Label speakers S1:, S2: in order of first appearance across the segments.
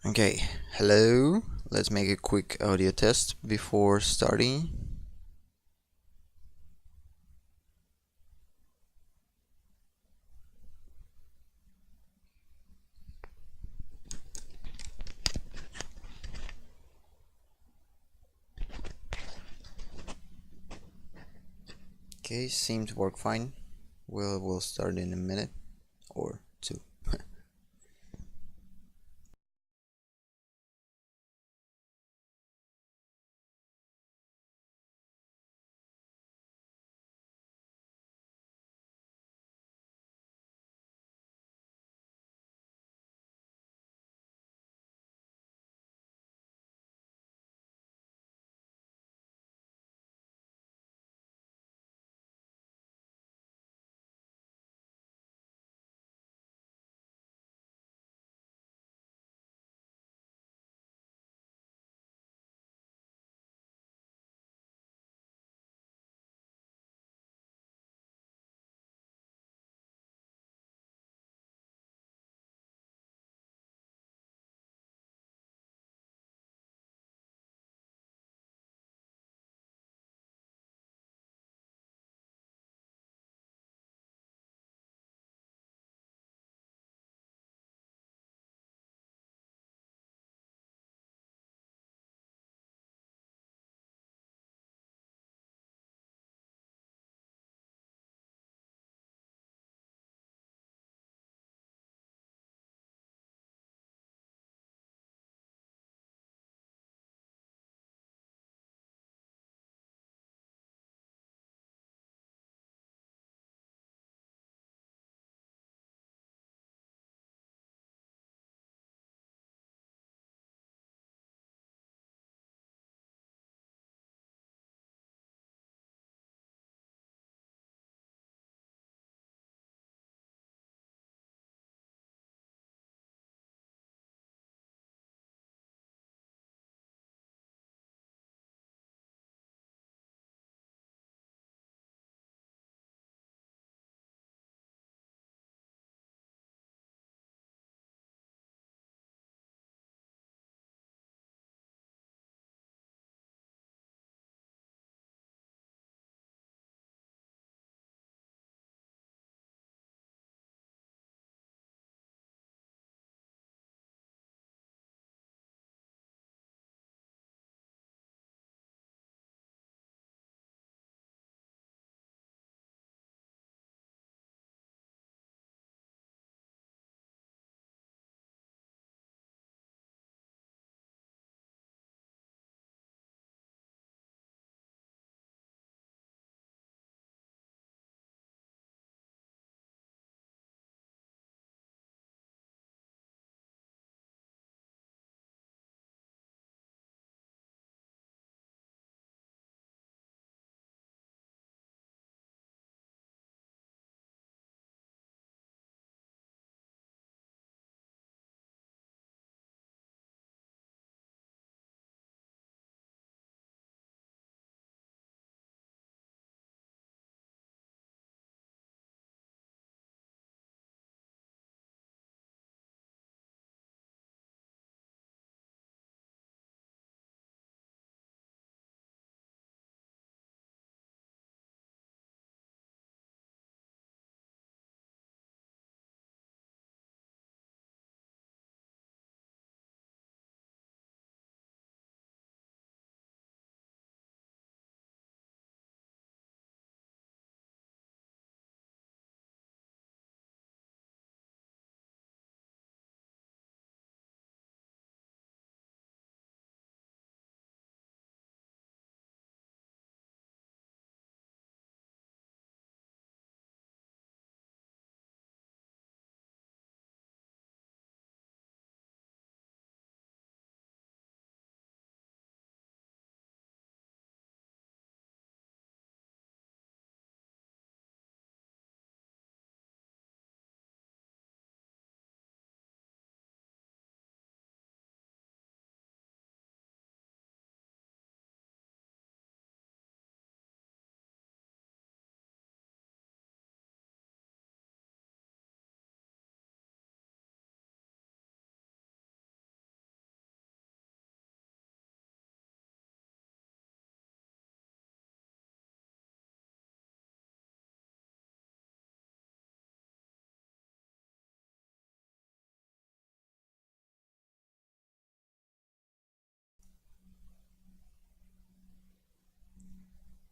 S1: Okay, hello. Let's make a quick audio test before starting. Okay, seems to work fine. We'll start in a minute or two.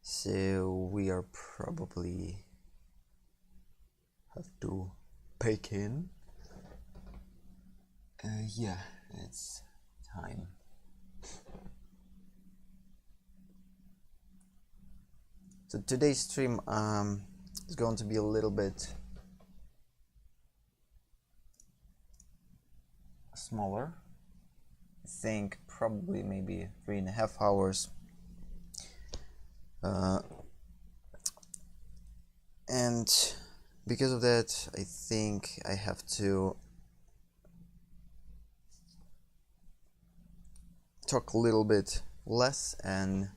S1: So we are probably have to bake in. Yeah, it's time. So today's stream is going to be a little bit smaller. I think probably maybe 3.5 hours. And because of that, I think I have to talk a little bit less and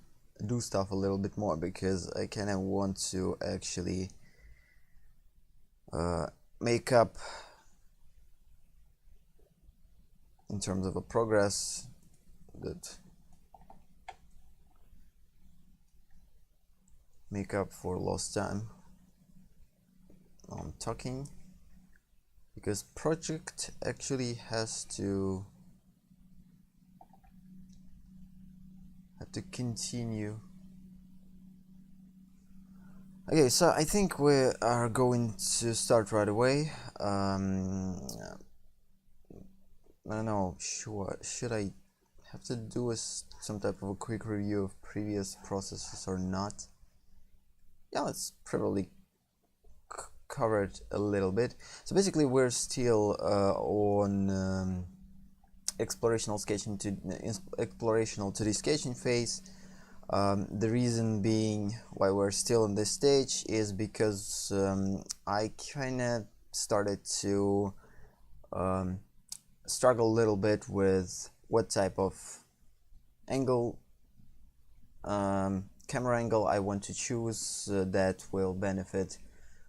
S1: do stuff a little bit more, because I kind of want to actually make up in terms of a progress that make up for lost time on talking, because project actually have to continue. Okay, so I think we are going to start right away. I don't know, should I have to do some type of a quick review of previous processes or not? Yeah, let's probably cover it a little bit. So basically we're still on explorational 2D sketching phase. The reason being why we're still in this stage is because I kind of started to struggle a little bit with what type of angle, camera angle I want to choose that will benefit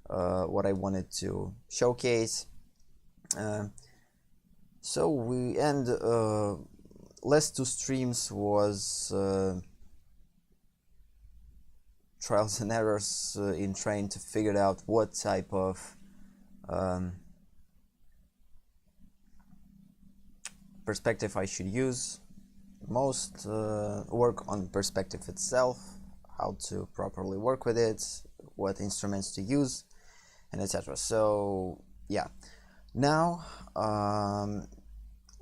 S1: what I wanted to showcase. So we end last two streams was trials and errors in trying to figure out what type of perspective I should use. Most work on perspective itself, how to properly work with it, what instruments to use, and etc. So yeah, now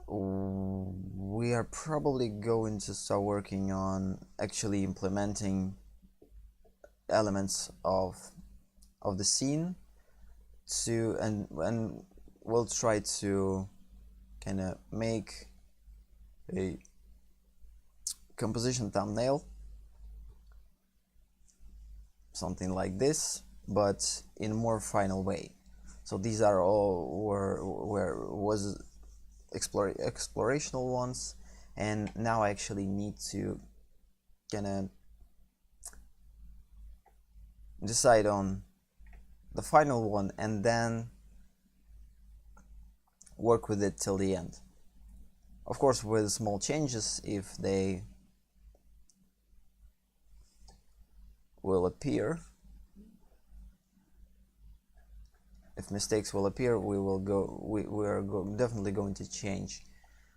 S1: we are probably going to start working on actually implementing elements of the scene to and we'll try to kind of make a composition thumbnail, something like this, but in a more final way. So these are all where was explorational ones, and now I actually need to kind of decide on the final one and then work with it till the end. Of course, with small changes if they will appear. If mistakes will appear, we are definitely going to change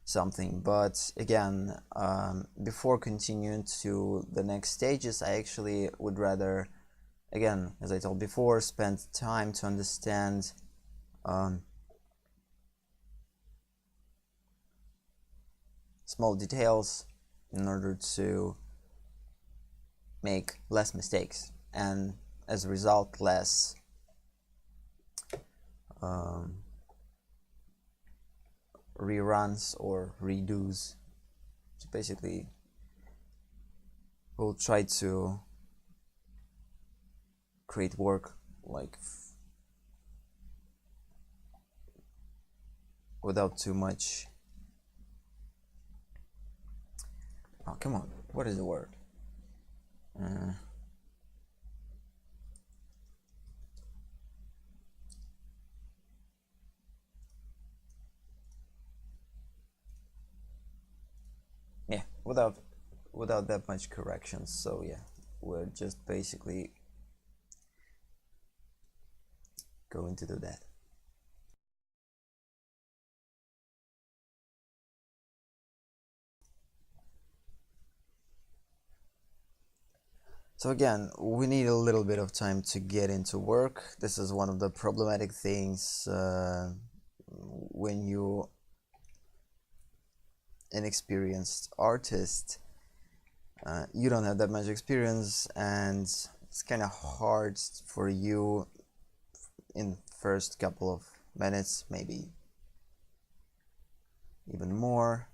S1: something. But again, before continuing to the next stages, I actually would rather, again, as I told before, spend time to understand small details in order to make less mistakes, and as a result less reruns or redos. So basically we'll try to create work like without too much. Oh, come on, what is the word? Yeah, without that much corrections. So yeah, we're just basically going to do that. So again, we need a little bit of time to get into work. This is one of the problematic things when you inexperienced artist. You don't have that much experience, and it's kind of hard for you in first couple of minutes, maybe even more,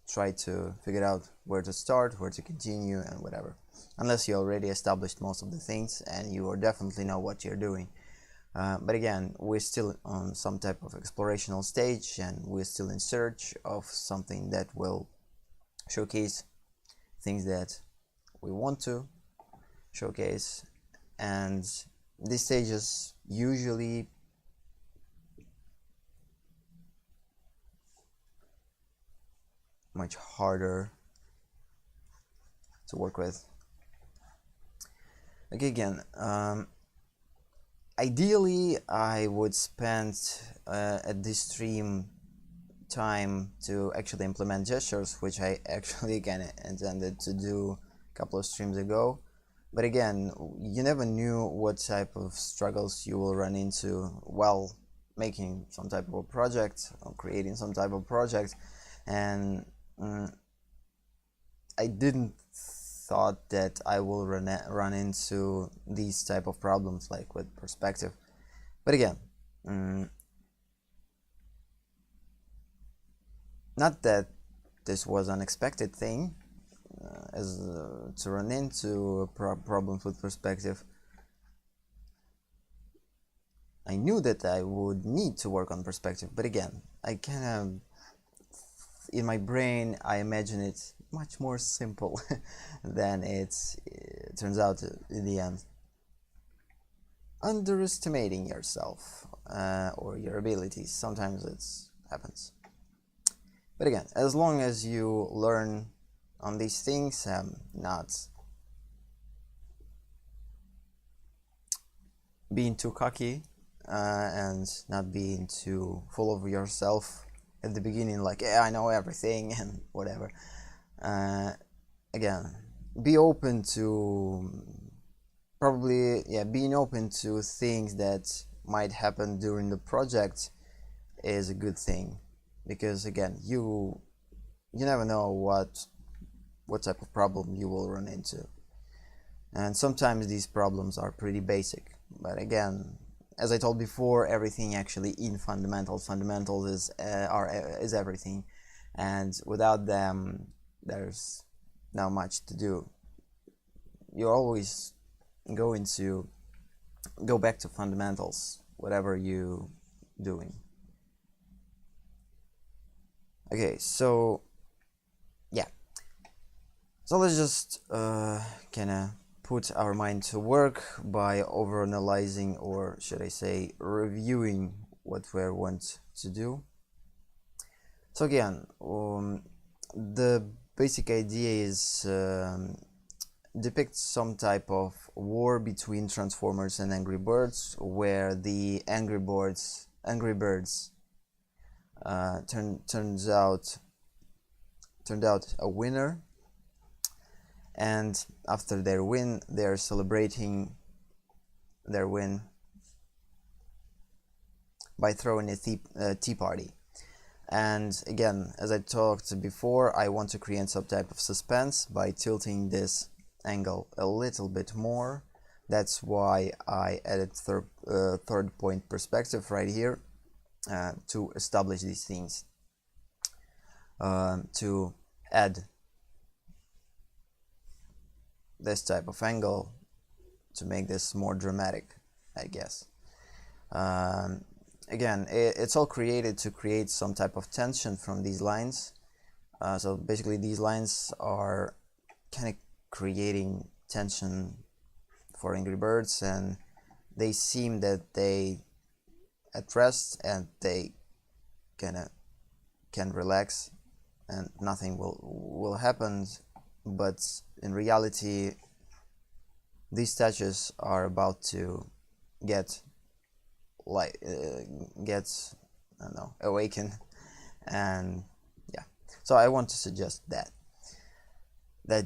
S1: try to figure out where to start, where to continue, and whatever. Unless you already established most of the things and you definitely know what you're doing. But again, we're still on some type of explorational stage, and we're still in search of something that will showcase things that we want to showcase. And these stages usually much harder to work with. Okay, again, ideally I would spend at this stream time to actually implement gestures, which I actually kind of intended to do a couple of streams ago. But again, you never knew what type of struggles you will run into while making some type of a project or creating some type of project, and I didn't thought that I will run into these type of problems like with perspective. But again, not that this was an unexpected thing as to run into problems with perspective. I knew that I would need to work on perspective, but again, I kind of, in my brain, I imagine it much more simple than it turns out in the end. Underestimating yourself or your abilities, sometimes it happens. But again, as long as you learn on these things, not being too cocky and not being too full of yourself at the beginning, like, yeah, I know everything and whatever. Again, be open to being open to things that might happen during the project is a good thing, because again, you never know what type of problem you will run into, and sometimes these problems are pretty basic. But again, as I told before, everything actually in fundamentals is everything, and without them there's not much to do. You're always going to go back to fundamentals, whatever you doing. Okay, so yeah, so let's just kind of put our mind to work by overanalyzing, or should I say reviewing, what we want to do. So again, the basic idea is depict some type of war between Transformers and Angry Birds, where the Angry Birds turned out a winner, and after their win, they're celebrating their win by throwing a tea party. And again, as I talked before, I want to create some type of suspense by tilting this angle a little bit more. That's why I added third point perspective right here to establish these things, to add this type of angle to make this more dramatic, I guess. Again, it's all created to create some type of tension from these lines. So basically these lines are kind of creating tension for Angry Birds, and they seem that they at rest and they kind of can relax and nothing will happen. But in reality, these statues are about to get I don't know, awaken, and yeah. So I want to suggest that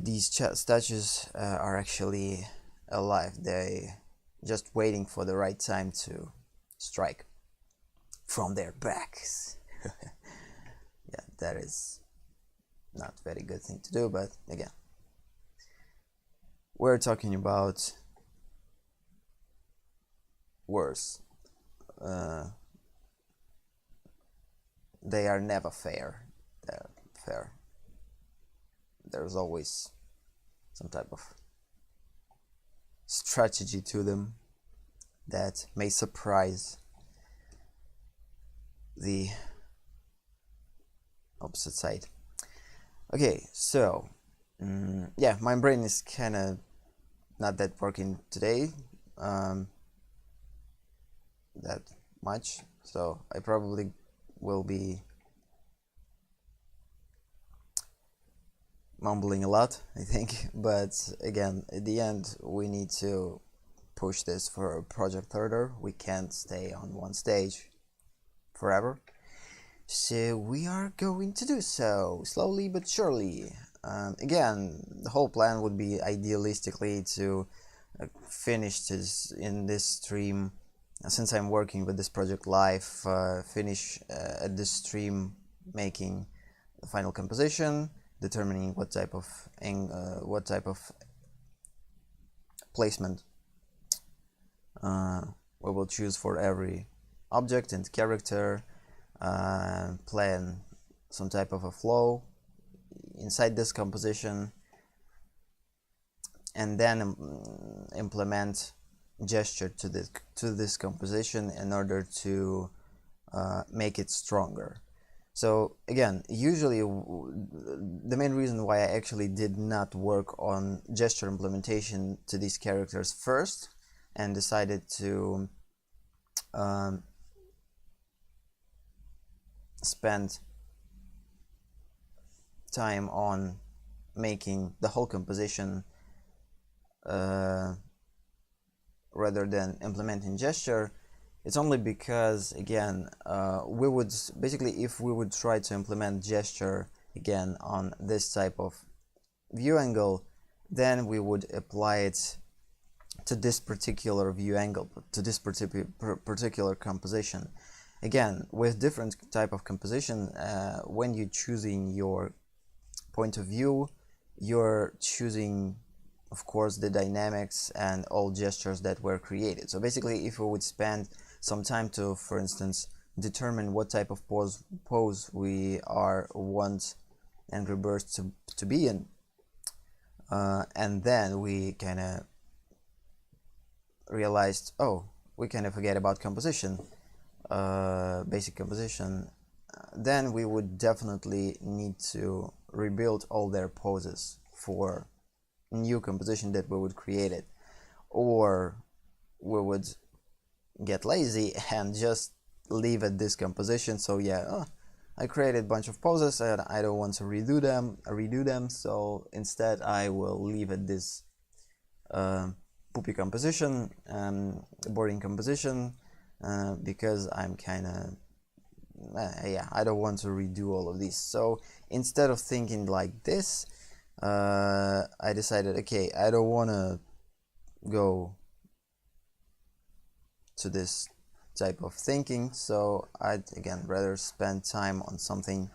S1: these statues are actually alive. They just waiting for the right time to strike from their backs. Yeah, that is not a very good thing to do, but again, we're talking about worse. They are never fair. They're fair. There's always some type of strategy to them that may surprise the opposite side. Okay, so yeah, my brain is kind of not that working today that much, so I probably will be mumbling a lot, I think. But again, at the end, we need to push this for project further. We can't stay on one stage forever, so we are going to do so slowly but surely. Again, the whole plan would be idealistically to finish this in this stream, since I'm working with this project live, finish at this stream making the final composition, determining what type of placement we will choose for every object and character, plan some type of a flow inside this composition, and then implement gesture to this composition in order to make it stronger. So again, usually the main reason why I actually did not work on gesture implementation to these characters first and decided to spend time on making the whole composition rather than implementing gesture, it's only because, again, we would basically, if we would try to implement gesture again on this type of view angle, then we would apply it to this particular view angle, to this particular composition. Again, with different type of composition, when you're choosing your point of view, you're choosing, of course, the dynamics and all gestures that were created. So basically, if we would spend some time to, for instance, determine what type of pose we want Angry Birds to be in, and then we kind of realized, oh, we kind of forget about composition, basic composition, then we would definitely need to rebuild all their poses for new composition that we would create it, or we would get lazy and just leave at this composition. So yeah, I created a bunch of poses and I don't want to redo them, so instead I will leave at this poopy composition, boring composition, because I'm kind of yeah, I don't want to redo all of these. So instead of thinking like this, I decided, okay, I don't want to go to this type of thinking, so I'd again rather spend time on something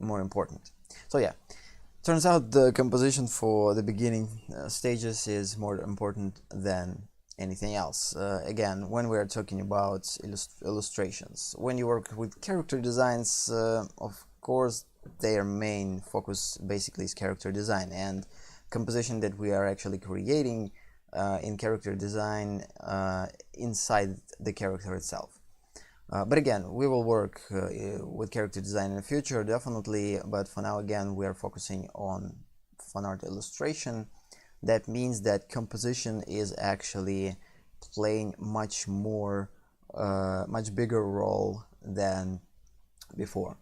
S1: more important. So yeah, turns out the composition for the beginning stages is more important than anything else. Again, when we are talking about illustrations, when you work with character designs, of course their main focus basically is character design, and composition that we are actually creating in character design inside the character itself. But again, we will work with character design in the future, definitely, but for now, again, we are focusing on Fanart illustration. That means that composition is actually playing much bigger role than before,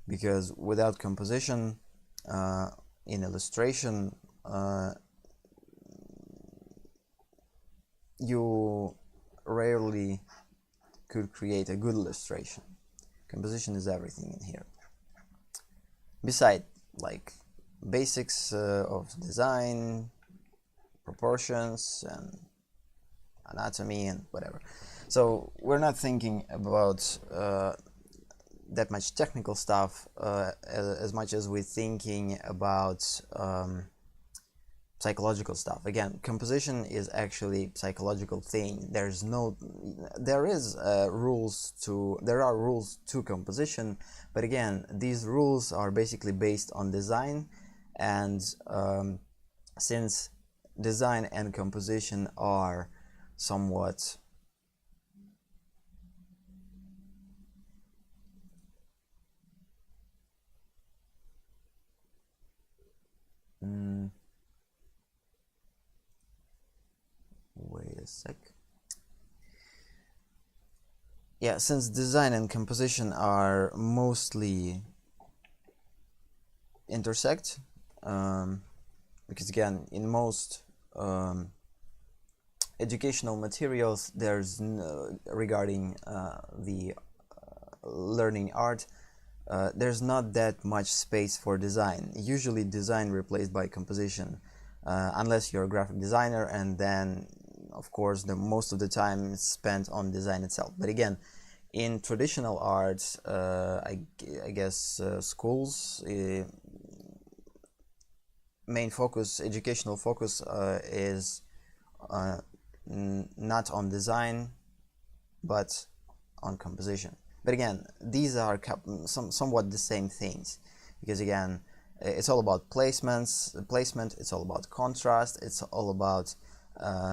S1: because without composition in illustration, you rarely could create a good illustration. Composition is everything in here. Besides, like basics of design, proportions, and anatomy, and whatever. So we're not thinking about that much technical stuff as much as we're thinking about psychological stuff. Again, composition is actually a psychological thing. There are rules to composition, but again, these rules are basically based on design, and since design and composition are somewhat wait a sec. Yeah, since design and composition are mostly intersect, because again, in most educational materials, there's regarding the learning art, there's not that much space for design. Usually design replaced by composition, unless you're a graphic designer, and then of course most of the time is spent on design itself. But again, in traditional arts, I guess schools main focus, educational focus, is not on design but on composition. But again, these are somewhat the same things, because again, it's all about placement, it's all about contrast, it's all about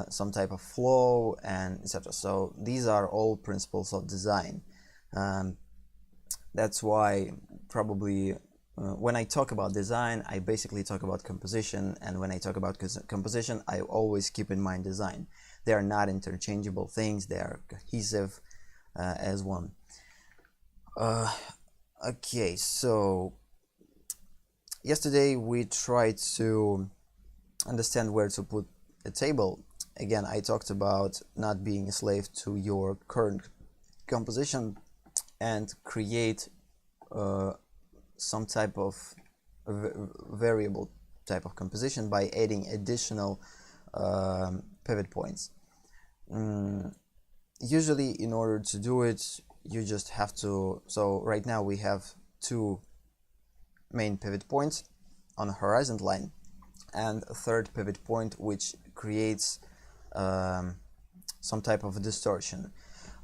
S1: some type of flow, and etc. So these are all principles of design. That's why probably when I talk about design, I basically talk about composition, and when I talk about composition, I always keep in mind design. They are not interchangeable things, they are cohesive as one. Okay, so yesterday we tried to understand where to put a table. Again, I talked about not being a slave to your current composition and create some type of variable type of composition by adding additional pivot points. Usually, in order to do it, you just have to, so right now we have two main pivot points on a horizon line and a third pivot point which creates some type of distortion.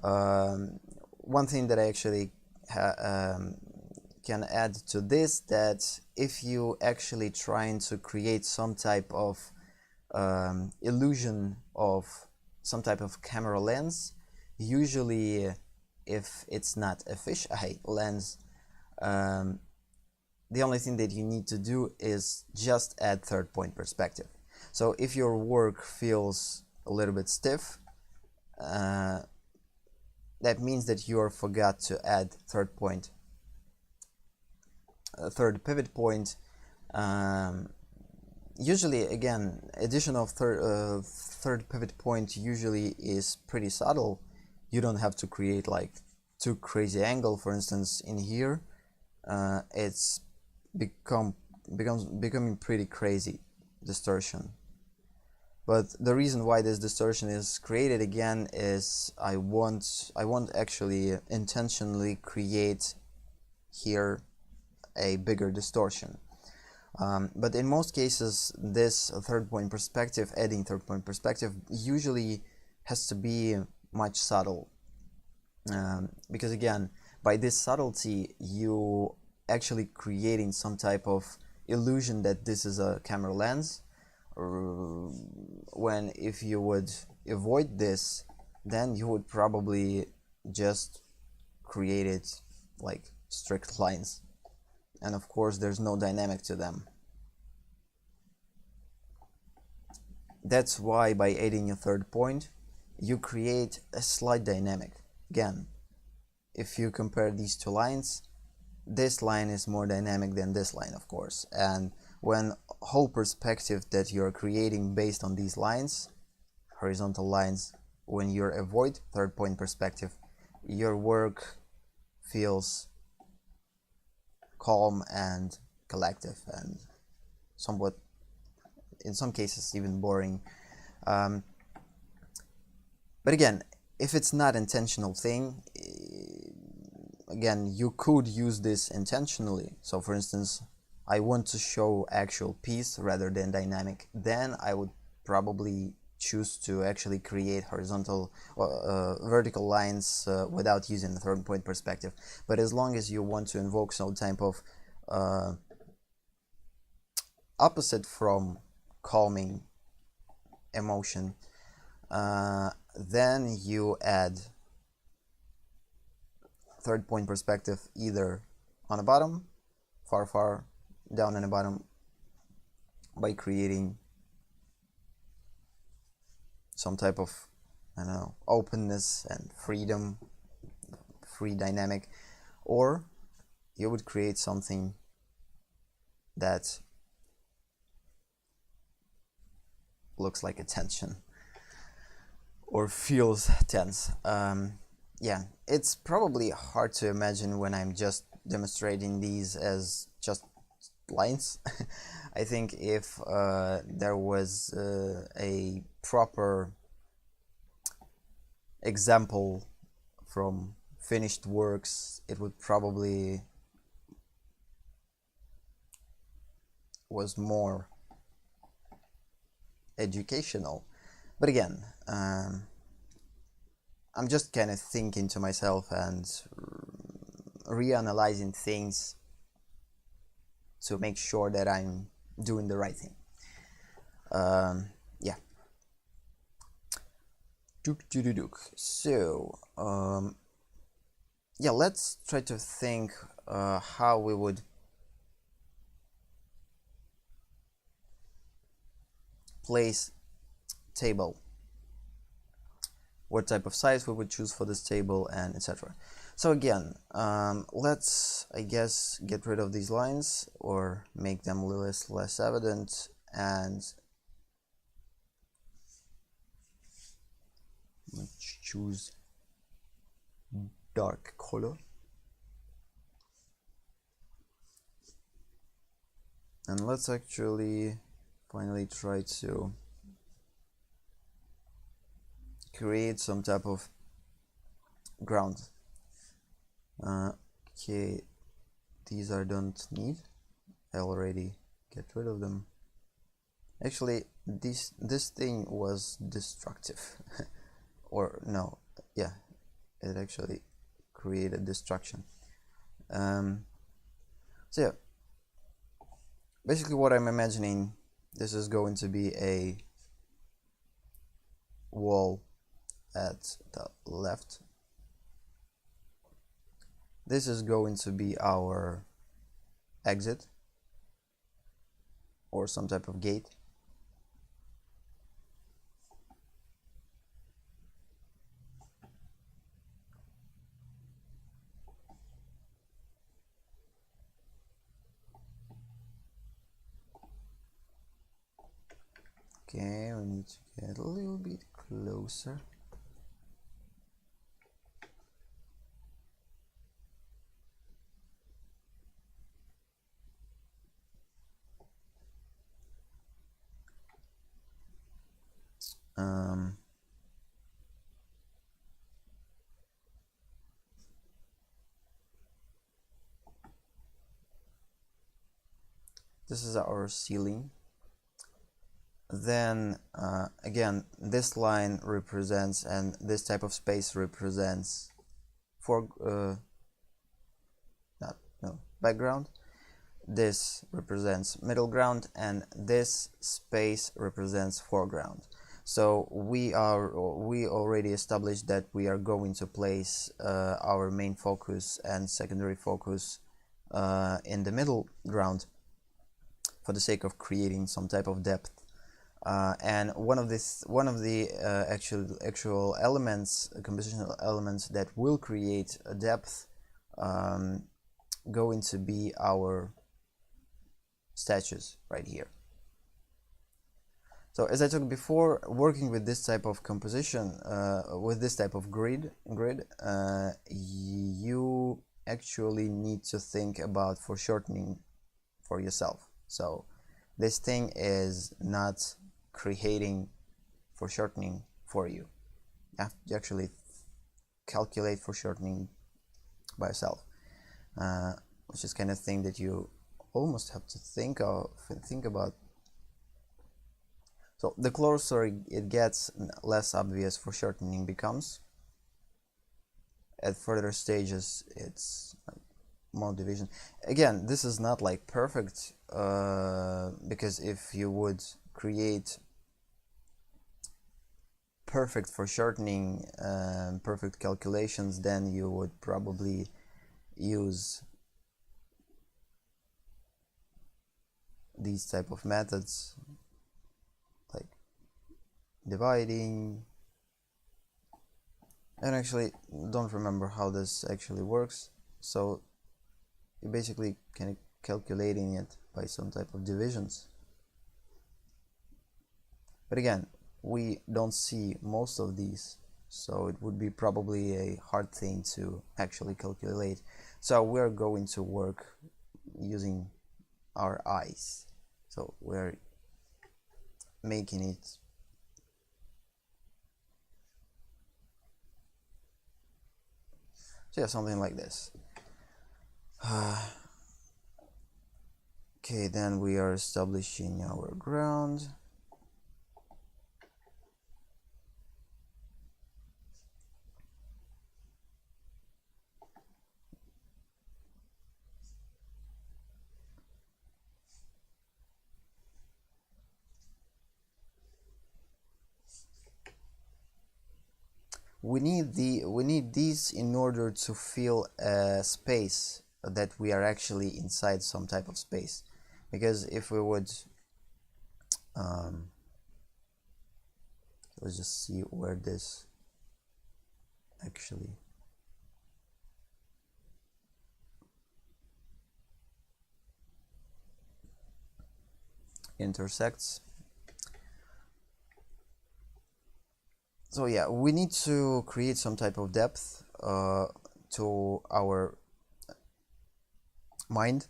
S1: One thing that I actually can add to this, that if you actually trying to create some type of illusion of some type of camera lens, usually if it's not a fisheye lens, the only thing that you need to do is just add third point perspective. So if your work feels a little bit stiff, that means that you forgot to add third pivot point. Usually, again, addition of third pivot point usually is pretty subtle. You don't have to create like too crazy angle. For instance, in here, it's becoming pretty crazy distortion. But the reason why this distortion is created again is I won't actually intentionally create here a bigger distortion. But in most cases, this adding third point perspective usually has to be much subtle, because again, by this subtlety, you actually creating some type of illusion that this is a camera lens, when if you would avoid this, then you would probably just create it like strict lines, and of course there's no dynamic to them. That's why by adding a third point, you create a slight dynamic. Again, if you compare these two lines, this line is more dynamic than this line, of course, and when whole perspective that you're creating based on these lines, horizontal lines, when you avoid third point perspective, your work feels calm and collective and somewhat, in some cases, even boring. But again, if it's not intentional thing, again, you could use this intentionally. So for instance, I want to show actual piece rather than dynamic, then I would probably choose to actually create horizontal vertical lines without using the third point perspective. But as long as you want to invoke some type of opposite from calming emotion, then you add third point perspective either on the bottom, far down in the bottom, by creating some type of, I don't know, openness and freedom, free dynamic, or you would create something that looks like a tension or feels tense. Yeah, it's probably hard to imagine when I'm just demonstrating these as just lines. I think if there was a proper example from finished works, it would probably was more educational. But again, I'm just kind of thinking to myself and reanalyzing things to make sure that I'm doing the right thing. Yeah. So, yeah, let's try to think how we would place table, what type of size we would choose for this table, and etc. So again, let's, I guess, get rid of these lines or make them less evident, and let's choose dark color. And let's actually finally try to create some type of ground. Okay, these I don't need. I already get rid of them. Actually, this thing was destructive. Or no, yeah, it actually created destruction. So yeah, basically what I'm imagining, this is going to be a wall at the left. This is going to be our exit or some type of gate. Okay, we need to get a little bit closer. This is our ceiling. Then again, this line represents, and this type of space represents background. This represents middle ground, and this space represents foreground. So we already established that we are going to place our main focus and secondary focus in the middle ground for the sake of creating some type of depth. And one of the actual elements, compositional elements that will create a depth, going to be our statues right here. So as I talked before, working with this type of composition, with this type of grid, you actually need to think about foreshortening for yourself. So this thing is not creating foreshortening for you. You actually calculate foreshortening by yourself, which is kind of thing that you almost have to think about. So the closer it gets, less obvious foreshortening becomes. At further stages, it's like more division. Again, this is not like perfect, because if you would create perfect foreshortening, perfect calculations, then you would probably use these type of methods like dividing. And actually don't remember how this actually works, so you basically can calculating it by some type of divisions. But again, we don't see most of these, so it would be probably a hard thing to actually calculate. So we're going to work using our eyes. So we're making it so yeah, something like this. Okay, then we are establishing our ground. We need these in order to fill a space that we are actually inside some type of space. Because if we would let's just see where this actually intersects. So yeah, we need to create some type of depth to our mind.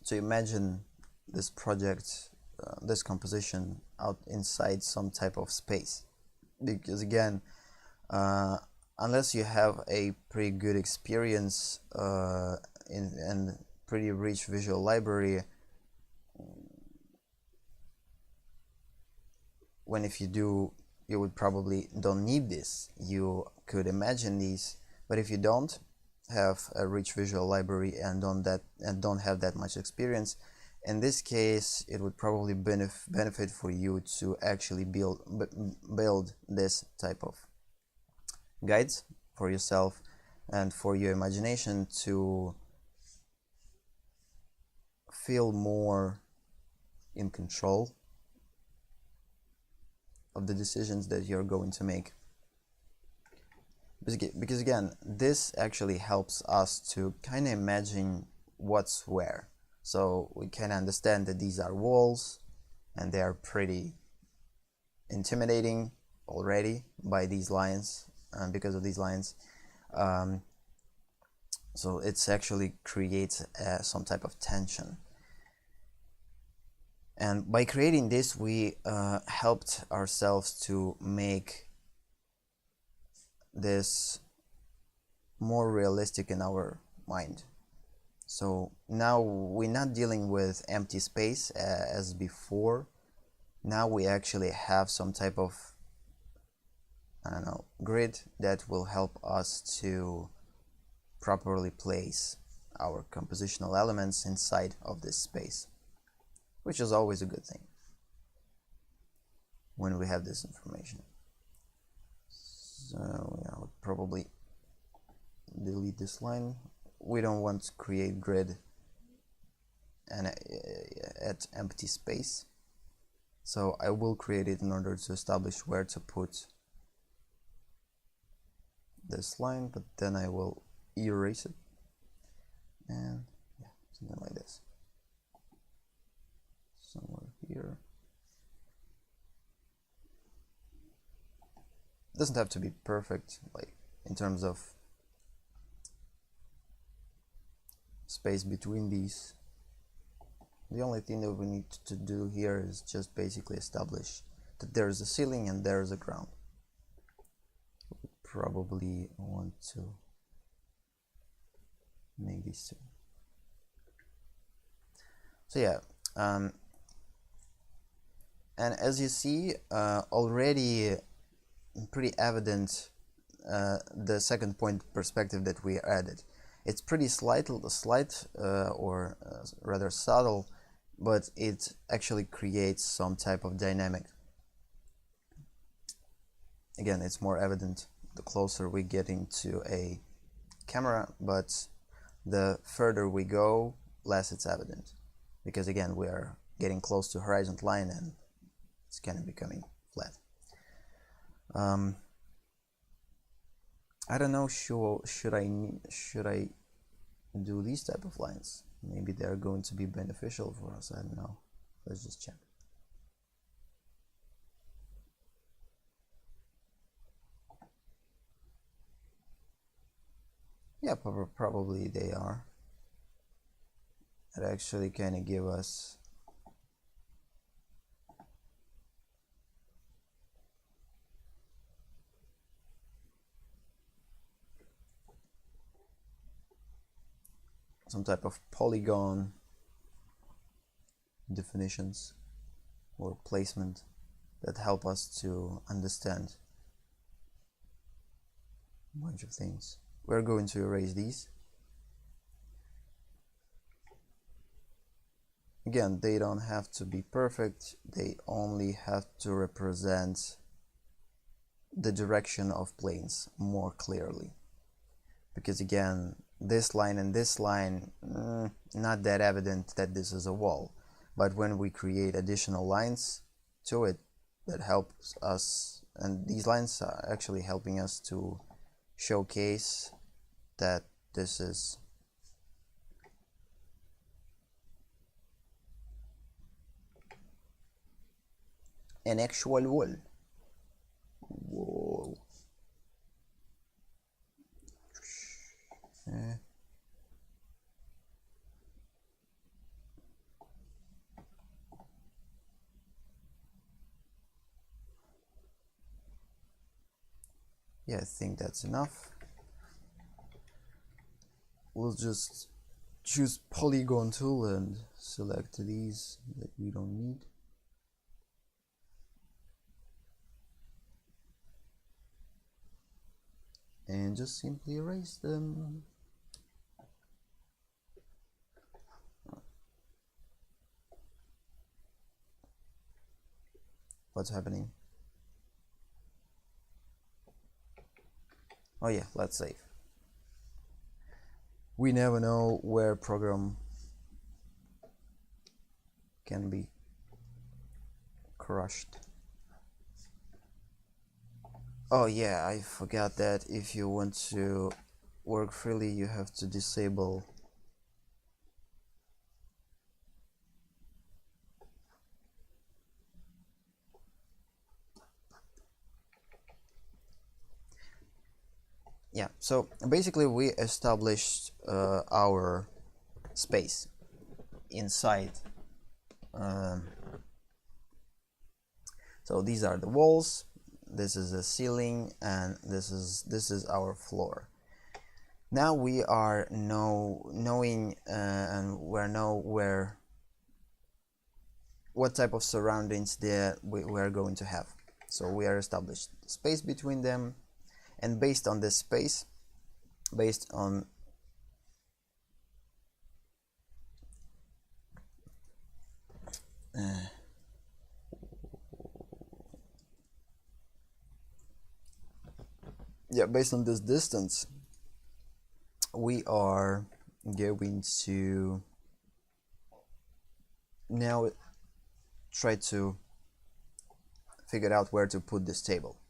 S1: So imagine this project, this composition out inside some type of space. Because again, unless you have a pretty good experience and pretty rich visual library, when if you do, you would probably don't need this. You could imagine these, but if you don't have a rich visual library and don't have that much experience, in this case it would probably benefit for you to actually build this type of guides for yourself and for your imagination to feel more in control of the decisions that you're going to make. Because again, this actually helps us to kind of imagine what's where. So we can understand that these are walls and they are pretty intimidating already by these lines, because of these lines. So it's actually creates some type of tension. And by creating this, we helped ourselves to make this more realistic in our mind. So now we're not dealing with empty space as before. Now we actually have some type of, I don't know, grid that will help us to properly place our compositional elements inside of this space, which is always a good thing when we have this information. So yeah, I'll probably delete this line. We don't want to create grid and at empty space, so I will create it in order to establish where to put this line, but then I will erase it, and yeah, something like this, somewhere here. It doesn't have to be perfect, like in terms of space between these, The only thing that we need to do here is just basically establish that there is a ceiling and there is a ground. We probably want to make these two. So yeah, and as you see, already pretty evident the second point perspective that we added. It's pretty slight, or rather subtle, but it actually creates some type of dynamic. Again, it's more evident the closer we get into a camera, but the further we go, less it's evident, because again, we are getting close to horizontal line and it's kind of becoming flat. I don't know, should I do these type of lines? Maybe they're going to be beneficial for us. I don't know. Let's just check. Yeah, probably they are. It actually kind of give us some type of polygon definitions or placement that help us to understand a bunch of things. We're going to erase these. Again, they don't have to be perfect, they only have to represent the direction of planes more clearly. Because again, this line and this line, not that evident that this is a wall. But when we create additional lines to it, that helps us, and these lines are actually helping us to showcase that this is an actual wall. Whoa. Yeah, I think that's enough. We'll just choose polygon tool and select these that we don't need. And just simply erase them. What's happening? Oh yeah, let's save. We never know where program can be crushed. Oh yeah, I forgot that if you want to work freely, you have to disable yeah, so basically we established our space inside. So these are the walls, this is the ceiling, and this is our floor. Now we are knowing and we know what type of surroundings we're going to have. So we are established space between them, and based on this space, based on based on this distance, we are going to now try to figure out where to put this table.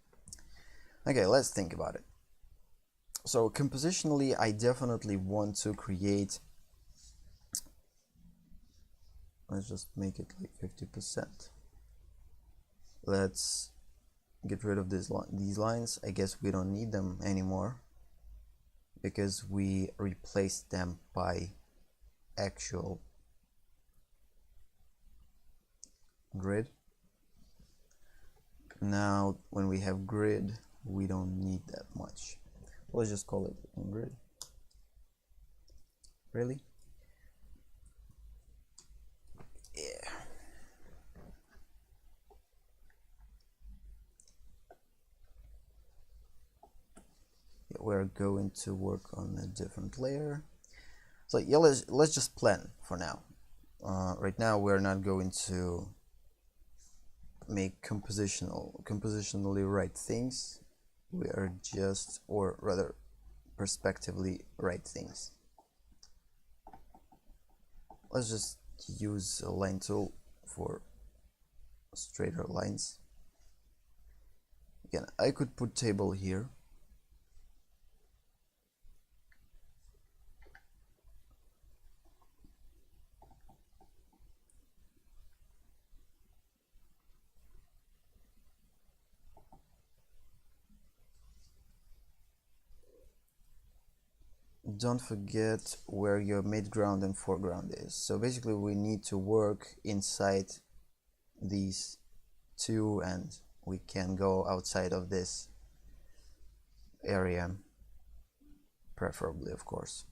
S1: Okay, let's think about it. So compositionally, I definitely want to create, let's just make it like 50%. Let's get rid of these lines. I guess we don't need them anymore because we replaced them by actual grid. Now when we have grid, we don't need that much. Let's just call it grid. Really? Yeah. We're going to work on a different layer. So yeah, let's just plan for now. Right now we're not going to make compositionally right things. We are just, or rather perspectively right things. Let's just use a line tool for straighter lines. Again, I could put table here. Don't forget where your midground and foreground is. So basically we need to work inside these two, and we can go outside of this area, preferably, of course.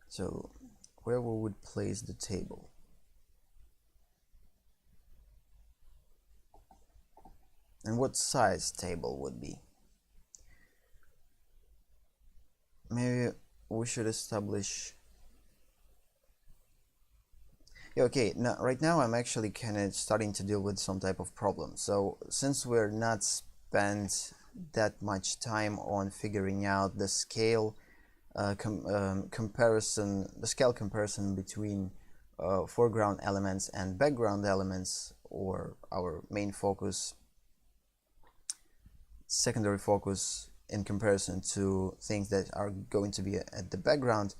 S1: So where we would place the table? And what size table would be? Maybe we should establish. Yeah, okay, now right now I'm actually kind of starting to deal with some type of problem. So since we're not spent that much time on figuring out the scale comparison, the scale comparison between foreground elements and background elements, or our main focus, secondary focus in comparison to things that are going to be at the background,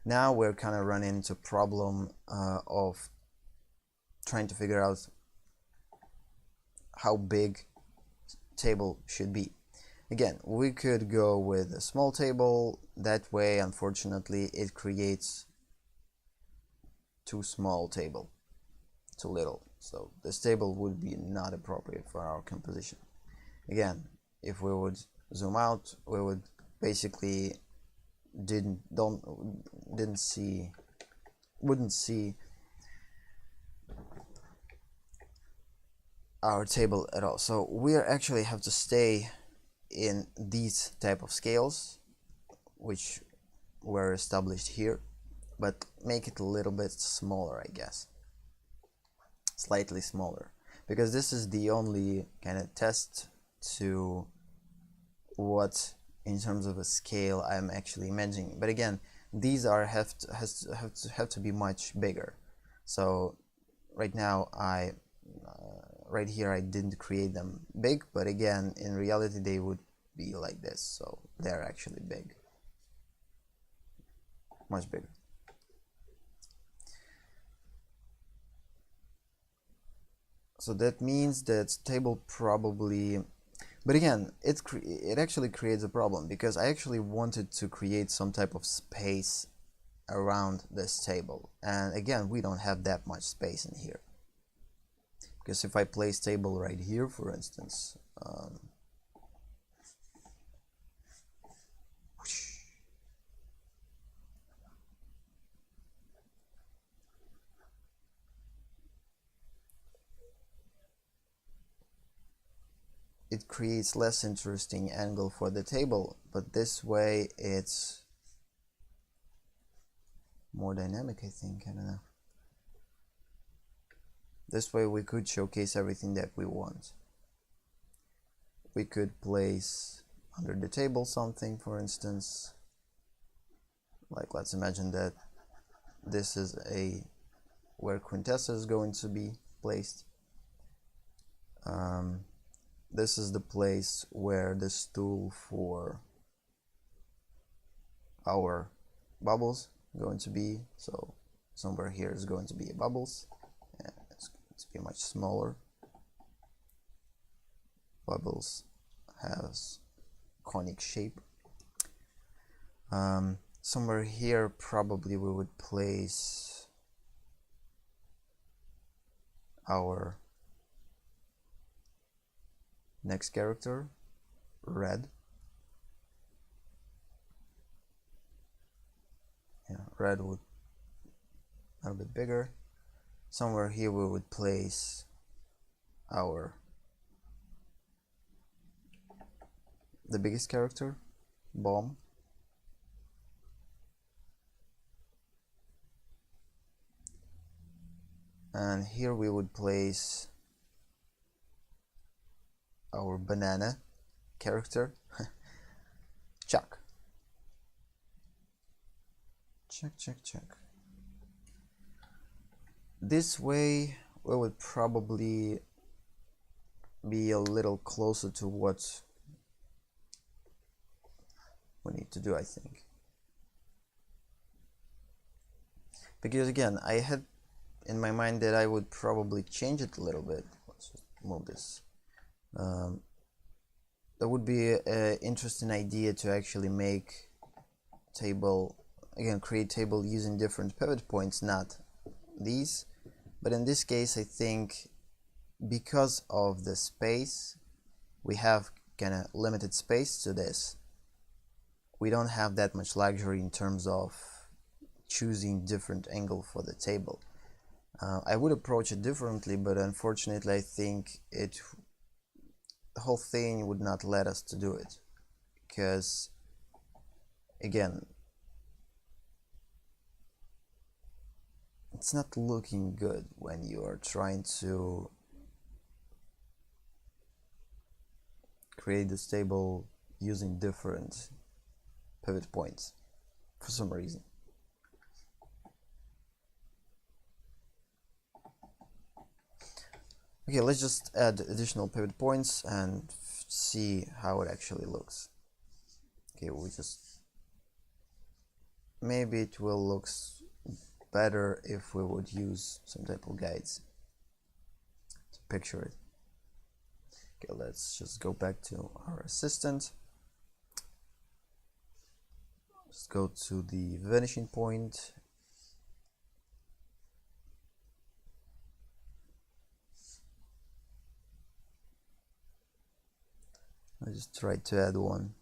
S1: now we're kind of running into a problem of trying to figure out how big table should be. Again, we could go with a small table. That way, unfortunately, it creates too small table, too little. So this table would be not appropriate for our composition. Again, if we would zoom out, we would basically wouldn't see our table at all. So we actually have to stay in these type of scales, which were established here, but make it a little bit smaller, I guess, slightly smaller, because this is the only kind of test to what in terms of a scale I'm actually imagining. But again, these are have to be much bigger. So right now right here I didn't create them big, but again in reality they would be like this, so they're actually big, much bigger. So that means that table probably, but again, it actually creates a problem, because I actually wanted to create some type of space around this table, and again we don't have that much space in here, because if I place table right here, for instance, it creates less interesting angle for the table, but this way it's more dynamic, I think. I don't know. This way we could showcase everything that we want. We could place under the table something, for instance, like let's imagine that this is where Quintessa is going to be placed. This is the place where the stool for our bubbles is going to be. So somewhere here is going to be a bubbles, and it's going to be much smaller. Bubbles has conic shape. Somewhere here probably we would place our next character, red. Yeah, red would a little bit bigger. Somewhere here we would place the biggest character, bomb. And here we would place our banana character, Chuck. Check. This way we would probably be a little closer to what we need to do, I think. Because again, I had in my mind that I would probably change it a little bit. Let's just move this. That would be an interesting idea to actually make table, again, create table using different pivot points, not these. But in this case, I think because of the space, we have kind of limited space to this. We don't have that much luxury in terms of choosing different angle for the table. I would approach it differently, but unfortunately I think the whole thing would not let us to do it, because again, it's not looking good when you are trying to create this table using different pivot points for some reason. Okay, let's just add additional pivot points and see how it actually looks. Okay, maybe it will look better if we would use some type of guides to picture it. Okay, let's just go back to our assistant. Just go to the vanishing point. I just tried to add one.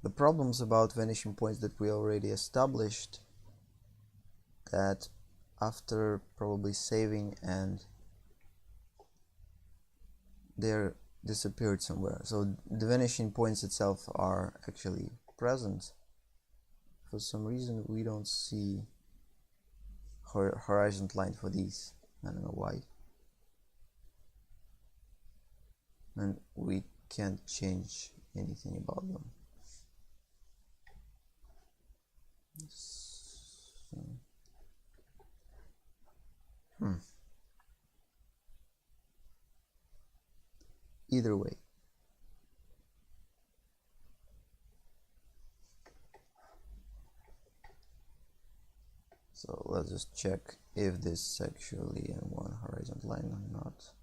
S1: The problems about vanishing points that we already established, that after probably saving and they're disappeared somewhere. So the vanishing points itself are actually present. For some reason we don't see horizon line for these. I don't know why. And we can't change anything about them. Either way. So let's just check if this is actually in one horizon line or not.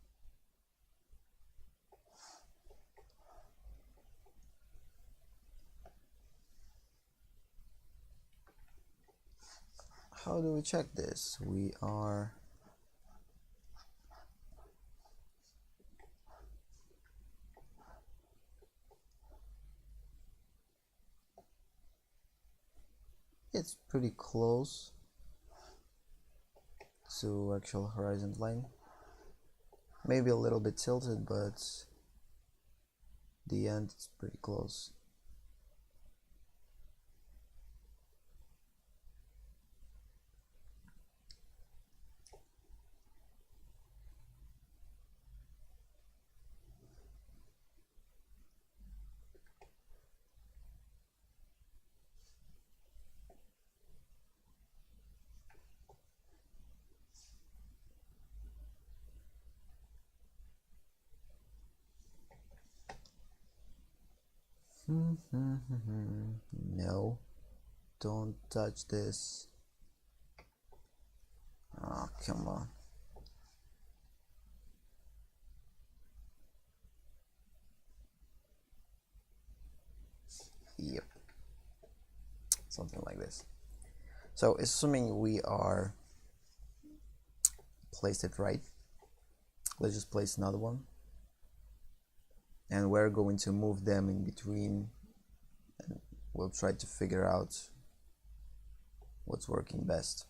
S1: How do we check this? It's pretty close to actual horizon line. Maybe a little bit tilted, but the end is pretty close. No, don't touch this. Oh, come on. Yep, something like this. So assuming we are placed it right, let's just place another one, and we're going to move them in between, and we'll try to figure out what's working best.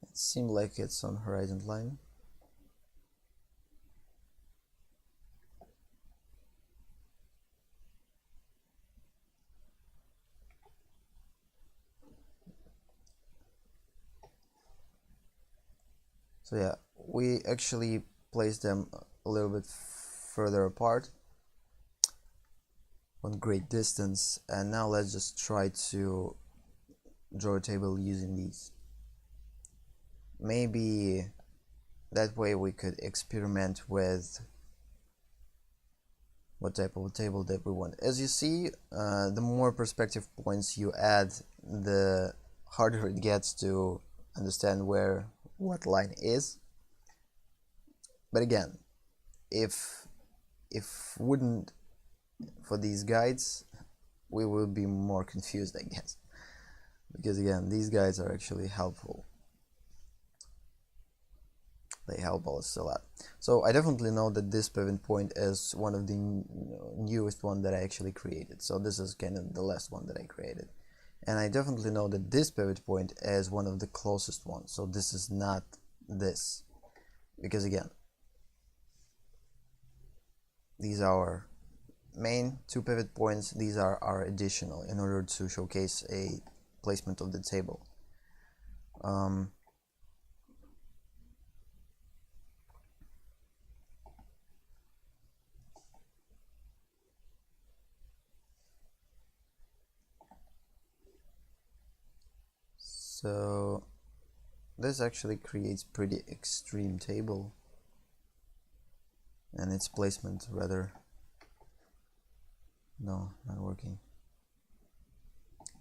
S1: It seems like it's on horizon line. So yeah, we actually placed them a little bit further apart, one great distance, and now let's just try to draw a table using these. Maybe that way we could experiment with what type of table that we want. As you see, the more perspective points you add, the harder it gets to understand where what line is. But again, if wouldn't for these guides, we will be more confused, I guess, because again, these guides are actually helpful. They help us a lot. So I definitely know that this pivot point is one of the newest one that I actually created. So this is kind of the last one that I created. And I definitely know that this pivot point is one of the closest ones. So this is not this. Because again, these are our main two pivot points. These are our additional in order to showcase a placement of the table. So this actually creates pretty extreme table, and its placement rather, no, not working.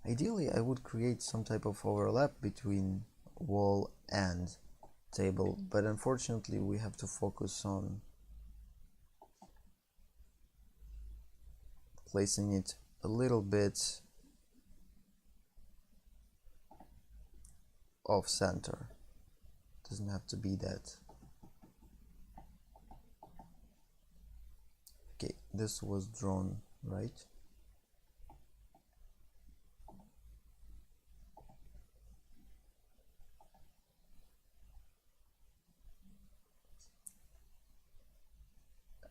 S1: Ideally I would create some type of overlap between wall and table, but unfortunately we have to focus on placing it a little bit off center. Doesn't have to be that. Okay, this was drawn right.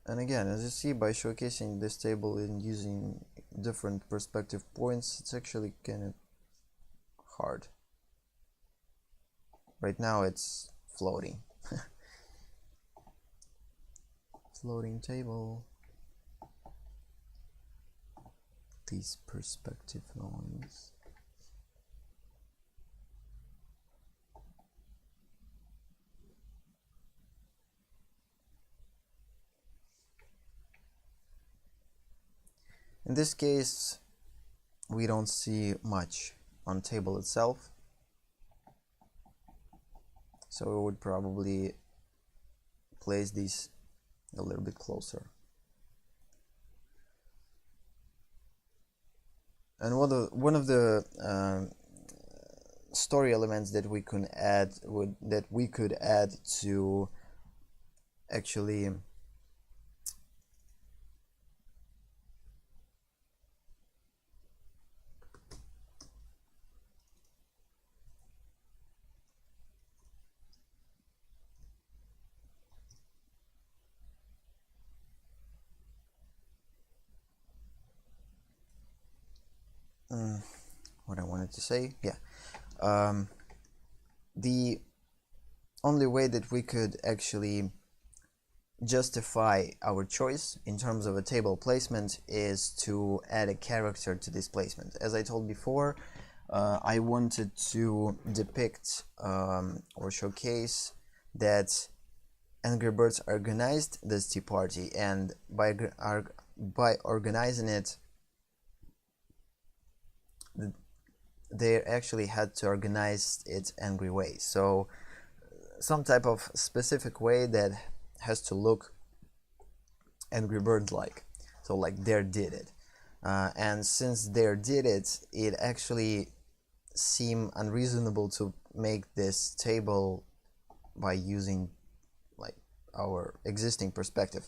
S1: And again, as you see, by showcasing this table and using different perspective points, it's actually kind of hard. Right now it's floating. Floating table. These perspective lines. In this case, we don't see much on table itself, so we would probably place these a little bit closer. And one of the story elements that we could add to actually what I wanted to say, yeah, the only way that we could actually justify our choice in terms of a table placement is to add a character to this placement. As I told before, I wanted to depict or showcase that Angry Birds organized this tea party, and by organizing it, they actually had to organize it angry way. So some type of specific way that has to look Angry Bird like. So like there did it. And since there did it, it actually seemed unreasonable to make this table by using like our existing perspective.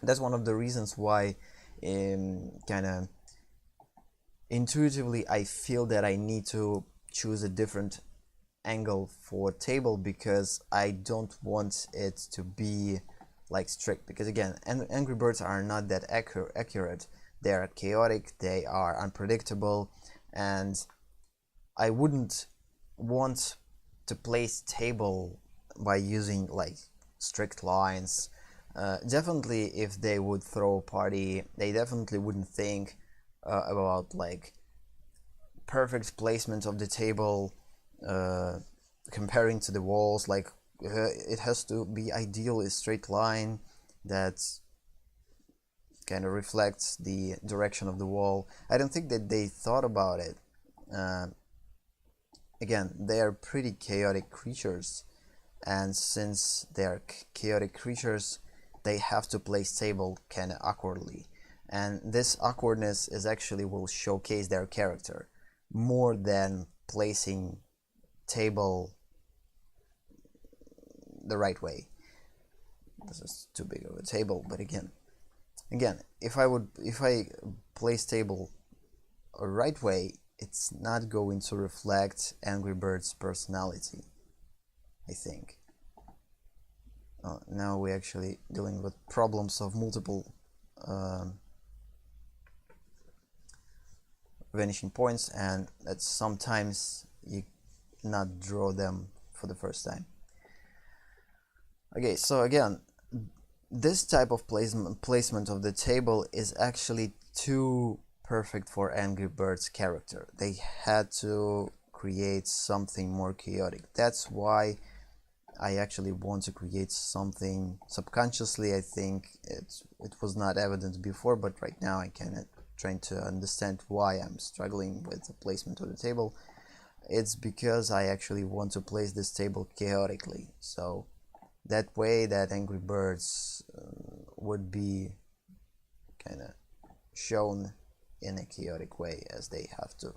S1: That's one of the reasons why kind of intuitively I feel that I need to choose a different angle for table, because I don't want it to be like strict, because again, Angry Birds are not that accurate. They are chaotic, they are unpredictable, and I wouldn't want to place table by using like strict lines. Definitely if they would throw a party, they definitely wouldn't think about like perfect placement of the table, comparing to the walls, like it has to be ideally a straight line that kind of reflects the direction of the wall. I don't think that they thought about it. Again, they are pretty chaotic creatures, and since they are chaotic creatures, they have to place table kind of awkwardly, and this awkwardness is actually will showcase their character more than placing table the right way. This is too big of a table, but again, if I place table a right way, it's not going to reflect Angry Birds' personality, I think. Now we're actually dealing with problems of multiple vanishing points, and that sometimes you not draw them for the first time. Okay, so again, this type of placement of the table is actually too perfect for Angry Birds' character. They had to create something more chaotic. That's why I actually want to create something subconsciously. I think it was not evident before, but right now I can trying to understand why I'm struggling with the placement of the table. It's because I actually want to place this table chaotically, so that way that Angry Birds would be kind of shown in a chaotic way as they have to.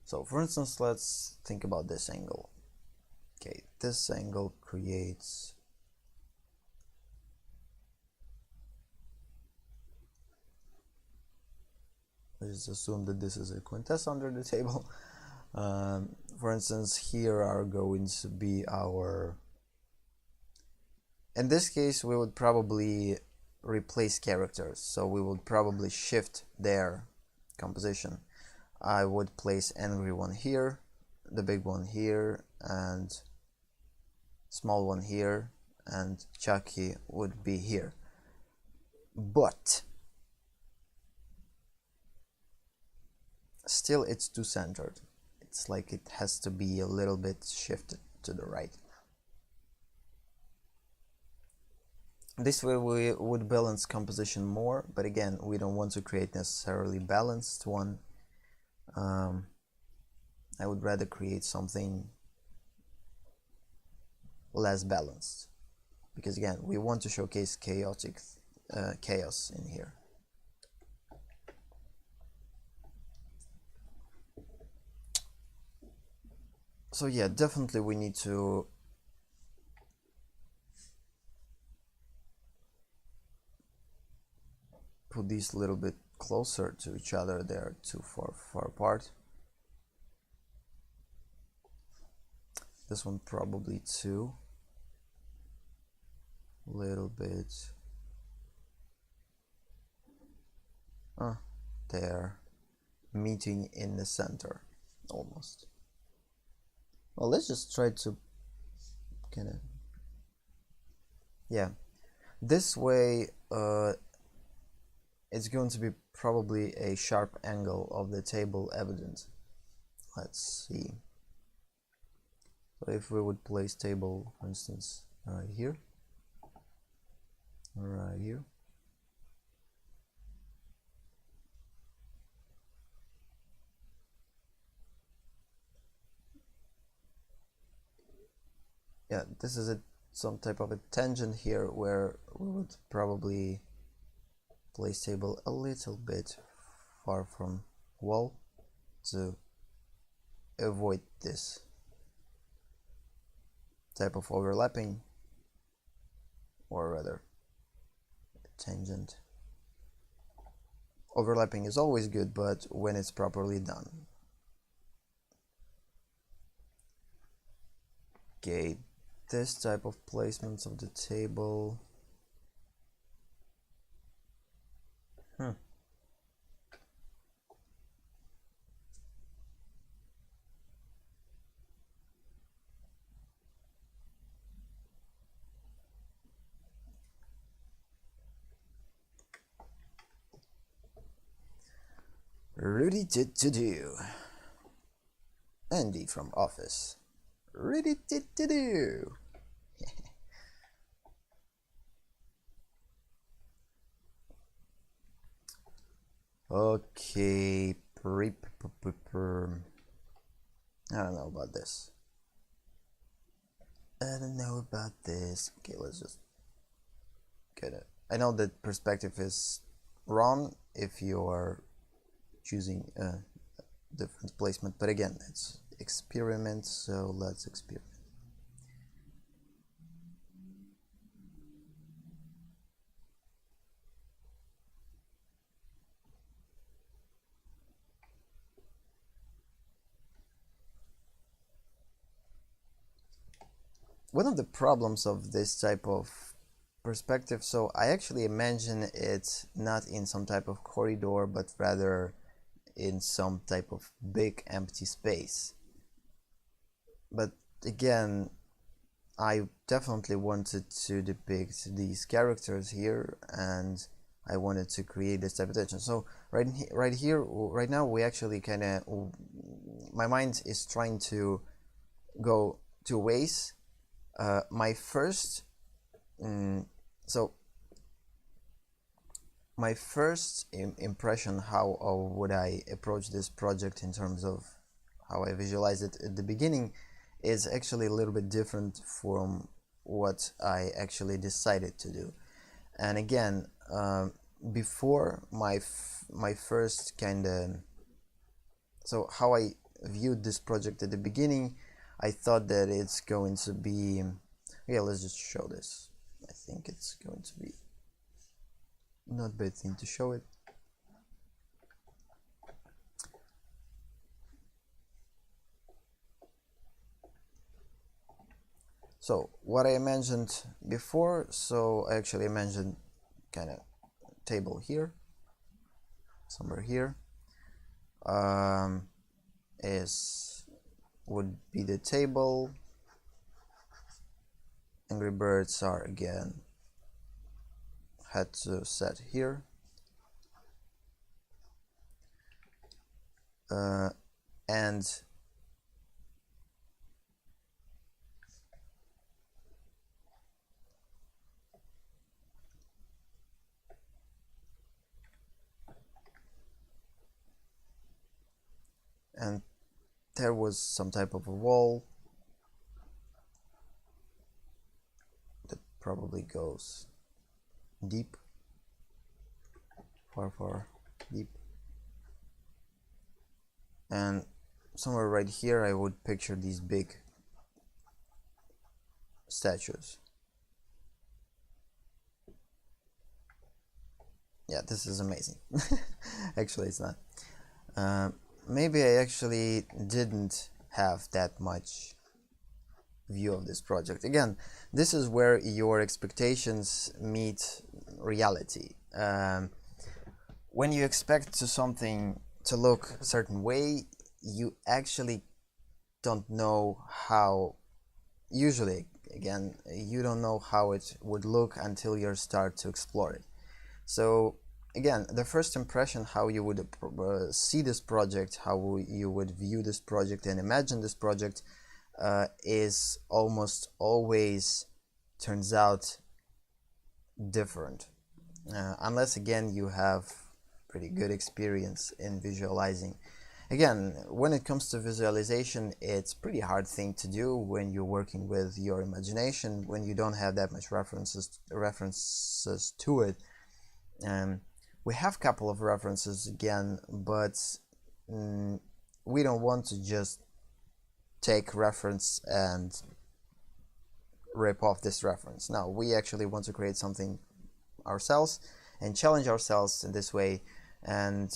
S1: So for instance, let's think about this angle. Okay, this angle creates let's assume that this is a quintess under the table. For instance, here are going to be our, in this case we would probably replace characters, so we would probably shift their composition. I would place Angry one here, the big one here, and small one here, and Chucky would be here. But still it's too centered. It's like it has to be a little bit shifted to the right. This way we would balance composition more, but again, we don't want to create necessarily balanced one. I would rather create something less balanced, because again, we want to showcase chaos in here. So yeah, definitely we need to put these a little bit closer to each other. They're too far apart. This one probably too. A little bit. They're meeting in the center almost. Well, let's just try to kind of, yeah, this way it's going to be probably a sharp angle of the table evident. Let's see. So if we would place table, for instance, right here, right here. Yeah, this is some type of a tangent here where we would probably place table a little bit far from wall to avoid this type of overlapping, or rather tangent. Overlapping is always good, but when it's properly done. Okay, this type of placements of the table. Ready to do. Andy from office. Ready to do. Okay, I don't know about this. I don't know about this. Okay, let's just get it. I know that perspective is wrong if you are choosing a different placement, but again, it's experiment, so let's experiment. One of the problems of this type of perspective, so I actually imagine it not in some type of corridor, but rather in some type of big empty space. But again, I definitely wanted to depict these characters here, and I wanted to create this type of tension. So right here, right now, we actually kind of, my mind is trying to go two ways. My first impression, how would I approach this project in terms of how I visualize it at the beginning, is actually a little bit different from what I actually decided to do. And again, before my first kind of, so how I viewed this project at the beginning, I thought that it's going to be, yeah, let's just show this. I think it's going to be not bad thing to show it. So what I mentioned before, so I actually mentioned kind of table here, somewhere here, would be the table. Angry Birds are again had to set here, and there was some type of a wall that probably goes deep, far deep, and somewhere right here I would picture these big statues. Yeah, this is amazing. Actually, it's not. Maybe I actually didn't have that much view of this project. Again, this is where your expectations meet reality. When you expect something to look a certain way, you actually don't know how, usually, again, you don't know how it would look until you start to explore it. So again, the first impression, how you would see this project, how you would view this project and imagine this project, is almost always turns out different, unless again you have pretty good experience in visualizing. Again, when it comes to visualization, it's pretty hard thing to do when you're working with your imagination, when you don't have that much references to it. We have a couple of references again, but we don't want to just take reference and rip off this reference. Now we actually want to create something ourselves and challenge ourselves in this way, and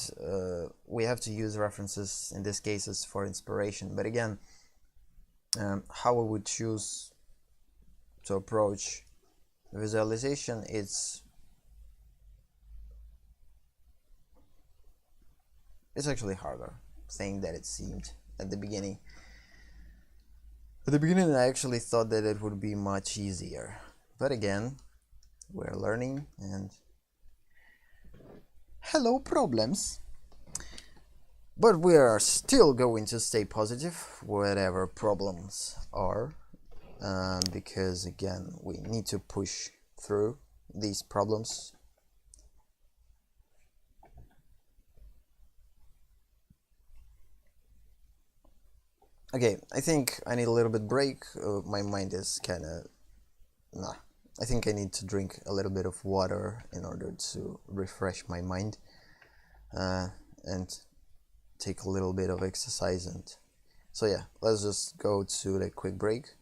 S1: we have to use references in these cases for inspiration. But again, how we would choose to approach visualization, it's actually harder thing than it seemed at the beginning. At the beginning I actually thought that it would be much easier, but again, we're learning, and hello problems. But we are still going to stay positive whatever problems are, because again, we need to push through these problems. Okay, I think I need a little bit break. My mind is kinda... Nah. I think I need to drink a little bit of water in order to refresh my mind, and take a little bit of exercise. And so yeah, let's just go to the quick break.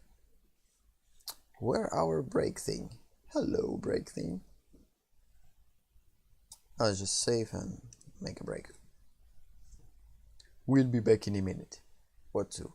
S1: Where our break thing? Hello, break thing. I'll just save and make a break. We'll be back in a minute or two.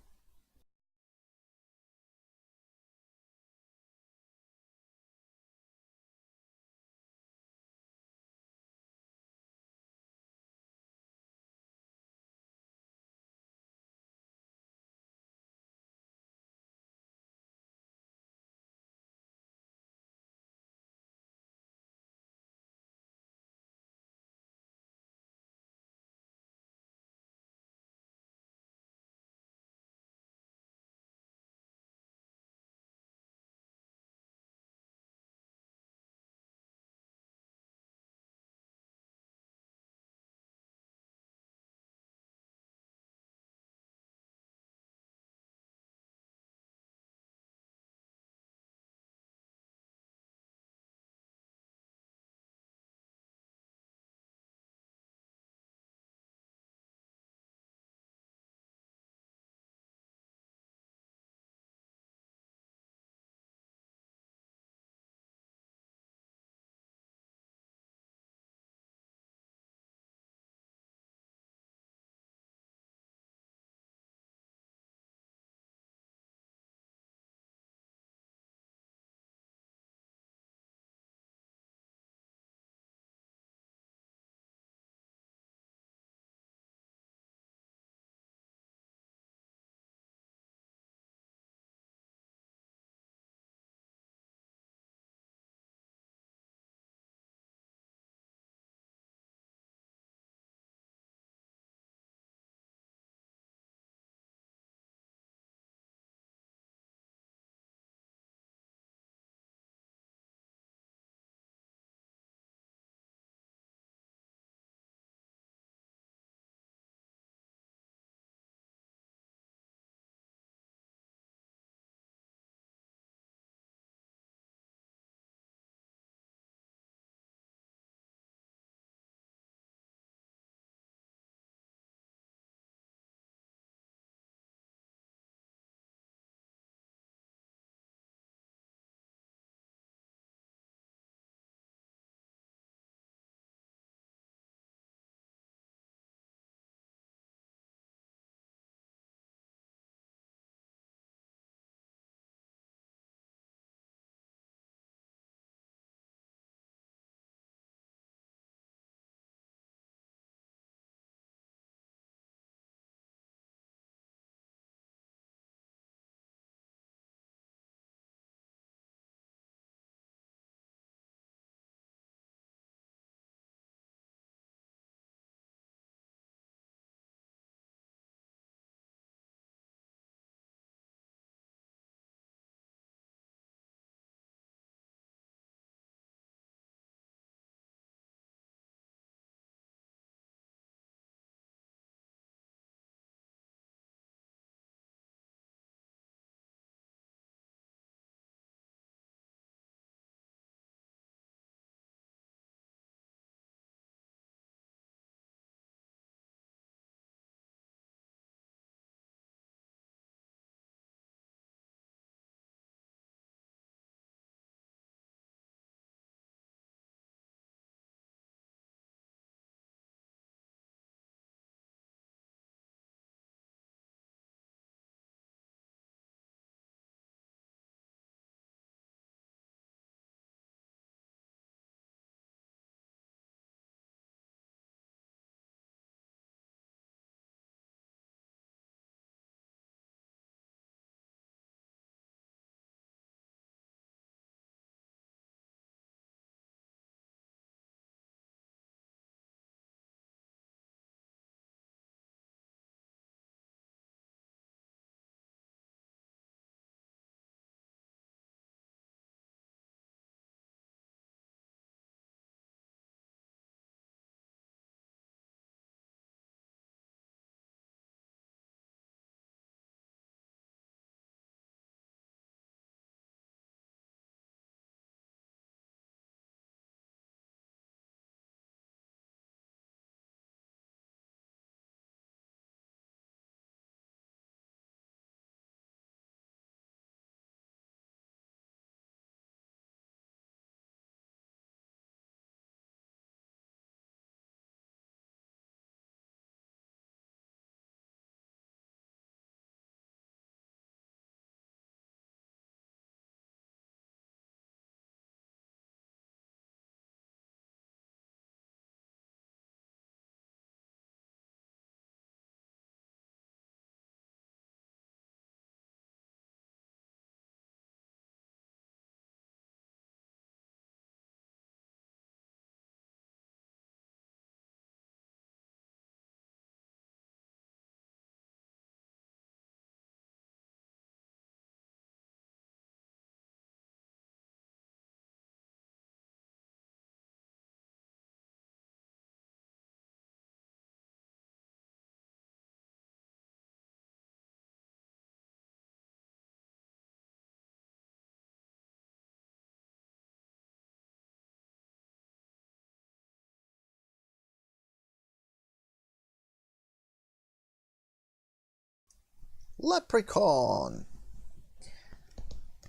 S1: Leprechaun.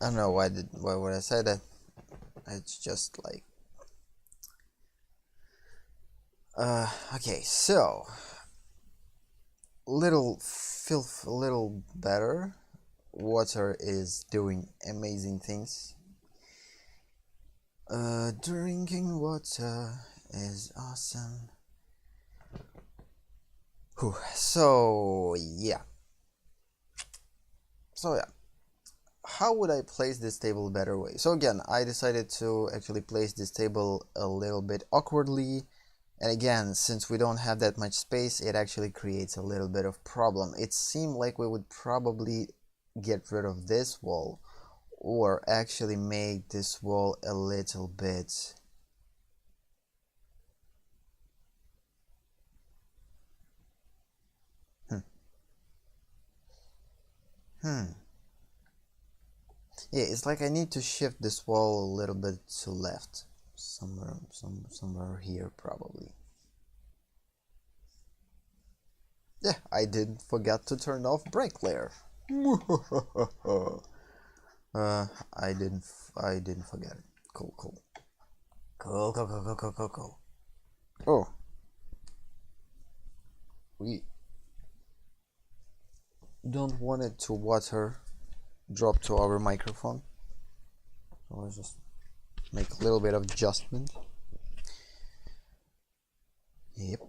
S1: I don't know why would I say that. It's just like okay, so a little better. Water is doing amazing things. Drinking water is awesome. Whew. So yeah. How would I place this table a better way? So again, I decided to actually place this table a little bit awkwardly. And again, since we don't have that much space, it actually creates a little bit of problem. It seemed like we would probably get rid of this wall, or actually make this wall a little bit yeah, it's like I need to shift this wall a little bit to left, somewhere here probably. Yeah, I did forget to turn off brake layer. I didn't forget it. Cool. Oh, we don't want it to water drop to our microphone. So let's just make a little bit of adjustment. Yep.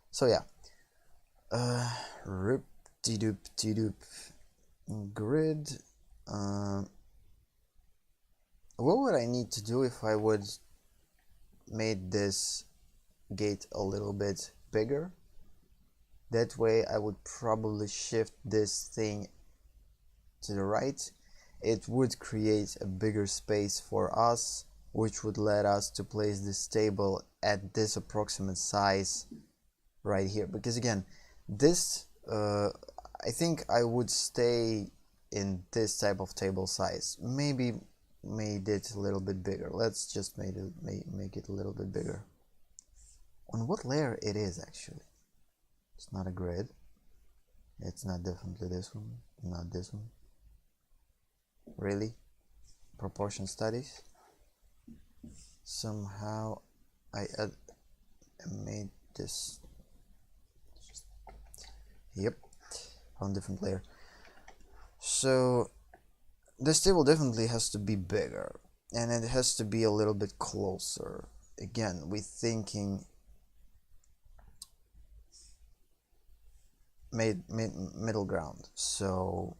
S1: So yeah. Rip-de-doop-de-doop. Grid. What would I need to do if I would made this gate a little bit bigger? That way I would probably shift this thing to the right. It would create a bigger space for us, which would let us to place this table at this approximate size right here. Because again, this I think I would stay in this type of table size. Maybe made it a little bit bigger. Let's just make it a little bit bigger. On what layer it is actually? It's not a grid. It's not definitely this one. Not this one. Really? Proportion studies? Somehow I made this. Yep, on different layer. So this table definitely has to be bigger, and it has to be a little bit closer. Again, we're thinking middle ground. So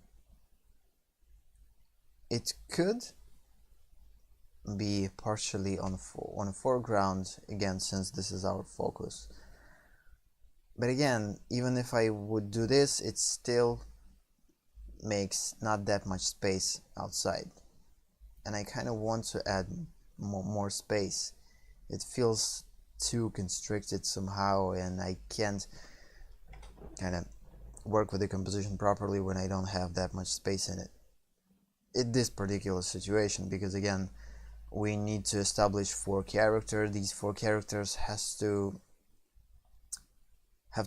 S1: it could be partially on foreground again, since this is our focus. But again, even if I would do this, it still makes not that much space outside, and I kind of want to add more space. It feels too constricted somehow, and I can't kind of work with the composition properly when I don't have that much space in it in this particular situation, because again, we need to establish 4 characters. These 4 characters have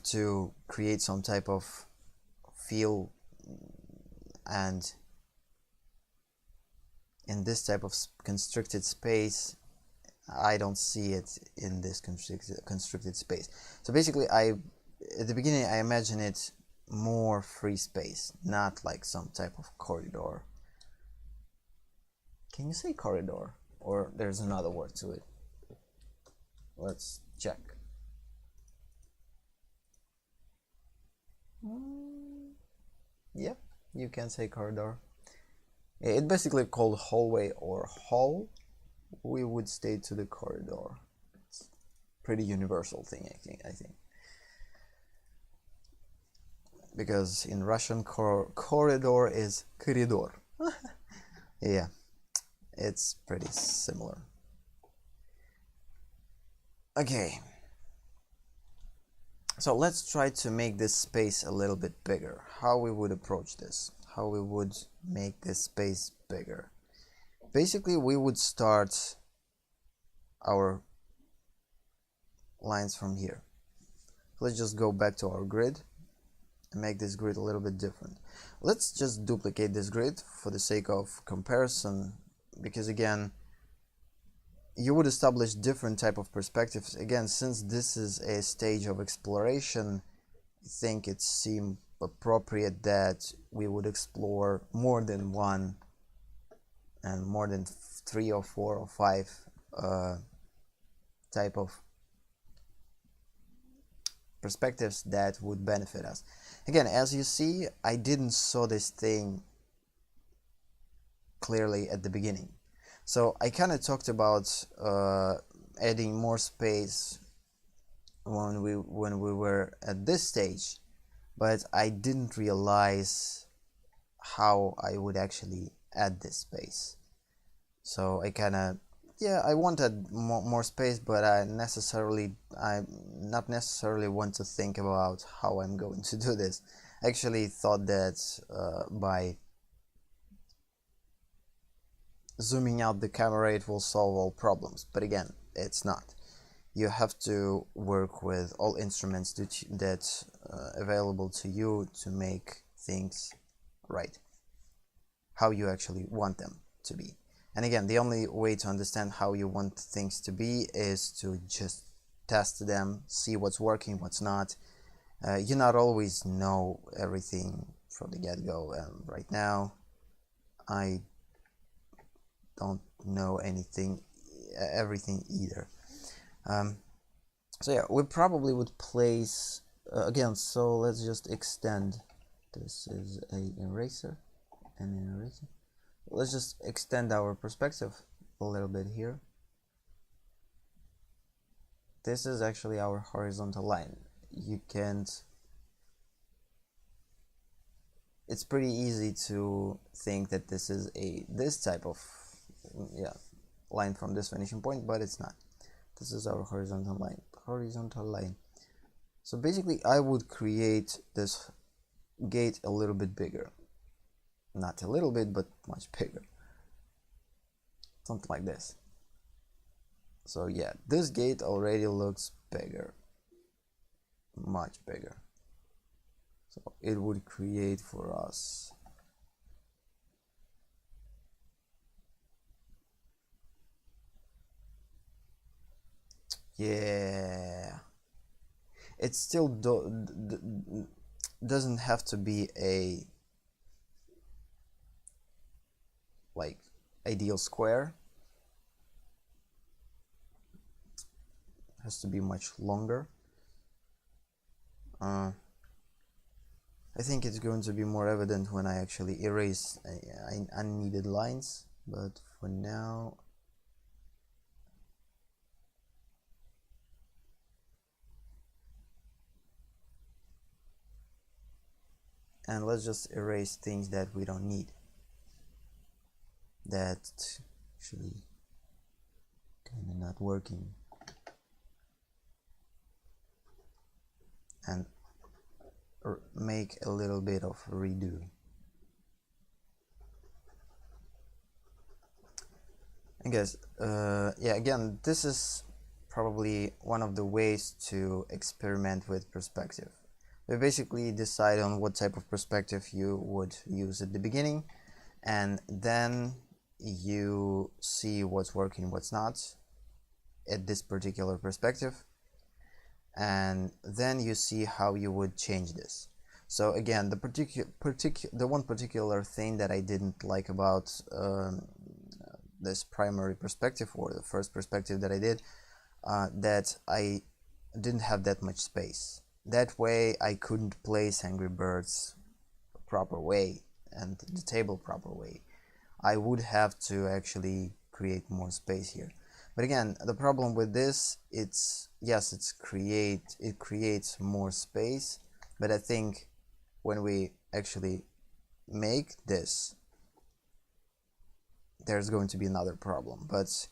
S1: to create some type of feel, and in this type of constricted space, I don't see it in this constricted space. So basically, at the beginning I imagine it more free space, not like some type of corridor. Can you say corridor, or there's another word to it? Let's check. Yep, you can say corridor. It's basically called hallway or hall. We would stay to the corridor. It's pretty universal thing, I think. Because in Russian, corridor is koridor. Yeah, it's pretty similar. Okay. So let's try to make this space a little bit bigger. How we would approach this? How we would make this space bigger? Basically, we would start our lines from here. Let's just go back to our grid. and make this grid a little bit different. Let's just duplicate this grid for the sake of comparison, because again, you would establish different type of perspectives. Again, since this is a stage of exploration, I think it seemed appropriate that we would explore more than one and more than 3 or 4 or 5 type of perspectives that would benefit us. Again, as you see, I didn't saw this thing clearly at the beginning. So I kind of talked about adding more space when we were at this stage, but I didn't realize how I would actually add this space. So I kind of, yeah, I wanted more space, but I not necessarily want to think about how I'm going to do this. I actually thought that by zooming out the camera it will solve all problems, but again, it's not. You have to work with all instruments that available to you to make things right, how you actually want them to be. And again, the only way to understand how you want things to be is to just test them, see what's working, what's not. You not always know everything from the get-go, and right now I don't know everything either. So yeah, we probably would place again, so let's just extend. This is an eraser and an eraser. Let's just extend our perspective a little bit here. This is actually our horizontal line. You can't, it's pretty easy to think that this is this type of line from this vanishing point, but it's not. This is our horizontal line. So basically I would create this gate a little bit bigger. Not a little bit, but much bigger. Something like this. So yeah, this gate already looks bigger. Much bigger. So it would create for us yeah, it still doesn't have to be a like ideal square. It has to be much longer. I think it's going to be more evident when I actually erase unneeded lines, but for now and let's just erase things that we don't need. That's actually kind of not working. And make a little bit of redo. I guess, yeah, again, this is probably one of the ways to experiment with perspective. We basically decide on what type of perspective you would use at the beginning, and then you see what's working, what's not at this particular perspective, and then you see how you would change this. So again, the one particular thing that I didn't like about this primary perspective, or the first perspective that I did, that I didn't have that much space. That way I couldn't place Angry Birds proper way and the table proper way. I would have to actually create more space here. But again, the problem with this, it creates more space, but I think when we actually make this, there's going to be another problem. But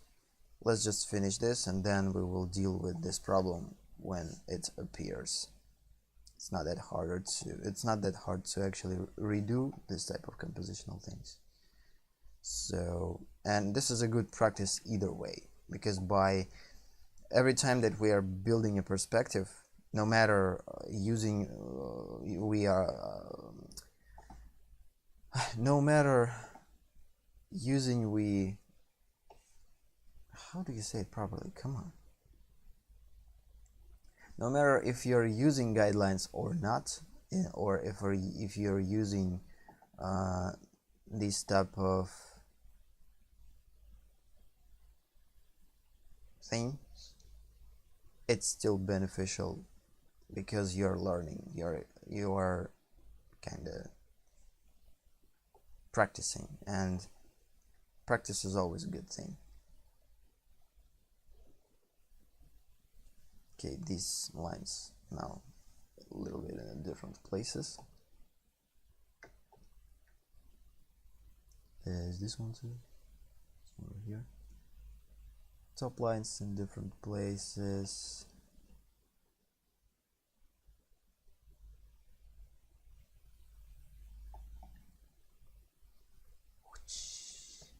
S1: let's just finish this and then we will deal with this problem when it appears. It's not that hard to actually redo this type of compositional things. So, and this is a good practice either way, because by every time that we are building a perspective, no matter using we are no matter using we how do you say it properly, come on, no matter if you're using guidelines or not, or if you're using this type of thing, it's still beneficial because you're learning, you are kind of practicing, and practice is always a good thing. Okay, these lines now a little bit in different places. Is this one too? Over here. Top lines in different places.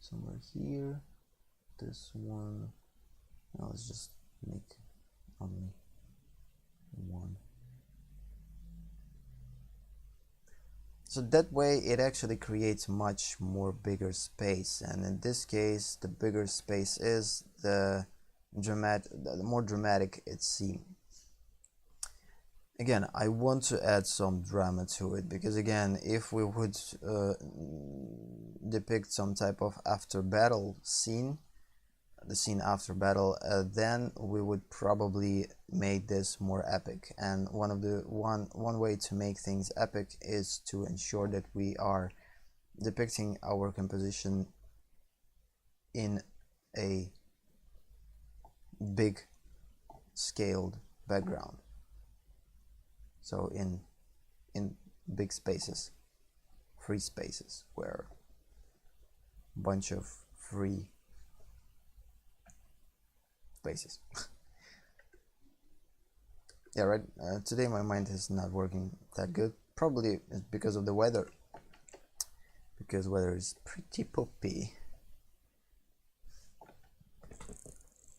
S1: Somewhere here. This one. Now let's just make only one. So that way it actually creates much more bigger space, and in this case the bigger space is the more dramatic it seems. Again, I want to add some drama to it, because again, if we would depict some type of after battle scene, the scene after battle, then we would probably make this more epic. And one way to make things epic is to ensure that we are depicting our composition in a big scaled background, so in big spaces, free spaces, where a bunch of free spaces. Yeah, right. Today my mind is not working that good. Probably it's because of the weather, because weather is pretty poopy.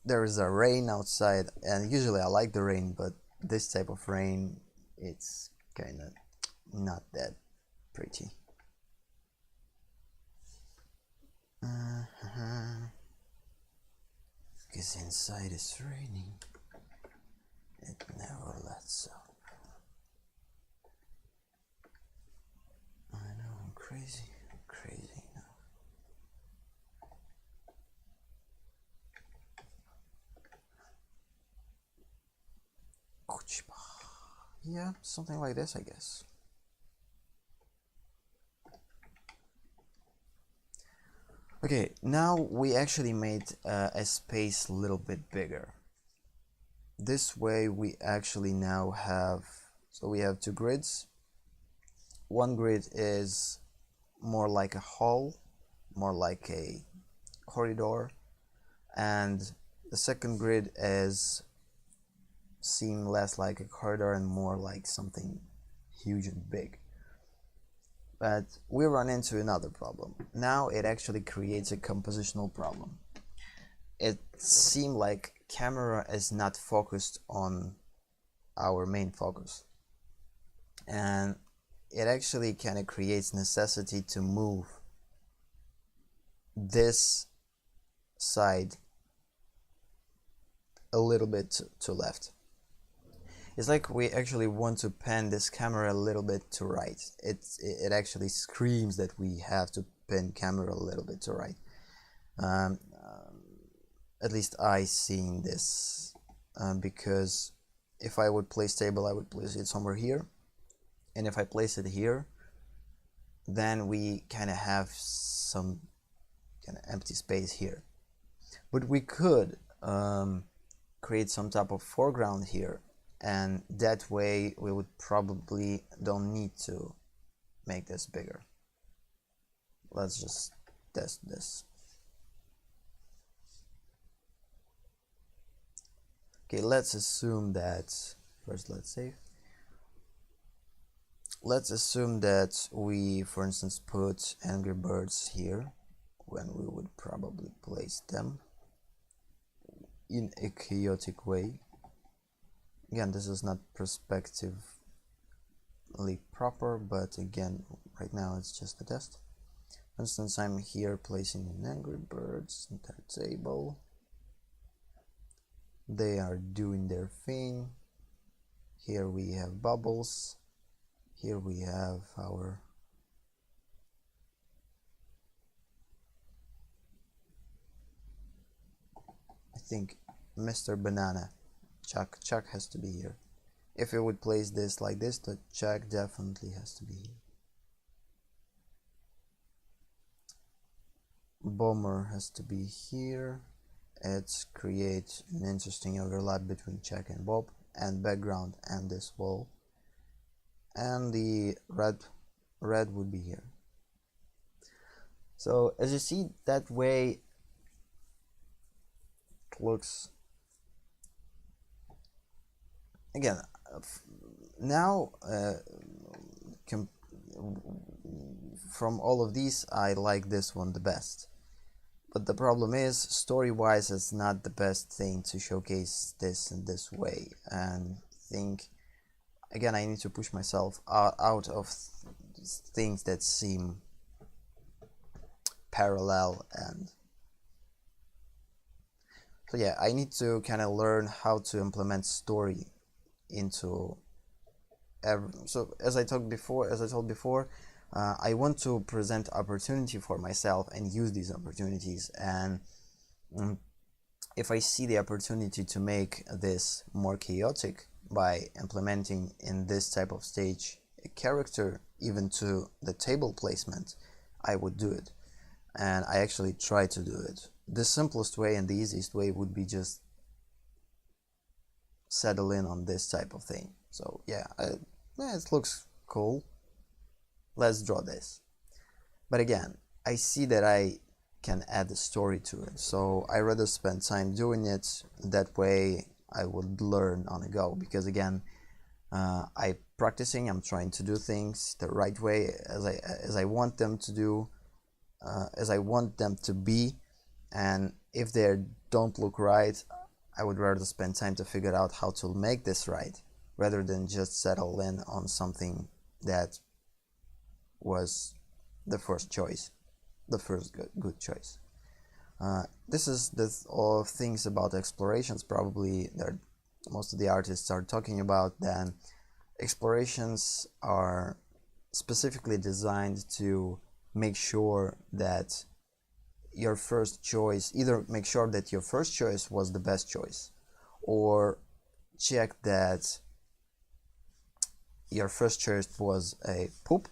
S1: There is a rain outside, and usually I like the rain, but this type of rain, it's kind of not that pretty. Because inside it's raining, it never lets up. I know, I'm crazy now. Yeah, something like this, I guess. Okay, now we actually made a space a little bit bigger. This way we actually now have, so we have two grids. One grid is more like a hall, more like a corridor, and the second grid is seem less like a corridor and more like something huge and big. But we run into another problem. Now it actually creates a compositional problem. It seems like camera is not focused on our main focus, and it actually kind of creates necessity to move this side a little bit to left. It's like we actually want to pan this camera a little bit to right. It actually screams that we have to pan camera a little bit to right. At least I seen this, because if I would place table, I would place it somewhere here, and if I place it here, then we kind of have some kind of empty space here. But we could create some type of foreground here, and that way we would probably don't need to make this bigger. Let's just test this. Okay, let's assume that first, let's save. Let's assume that we, for instance, put Angry Birds here, when we would probably place them in a chaotic way. again, this is not perspectively proper, but again, right now it's just a test. For instance, I'm here placing an Angry Birds in their table. They are doing their thing. Here we have bubbles. Here we have our I think Mr. Banana. Chuck has to be here. If we would place this like this, the Chuck definitely has to be here. Bomber has to be here. Let's create an interesting overlap between Chuck and Bob, and background and this wall. And the red would be here. So as you see, that way it looks. Again, now from all of these, I like this one the best. But the problem is, story-wise, it's not the best thing to showcase this in this way. And think, again, I need to push myself out of things that seem parallel. And so yeah, I need to kind of learn how to implement story into so as I told before, I want to present opportunity for myself and use these opportunities. And if I see the opportunity to make this more chaotic by implementing in this type of stage a character even to the table placement, I would do it. And I actually try to do it. The simplest way and the easiest way would be just settle in on this type of thing. So yeah, it looks cool. Let's draw this. But again, I see that I can add a story to it, so I rather spend time doing it. That way I would learn on the go, because again, I'm trying to do things the right way, as I want them to do, as I want them to be. And if they don't look right, I would rather spend time to figure out how to make this right, rather than just settle in on something that was the first choice, the first good choice. This is all things about explorations. Probably most of the artists are talking about. Then explorations are specifically designed to make sure that your first choice, either make sure that your first choice was the best choice, or check that your first choice was a poop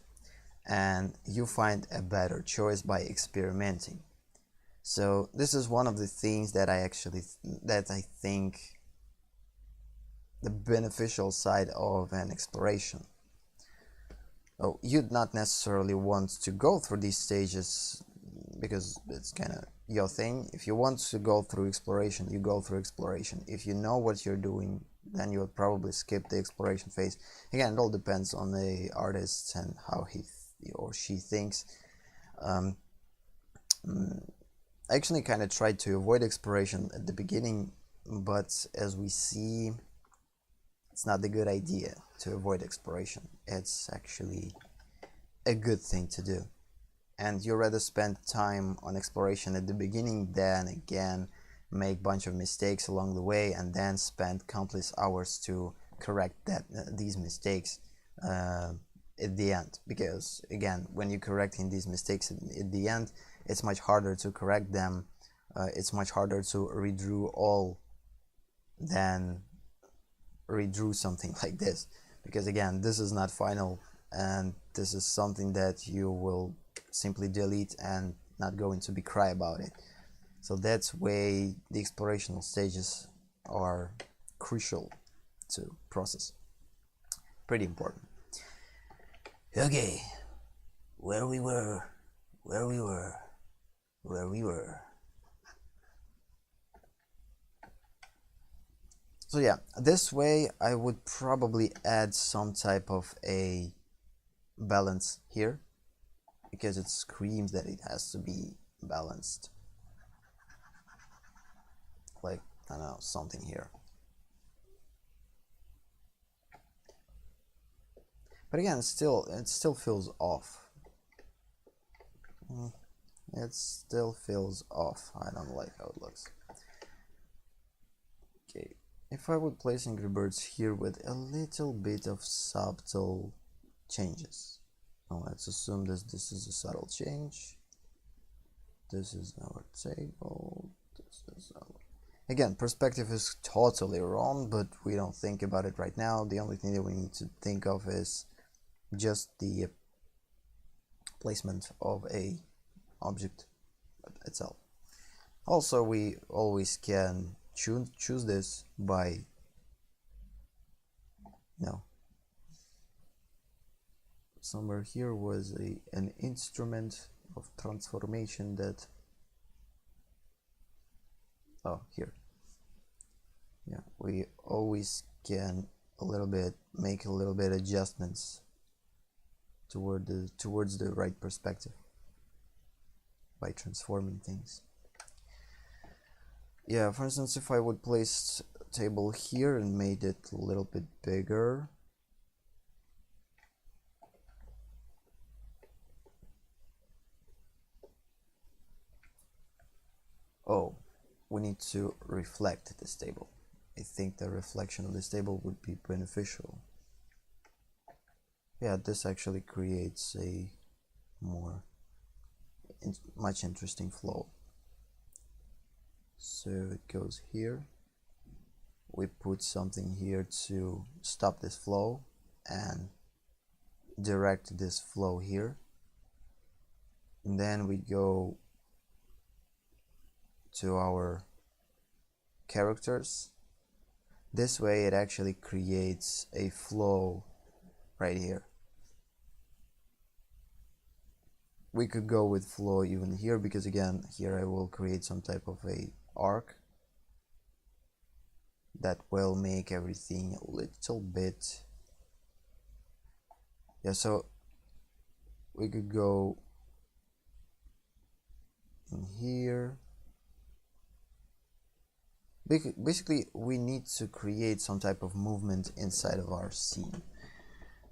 S1: and you find a better choice by experimenting. So this is one of the things that I think the beneficial side of an exploration. Oh, you'd not necessarily want to go through these stages because it's kind of your thing. If you want to go through exploration, you go through exploration. If you know what you're doing, then you'll probably skip the exploration phase. Again, it all depends on the artist and how he or she thinks. I actually kind of tried to avoid exploration at the beginning, but as we see, it's not a good idea to avoid exploration. It's actually a good thing to do. And you rather spend time on exploration at the beginning than again make a bunch of mistakes along the way and then spend countless hours to correct these mistakes at the end. Because again, when you're correcting these mistakes at the end, it's much harder to correct them. It's much harder to redraw all than redraw something like this, because again, this is not final, and this is something that you will simply delete and not going to be cry about it. So that's why the explorational stages are crucial to process. Pretty important. Okay, where we were. So yeah, this way I would probably add some type of a balance here, because it screams that it has to be balanced. Like, I don't know, something here. But again, it still feels off. It still feels off. I don't like how it looks. Okay, if I would place Angry Birds here with a little bit of subtle changes. Now let's assume that this is a subtle change. This is our table. This is our... Again, perspective is totally wrong, but we don't think about it right now. The only thing that we need to think of is just the placement of a object itself. Also, we always can choose this by somewhere here was an instrument of transformation that here, yeah, we always can make a little bit adjustments towards the right perspective by transforming things. Yeah, for instance, if I would place a table here and made it a little bit bigger, we need to reflect this table. I think the reflection of this table would be beneficial. Yeah, this actually creates a much interesting flow. So it goes here. We put something here to stop this flow and direct this flow here. And then we go to our characters. This way it actually creates a flow right here. We could go with flow even here, because again, here I will create some type of a arc that will make everything a little bit, yeah, so we could go in here. Basically, we need to create some type of movement inside of our scene,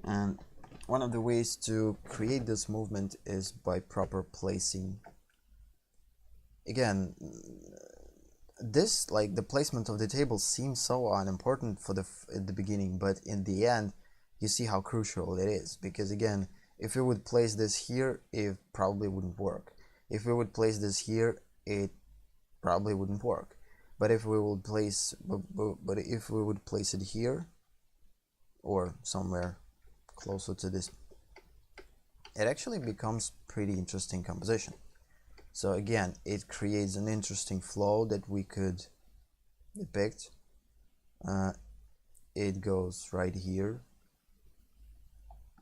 S1: and one of the ways to create this movement is by proper placing. Again, this, like, the placement of the table seems so unimportant at the beginning, but in the end you see how crucial it is, because again, if we would place this here, it probably wouldn't work. If we would place this here, it probably wouldn't work. But if we would place it here or somewhere closer to this, it actually becomes pretty interesting composition. So again, it creates an interesting flow that we could depict. It goes right here.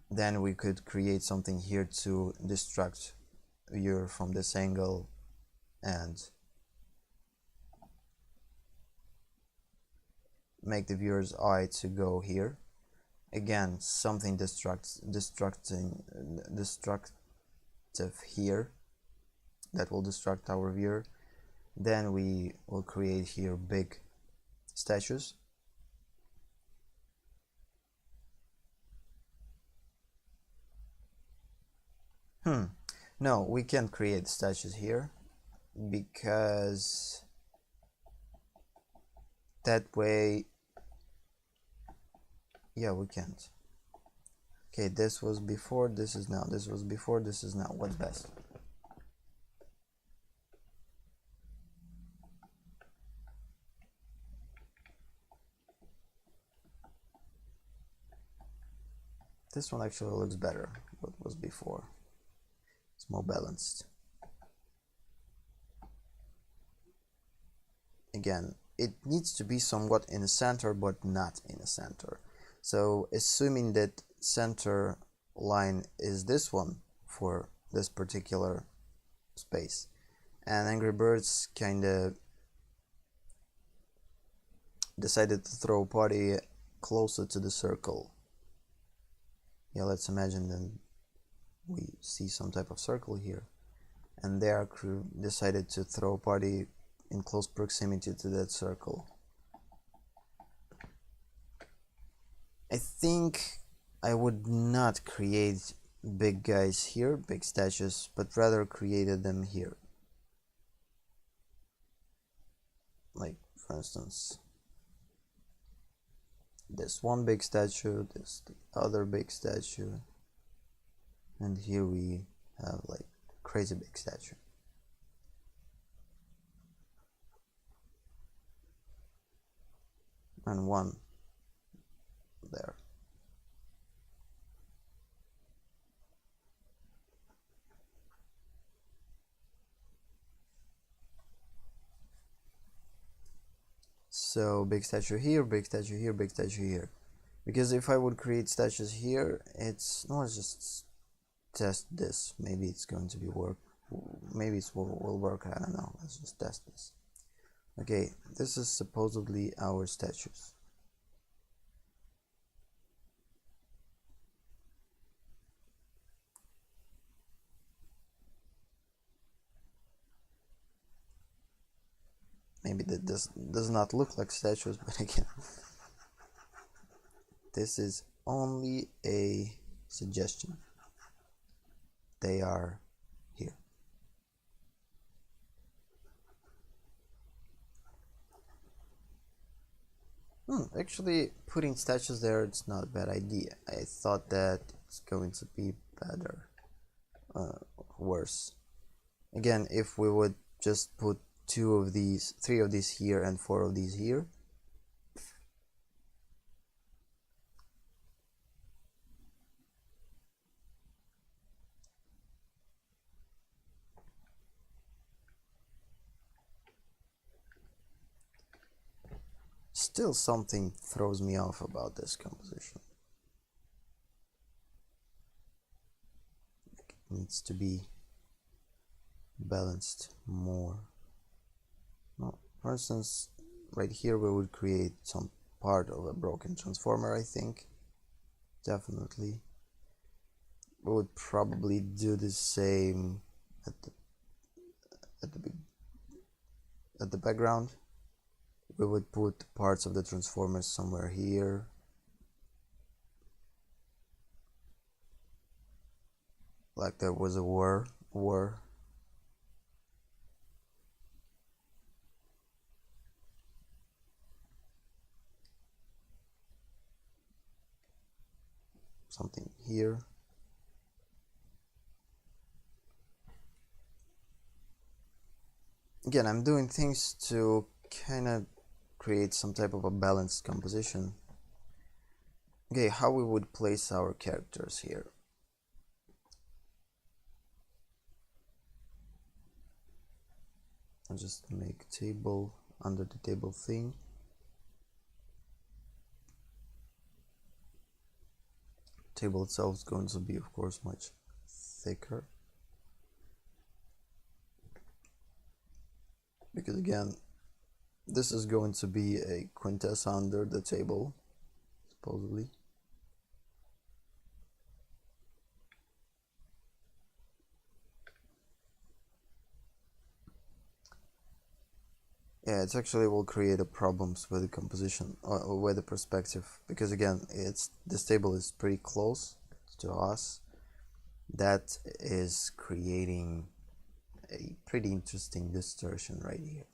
S1: Then we could create something here to distract viewer from this angle and make the viewer's eye to go here. Again, something destructive here that will distract our viewer. Then we will create here big statues. No, we can't create statues here, because that way, yeah, we can't. Okay, this was before, this is now, this was before, this is now. What's best? This one actually looks better. What was before? It's more balanced. Again, it needs to be somewhat in the center, but not in the center. So assuming that center line is this one for this particular space, and Angry Birds kinda decided to throw a party closer to the circle. Yeah, let's imagine that we see some type of circle here, and their crew decided to throw a party in close proximity to that circle. I think I would not create big guys here, big statues, but rather created them here. Like, for instance, this one big statue, this the other big statue, and here we have like crazy big statue. And one there. So big statue here, big statue here, big statue here. Because if I would create statues here, it's no, let's just test this. Maybe it's going to be work. Maybe it will work. I don't know. Let's just test this. Okay, this is supposedly our statues. Maybe that does not look like statues, but again, this is only a suggestion. They are here. Actually, putting statues there, it's not a bad idea. I thought that it's going to be better, worse. Again, if we would just put 2 of these, 3 of these here and 4 of these here, still something throws me off about this composition. It needs to be balanced more. Well, for instance, right here we would create some part of a broken transformer, I think. Definitely. We would probably do the same at the background. We would put parts of the transformers somewhere here. Like there was a war. Something here. Again, I'm doing things to kind of create some type of a balanced composition. Okay, how we would place our characters here. I'll just make table under the table thing. Table itself is going to be, of course, much thicker. Because again, this is going to be a quintess under the table, supposedly. Yeah, it actually will create a problems with the composition or with the perspective, because again, this table is pretty close to us. That is creating a pretty interesting distortion right here.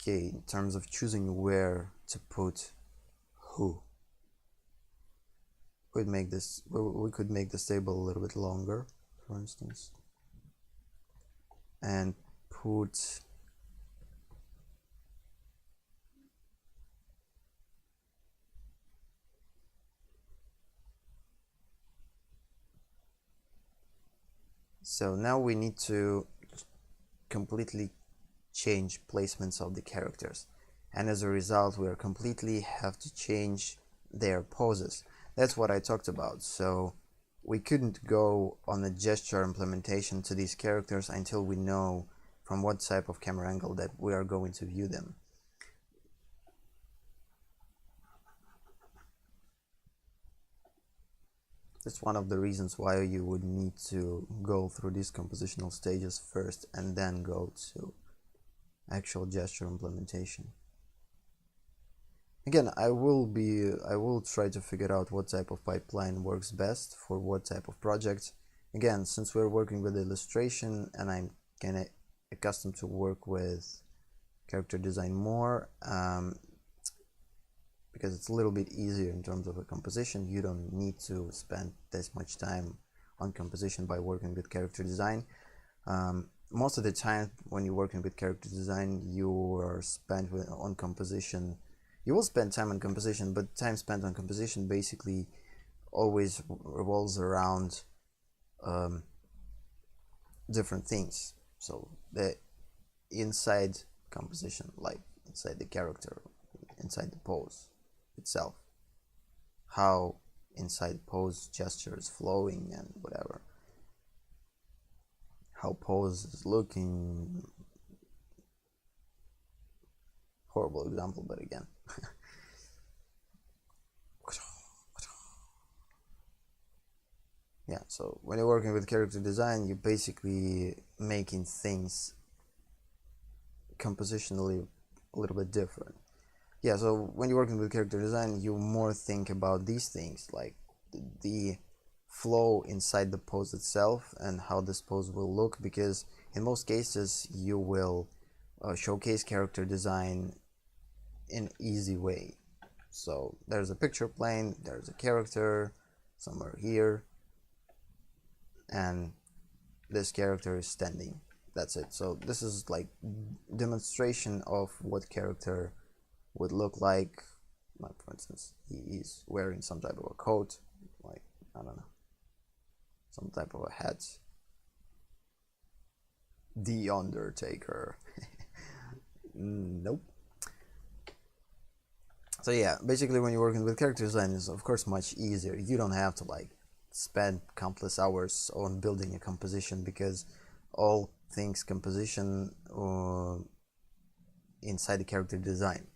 S1: Okay, in terms of choosing where to put who, we could make this table a little bit longer, for instance, and put so now we need to completely change placements of the characters, and as a result we completely have to change their poses. That's what I talked about. So we couldn't go on a gesture implementation to these characters until we know from what type of camera angle that we are going to view them. That's one of the reasons why you would need to go through these compositional stages first and then go to actual gesture implementation. again, I will try to figure out what type of pipeline works best for what type of project. Again, since we're working with illustration and I'm kind of accustomed to work with character design more, because it's a little bit easier in terms of a composition. You don't need to spend this much time on composition by working with character design. Most of the time when you're working with character design, you are spent on composition. You will spend time on composition, but time spent on composition basically always revolves around different things. So the inside composition, like inside the character, inside the pose itself, how inside pose gesture is flowing and whatever, how pose is looking. Horrible example, but again. Yeah, so when you're working with character design, you're basically making things compositionally a little bit different. Yeah, so when you're working with character design, you more think about these things, like the flow inside the pose itself and how this pose will look, because in most cases you will showcase character design in an easy way. So there's a picture plane, there's a character somewhere here, and this character is standing. That's it. So this is like demonstration of what character would look like for instance, he is wearing some type of a coat, like, I don't know, some type of a hat. The Undertaker. Nope. So yeah, basically when you're working with character design, is of course much easier. You don't have to like spend countless hours on building a composition, because all things composition inside the character design.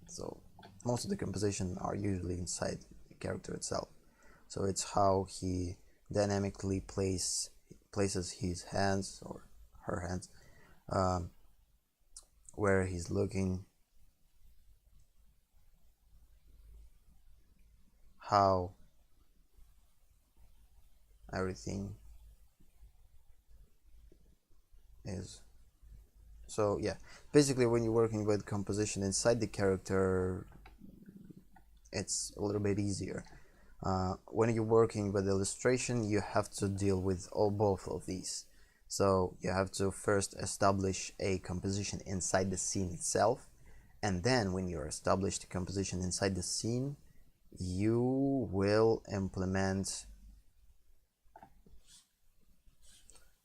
S1: So most of the composition are usually inside the character itself. So it's how he dynamically places his hands or her hands, where he's looking, how everything is. So yeah, basically when you're working with composition inside the character, it's a little bit easier. When you're working with illustration, you have to deal with both of these. So you have to first establish a composition inside the scene itself, and then when you're established a composition inside the scene, you will implement.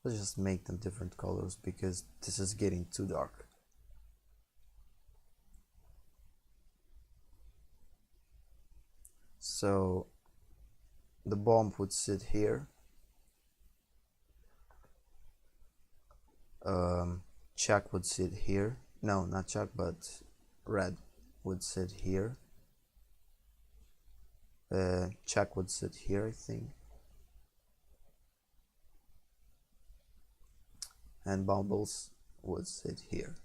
S1: Let's just make them different colors because this is getting too dark. So the bomb would sit here. Chuck would sit here. No, not Chuck, but Red would sit here. Chuck would sit here, I think. And Bumbles would sit here.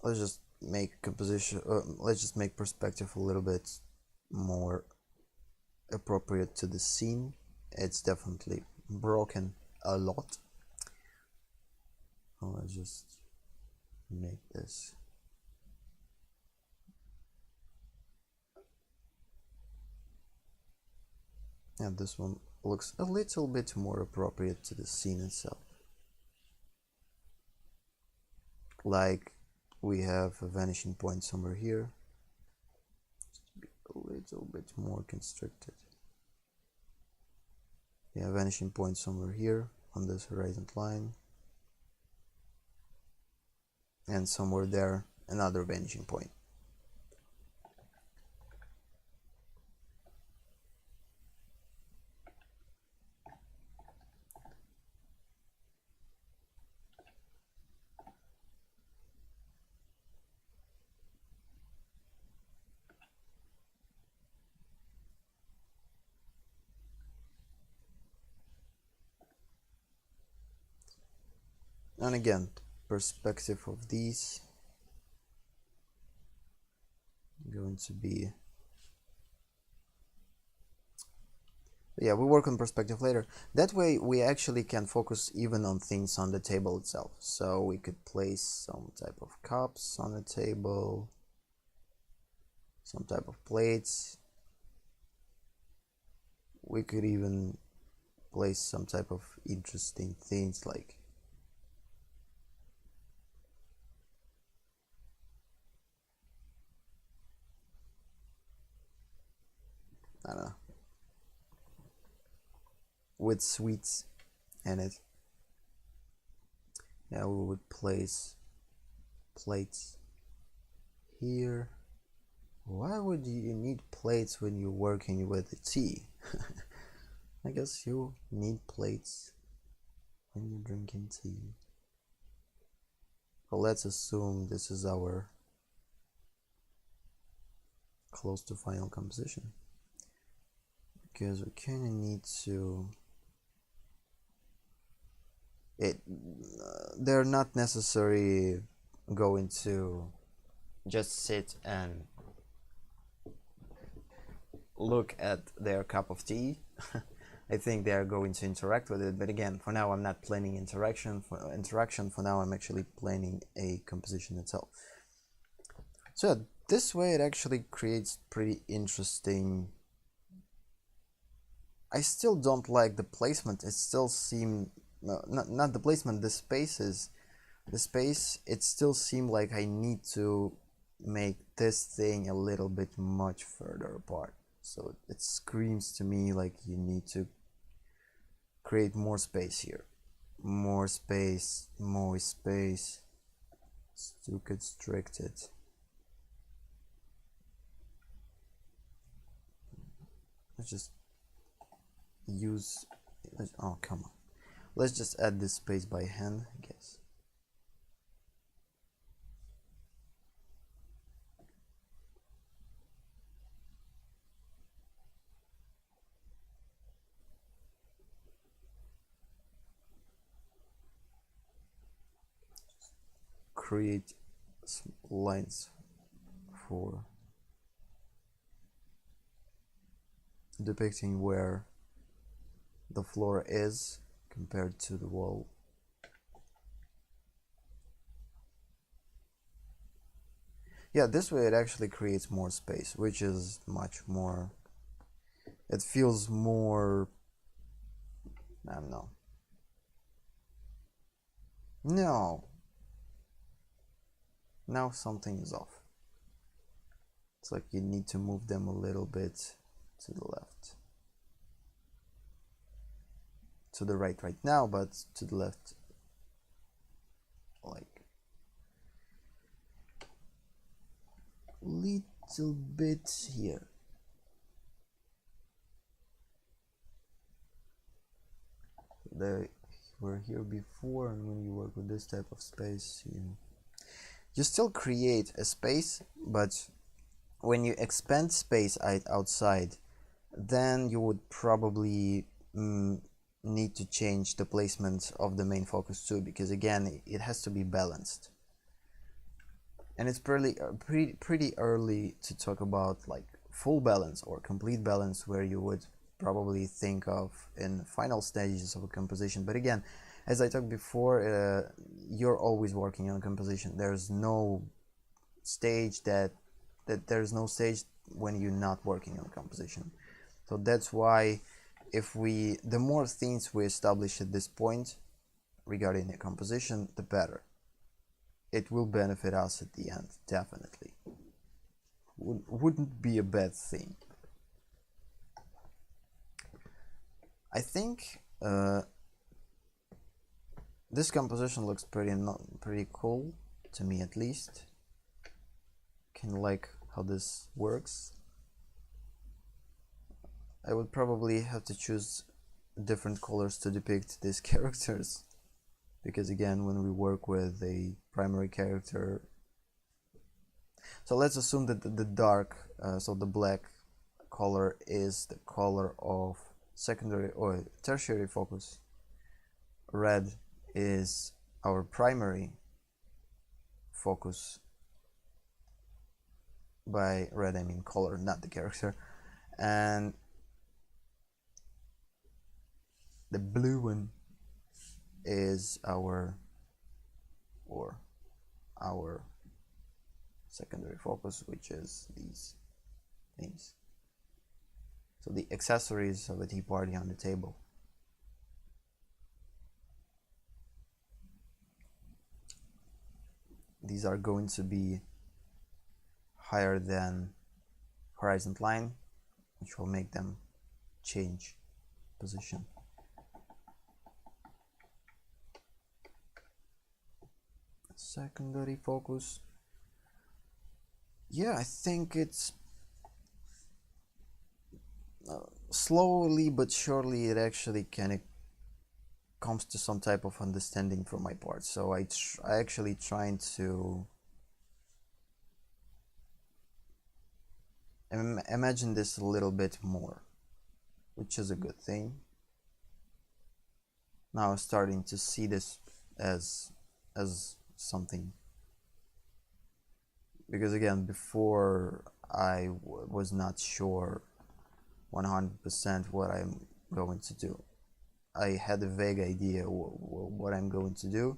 S1: Let's just make composition, let's just make perspective a little bit more appropriate to the scene. It's definitely broken a lot. Let's just make this. And this one looks a little bit more appropriate to the scene itself. Like we have a vanishing point somewhere here. Just be a little bit more constricted. Yeah, vanishing point somewhere here on this horizon line. And somewhere there, another vanishing point. And again, perspective of these going to be, yeah, we work on perspective later. That way we actually can focus even on things on the table itself. So we could place some type of cups on the table, some type of plates. We could even place some type of interesting things like I don't know, with sweets in it. Now we would place plates here. Why would you need plates when you're working with tea? I guess you need plates when you're drinking tea. But let's assume this is our close to final composition, because we kind of need to they're not necessarily going to just sit and look at their cup of tea. I think they are going to interact with it, but again, for now I'm not planning interaction. For now I'm actually planning a composition itself. So this way it actually creates pretty interesting. I still don't like the placement. It still seems not the placement, the spaces. The space, it still seemed like I need to make this thing a little bit much further apart. So it screams to me like you need to create more space here. More space, more space. It's too constricted. Let's just use, oh come on. Let's just add this space by hand, I guess. Create some lines for depicting where the floor is compared to the wall. Yeah, this way it actually creates more space, which is much more, it feels more, I don't know. No. Now something is off. It's like you need to move them a little bit to the left. To the right now, but to the left. Like little bit here. They were here before, and when you work with this type of space, you still create a space, but when you expand space outside, then you would probably need to change the placement of the main focus too, because again it has to be balanced. And it's pretty early to talk about like full balance or complete balance, where you would probably think of in final stages of a composition. But again, as I talked before, you're always working on composition. There's no stage there's no stage when you're not working on composition. So that's why the more things we establish at this point regarding the composition, the better. It will benefit us at the end, definitely. Wouldn't be a bad thing. I think this composition looks pretty cool to me, at least. Kind of like how this works. I would probably have to choose different colors to depict these characters, because again, when we work with a primary character, so let's assume that the dark, so the black color is the color of secondary or tertiary focus. Red is our primary, focus. By red I mean color, not the character. And the blue one is our secondary focus, which is these things. So the accessories of a tea party on the table. These are going to be higher than horizon line, which will make them change position. Secondary focus. Yeah, I think it's slowly but surely it actually kind of comes to some type of understanding from my part. So I actually trying to imagine this a little bit more, which is a good thing. Now I'm starting to see this as something, because again, before I was not sure 100% what I'm going to do. I had a vague idea what I'm going to do.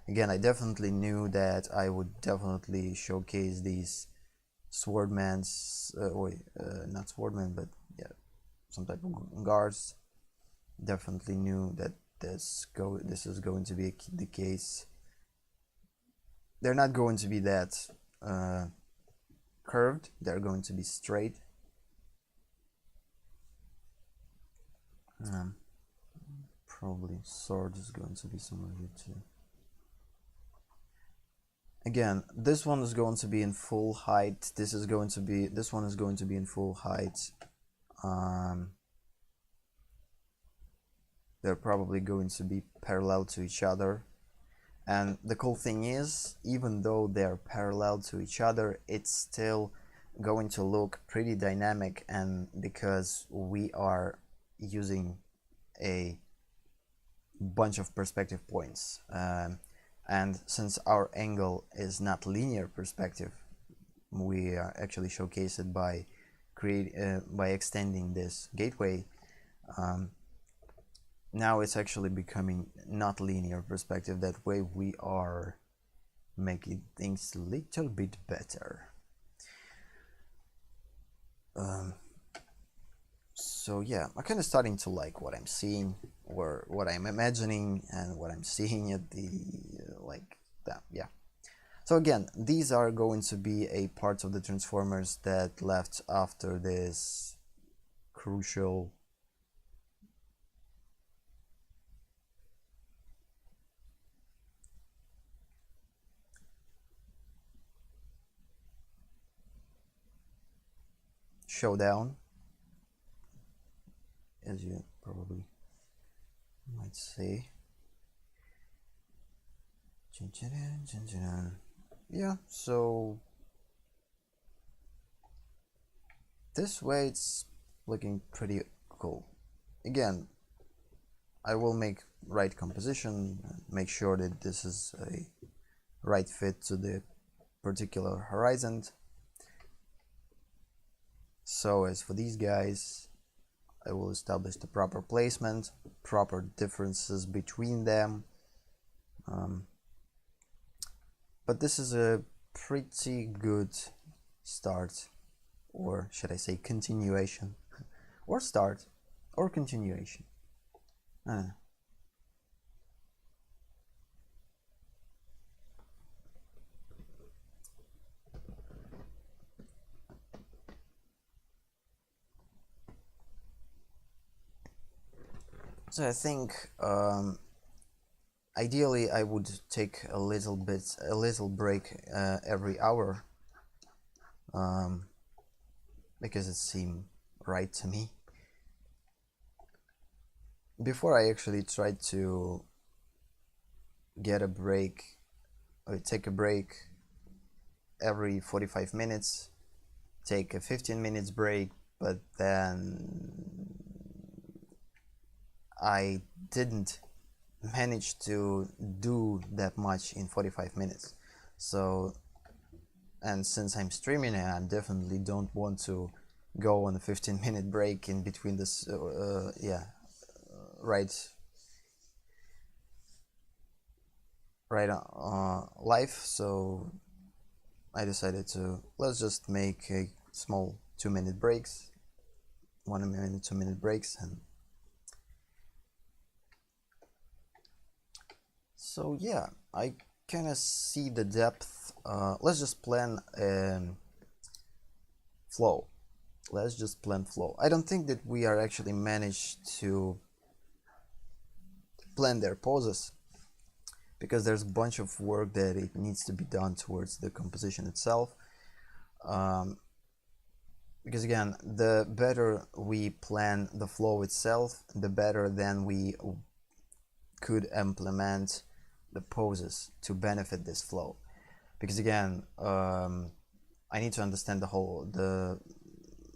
S1: Again, I definitely knew that I would definitely showcase these swordmans, not swordmen, but yeah, some type of guards. Definitely knew that this is going to be the case. They're not going to be that curved. They're going to be straight. Probably sword is going to be somewhere here too. Again, this one is going to be in full height. This one is going to be in full height. They're probably going to be parallel to each other. And the cool thing is, even though they're parallel to each other, it's still going to look pretty dynamic, and because we are using a bunch of perspective points, and since our angle is not linear perspective, we actually showcase it by extending this gateway. Now it's actually becoming not linear perspective. That way we are making things a little bit better. So yeah, I'm kind of starting to like what I'm seeing, or what I'm imagining, and what I'm seeing at the like that. Yeah. So again, these are going to be a part of the transformers that left after this crucial showdown, as you probably might say. Yeah, so this way it's looking pretty cool. Again, I will make right composition, make sure that this is a right fit to the particular horizon. So as for these guys, I will establish the proper placement, proper differences between them. But this is a pretty good start, or should I say continuation, or start, or continuation. So I think ideally I would take a little break every hour, because it seemed right to me. Before I actually tried to get a break, or take a break every 45 minutes, take a 15 minutes break, but then I didn't manage to do that much in 45 minutes. So, and since I'm streaming, I definitely don't want to go on a 15-minute break in between this right live. So I decided to, let's just make a small 2-minute breaks, 1 minute 2-minute breaks. And so yeah, I kind of see the depth. Let's just plan flow. Let's just plan flow. I don't think that we are actually managed to plan their poses, because there's a bunch of work that it needs to be done towards the composition itself. Because again, the better we plan the flow itself, the better then we could implement the poses to benefit this flow. Because again, I need to understand the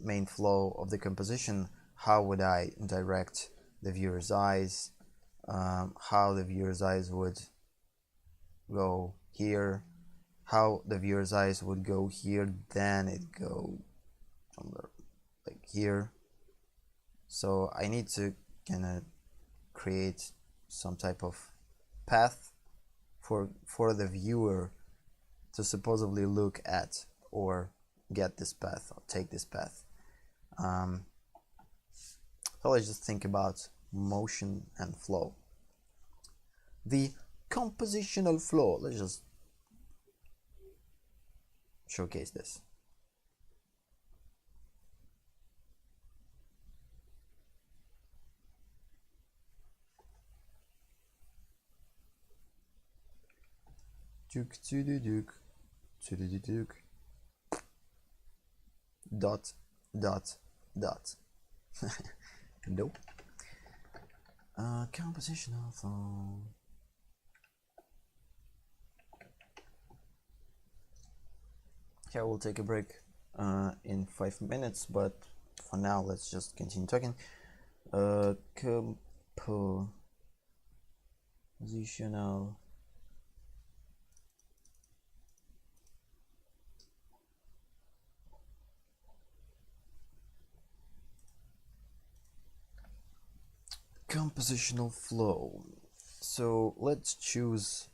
S1: main flow of the composition. How would I direct the viewer's eyes? How the viewer's eyes would go here, how the viewer's eyes would go here, then it go somewhere like here. So I need to kind of create some type of path for the viewer to supposedly look at or get this path or take this path. So let's just think about motion and flow. The compositional flow. Let's just showcase this. Duk to the duke to the duke. Dot dot dot. Nope. Compositional flow. Yeah, we'll take a break in 5 minutes, but for now let's just continue talking. Compositional flow. So let's choose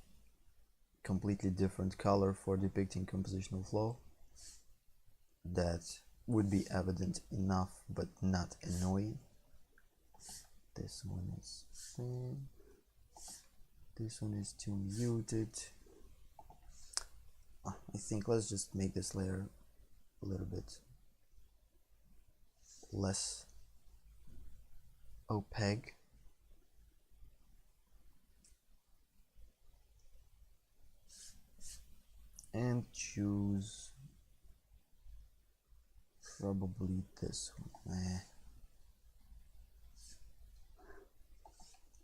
S1: completely different color for depicting compositional flow. That would be evident enough but not annoying. This one is thin. This one is too muted. I think let's just make this layer a little bit less opaque. And choose probably this one.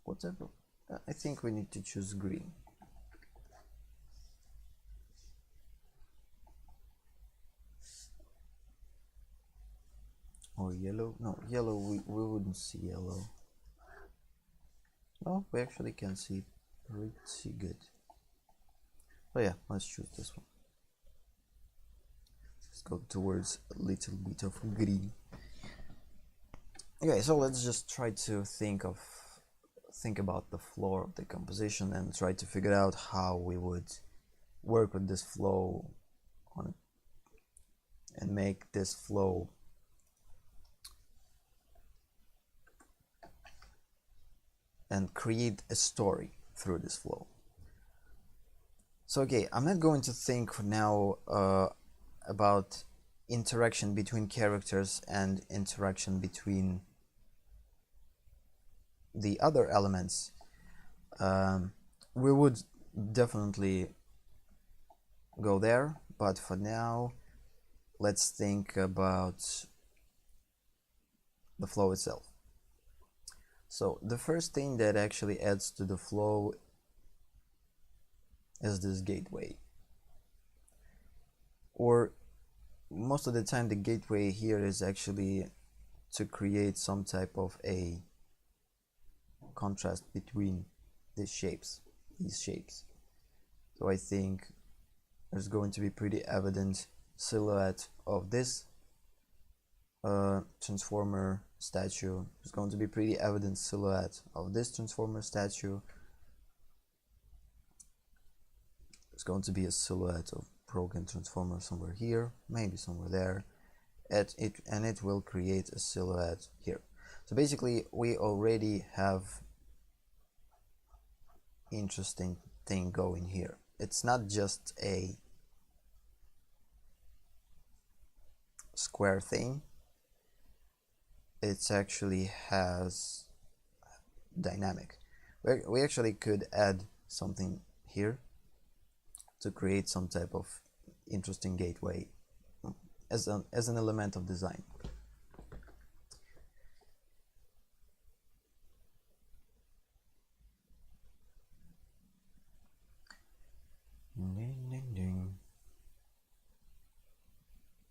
S1: Whatever. I think we need to choose green. Or yellow. No, yellow, we wouldn't see yellow. No, we actually can see pretty good. So yeah, let's choose this one. Let's go towards a little bit of green. Okay, so let's just try to think about the flow of the composition and try to figure out how we would work with this flow on it and make this flow and create a story through this flow. So okay, I'm not going to think now about interaction between characters and interaction between the other elements. We would definitely go there, but for now let's think about the flow itself. So the first thing that actually adds to the flow is this gateway, or most of the time the gateway here is actually to create some type of a contrast between these shapes. So I think there's going to be pretty evident silhouette of this transformer statue. There's going to be pretty evident silhouette of this transformer statue. There's going to be a silhouette of broken transformer somewhere here, maybe somewhere there, and it will create a silhouette here. So basically we already have interesting thing going here. It's not just a square thing, it actually has dynamic. We actually could add something here to create some type of interesting gateway as an element of design.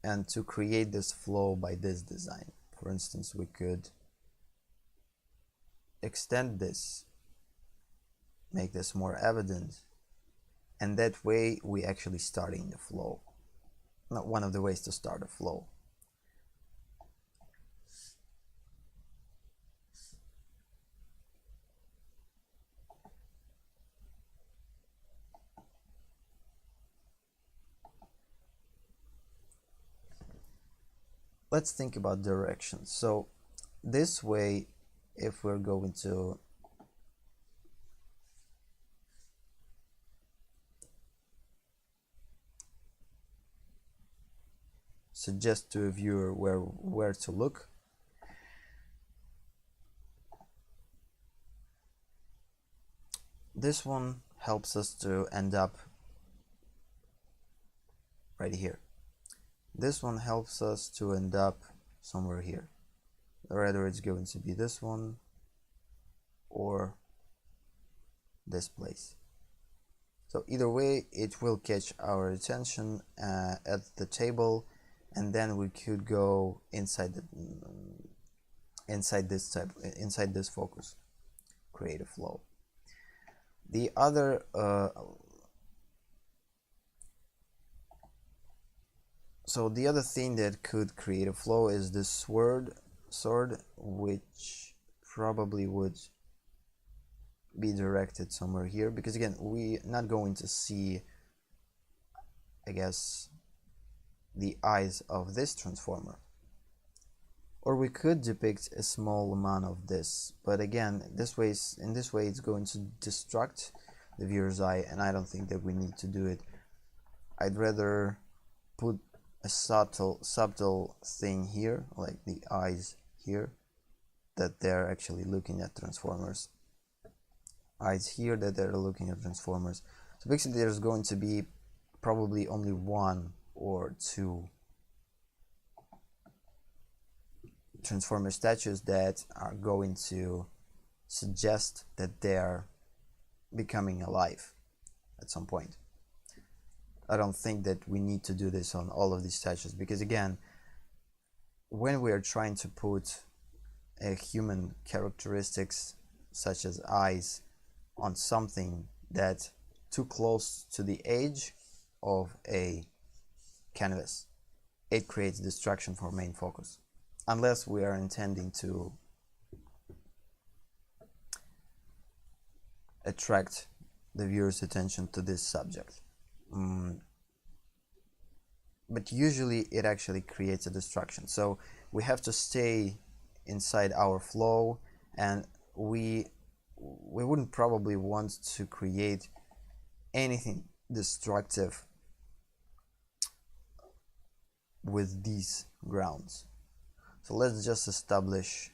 S1: And to create this flow by this design, for instance, we could extend this, make this more evident, and that way we actually starting the flow. Not one of the ways to start a flow. Let's think about directions. So this way, if we're going to suggest to a viewer where to look, this one helps us to end up right here. This one helps us to end up somewhere here. Either it's going to be this one or this place. So either way, it will catch our attention at the table, and then we could go inside this focus, create a flow. The other so the other thing that could create a flow is this sword, which probably would be directed somewhere here, because again, we're not going to see, I guess, the eyes of this transformer. Or we could depict a small amount of this, but again, in this way it's going to distract the viewer's eye, and I don't think that we need to do it. I'd rather put a subtle thing here, like the eyes here, that they're actually looking at transformers. Eyes here that they're looking at transformers. So basically there's going to be probably only one or two transformer statues that are going to suggest that they're becoming alive at some point. I don't think that we need to do this on all of these statues, because again, when we are trying to put a human characteristics such as eyes on something that's too close to the edge of a canvas, it creates distraction for main focus, unless we are intending to attract the viewer's attention to this subject. But usually it actually creates a distraction, so we have to stay inside our flow, and we wouldn't probably want to create anything destructive with these grounds. So let's just establish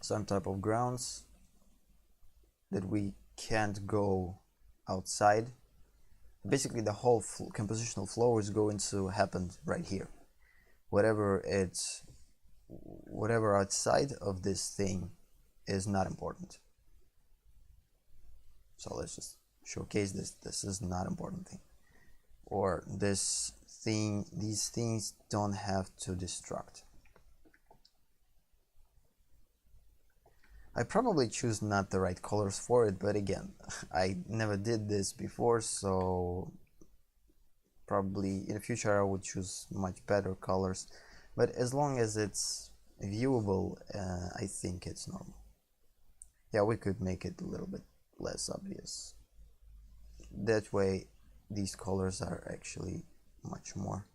S1: some type of grounds that we can't go outside. Basically the whole compositional flow is going to happen right here. Whatever outside of this thing is not important. So let's just showcase this. This is not important thing, or this thing, these things don't have to destruct. I probably choose not the right colors for it, but again, I never did this before, so probably in the future I would choose much better colors. But as long as it's viewable, I think it's normal. Yeah, we could make it a little bit less obvious. That way these colors are actually much more.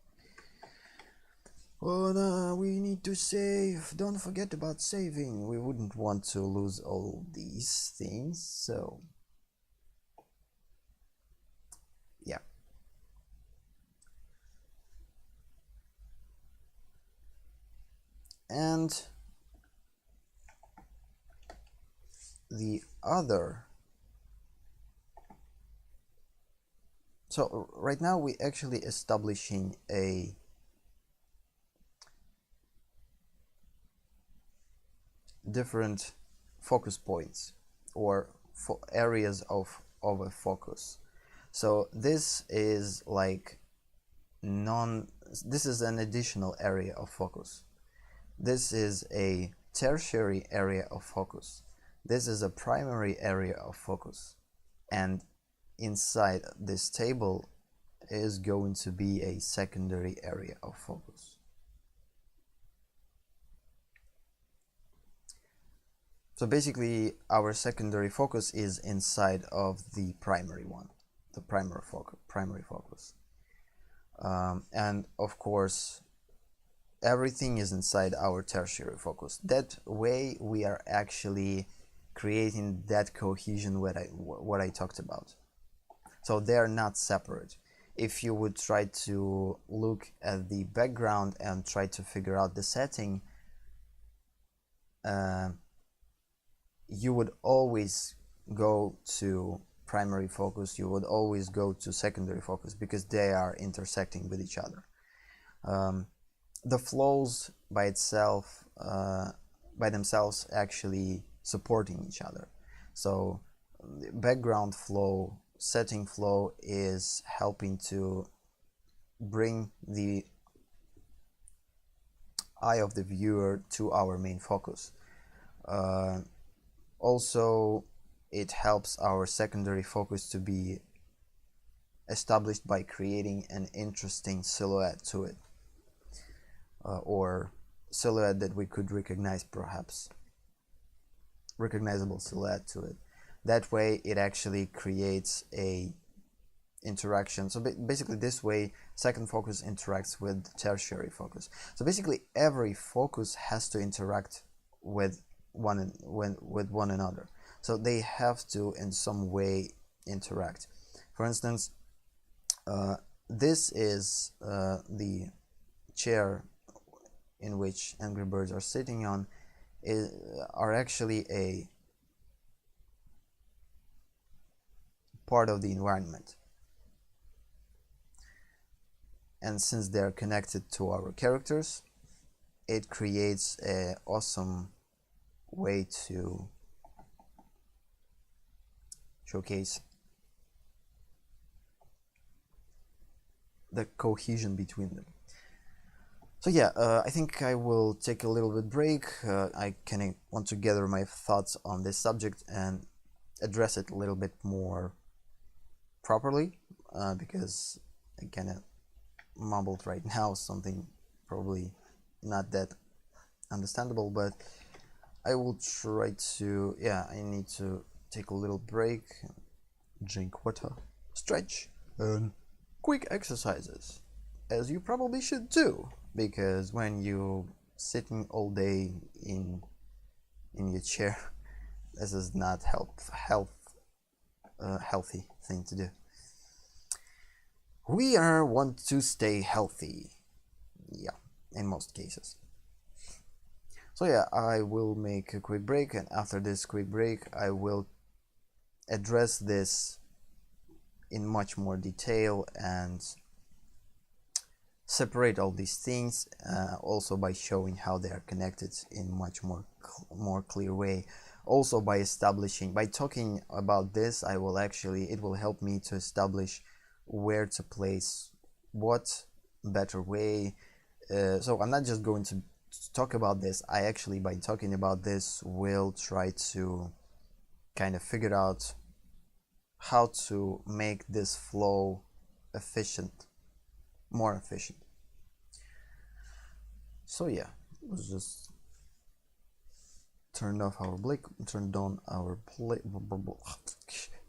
S1: Oh no, we need to save. Don't forget about saving. We wouldn't want to lose all these things, so yeah. And the other, so right now we actually establishing a different focus points or areas of a focus. So this is like this is an additional area of focus. This is a tertiary area of focus. This is a primary area of focus. And inside this table is going to be a secondary area of focus. So basically our secondary focus is inside of the primary one, the primary focus. And of course everything is inside our tertiary focus. That way we are actually creating that cohesion what I talked about. So they are not separate. If you would try to look at the background and try to figure out the setting, you would always go to primary focus, you would always go to secondary focus because they are intersecting with each other. The flows by themselves actually supporting each other. So background flow, setting flow is helping to bring the eye of the viewer to our main focus. Also, it helps our secondary focus to be established by creating an interesting silhouette to it, or silhouette that we could recognize, perhaps recognizable silhouette to it. That way it actually creates a interaction. So basically this way second focus interacts with tertiary focus. So basically every focus has to interact with one another. So they have to in some way interact. For instance, this is the chair in which Angry Birds are sitting on, are actually a part of the environment. And since they're connected to our characters, it creates an awesome way to showcase the cohesion between them. So yeah, I think I will take a little bit break. I kind of want to gather my thoughts on this subject and address it a little bit more properly, because I kind of mumbled right now something probably not that understandable, but I will try to, yeah, I need to take a little break, drink water, stretch, and quick exercises, as you probably should do, because when you sitting all day in your chair, this is not healthy thing to do. We want to stay healthy, yeah, in most cases. So yeah, I will make a quick break, and after this quick break I will address this in much more detail and separate all these things, also by showing how they are connected in much more clear way. Also by talking about this, it will help me to establish where to place what better way. So I'm not just going talk about this, I actually, by talking about this, will try to kind of figure out how to make this flow efficient, more efficient. So yeah, let's just turn off our break, turn on our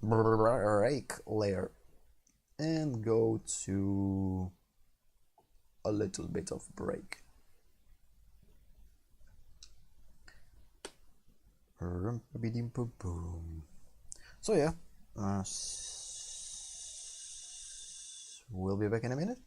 S1: break layer, and go to a little bit of break. So yeah, we'll be back in a minute.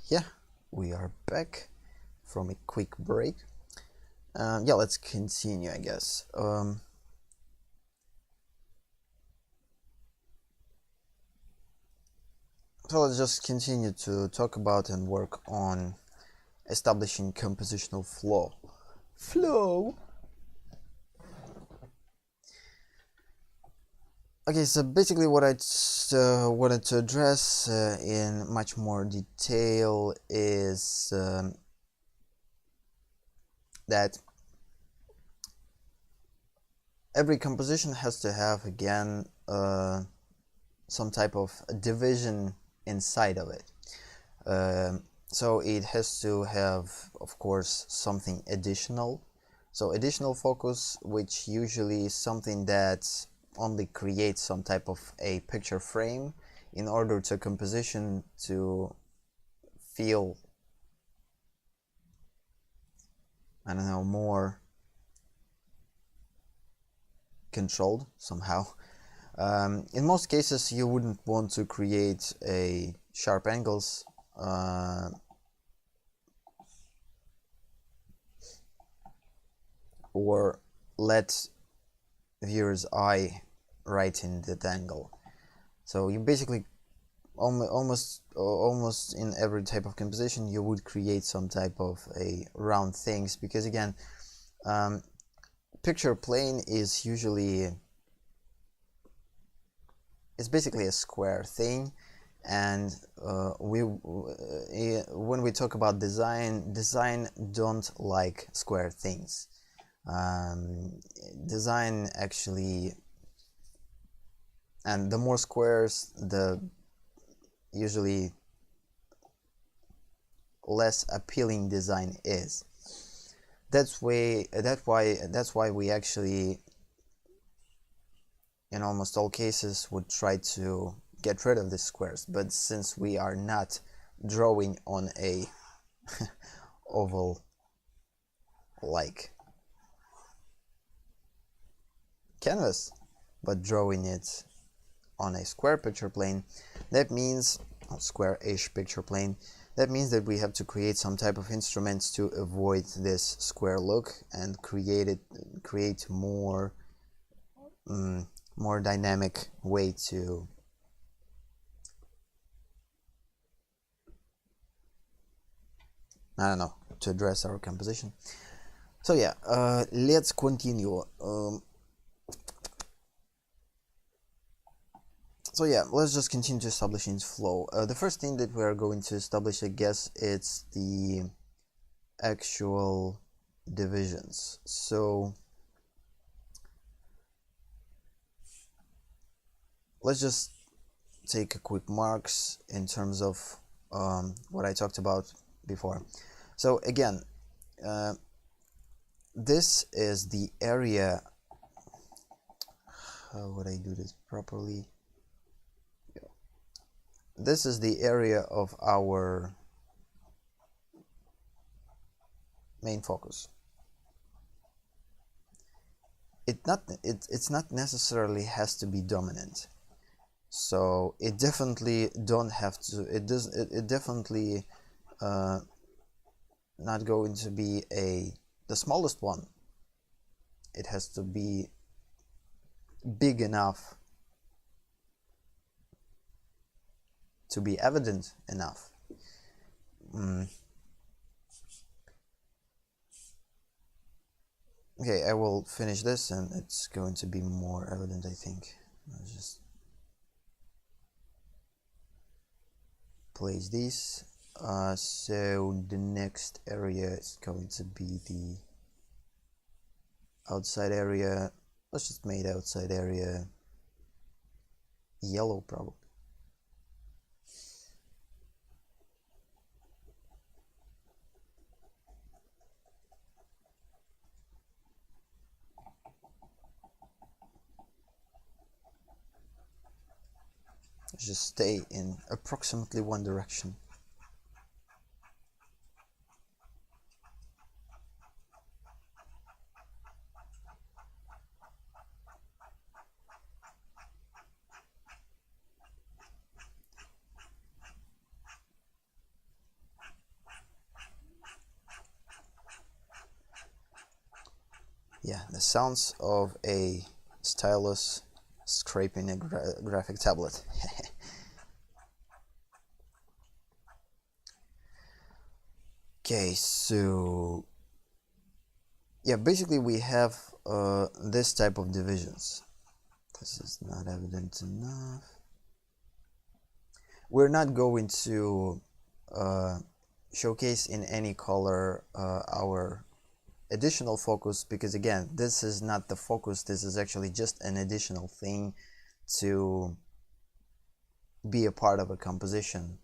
S1: Yeah, we are back from a quick break. Yeah, let's continue, I guess. So let's just continue to talk about and work on establishing compositional flow. Okay, so basically what I wanted to address in much more detail is that every composition has to have, again, some type of division inside of it. So it has to have, of course, something additional. So additional focus, which usually is something that only creates some type of a picture frame in order to composition to feel, I don't know, more controlled somehow. In most cases, you wouldn't want to create a sharp angles or let viewer's eye right in that angle. So you basically almost in every type of composition you would create some type of a round things, because again, picture plane is usually, it's basically a square thing, and when we talk about design don't like square things. Design actually, and the more squares, the usually less appealing design is. That's why we actually, in almost all cases, would try to get rid of the squares. But since we are not drawing on a oval like canvas, but drawing it on a square picture plane, that means square-ish picture plane, that means that we have to create some type of instruments to avoid this square look and create more dynamic way to to address our composition. So yeah, let's continue. So yeah, let's just continue to establishing flow. The first thing that we are going to establish, I guess, it's the actual divisions. So let's just take a quick marks in terms of what I talked about before. So again, this is the area. How would I do this properly? This is the area of our main focus. It's not necessarily has to be dominant. So it definitely don't have to. It definitely not going to be the smallest one. It has to be big enough to be evident enough. Okay, I will finish this and it's going to be more evident, I think. I'll just place these. So the next area is going to be the outside area. Let's just make outside area yellow, probably. Just stay in approximately one direction. Yeah, the sounds of a stylus scraping a graphic tablet. Okay, so yeah, basically we have this type of divisions. This is not evident enough. We're not going to showcase in any color our additional focus, because again, this is not the focus, this is actually just an additional thing to be a part of a composition.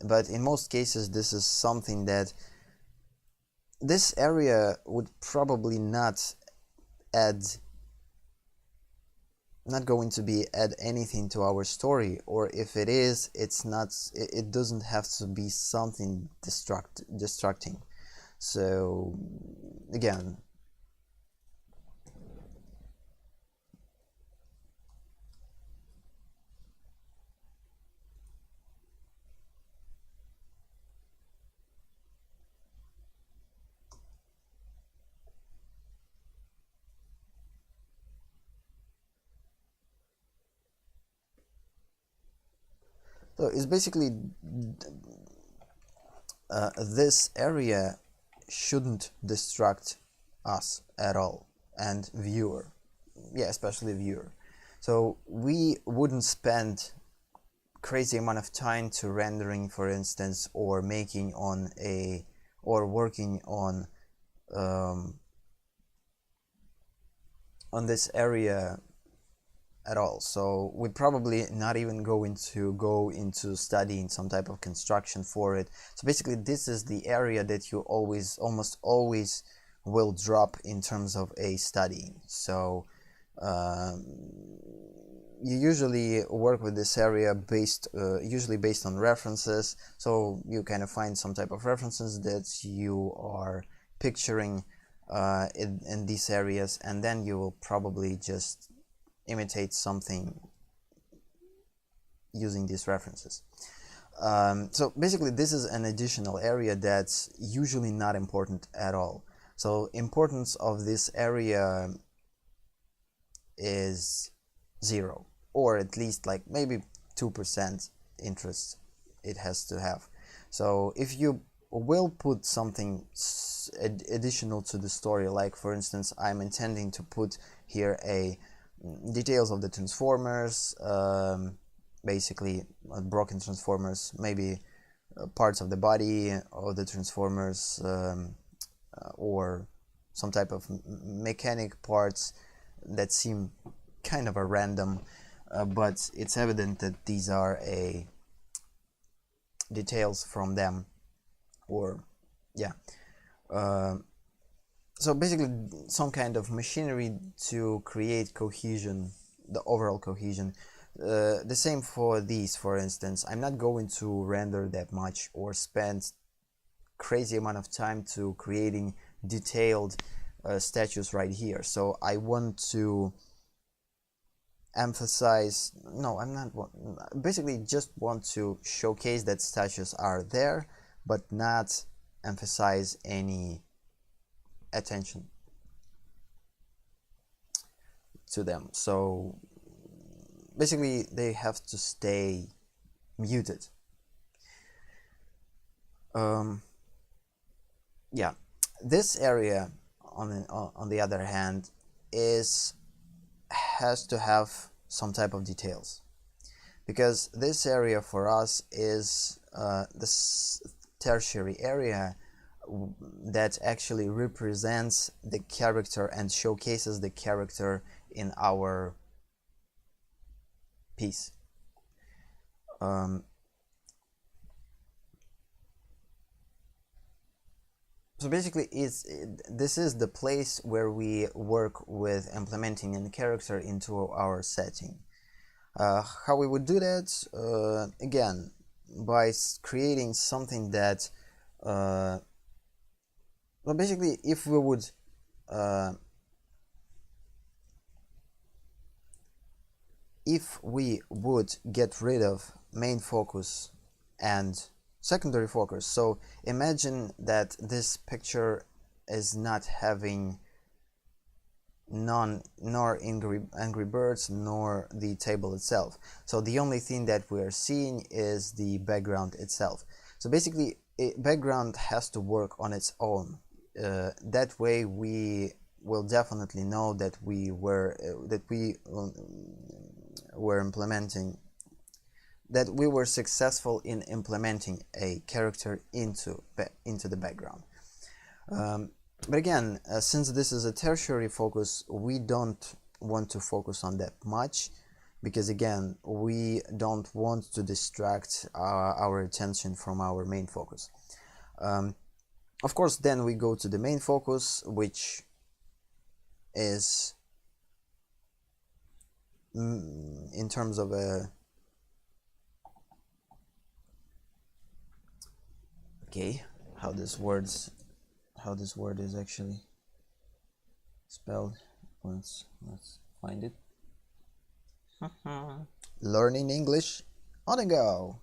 S1: But in most cases, this is something that this area would probably not going to be add anything to our story, or if it is, it doesn't have to be something distracting. So again, so it's basically this area shouldn't distract us at all, and viewer, yeah, especially viewer. So we wouldn't spend crazy amount of time to rendering, for instance, or making on a or working on this area at all. So we're probably not even going to go into studying some type of construction for it. So basically, this is the area that you almost always will drop in terms of a studying. So you usually work with this area usually based on references. So you kind of find some type of references that you are picturing in these areas, and then you will probably just imitate something using these references. So basically, this is an additional area that's usually not important at all. So importance of this area is 0, or at least like maybe 2% interest it has to have. So if you will put something additional to the story, like for instance, I'm intending to put here details of the transformers, basically broken transformers, maybe parts of the body of the transformers, or some type of mechanic parts that seem kind of a random, but it's evident that these are details from them, or yeah. So basically, some kind of machinery to create cohesion, the overall cohesion. The same for these, for instance. I'm not going to render that much or spend crazy amount of time to creating detailed statues right here. So I want to emphasize, no, I'm not, basically just want to showcase that statues are there, but not emphasize any attention to them. So basically they have to stay muted. Yeah, this area on the other hand has to have some type of details, because this area for us is this tertiary area that actually represents the character and showcases the character in our piece. So basically, this is the place where we work with implementing a character into our setting. How we would do that? Again, by creating something that, well, basically, if we would get rid of main focus and secondary focus. So imagine that this picture is not having nor angry birds nor the table itself. So the only thing that we are seeing is the background itself. So basically, background has to work on its own. That way we will definitely know that we were successful in implementing a character into the background. But again, since this is a tertiary focus, we don't want to focus on that much, because again, we don't want to distract our attention from our main focus. Of course, then we go to the main focus, which is in terms of a how this word is actually spelled. Let's find it. Learning English on the go,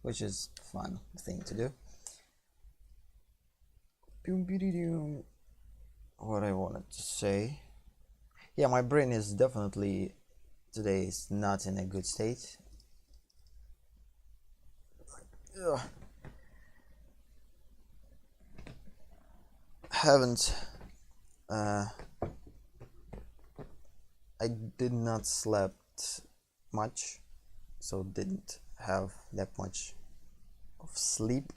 S1: which is a fun thing to do. What I wanted to say, yeah, my brain is definitely today is not in a good state. Ugh. I did not slept much, so didn't have that much of sleep,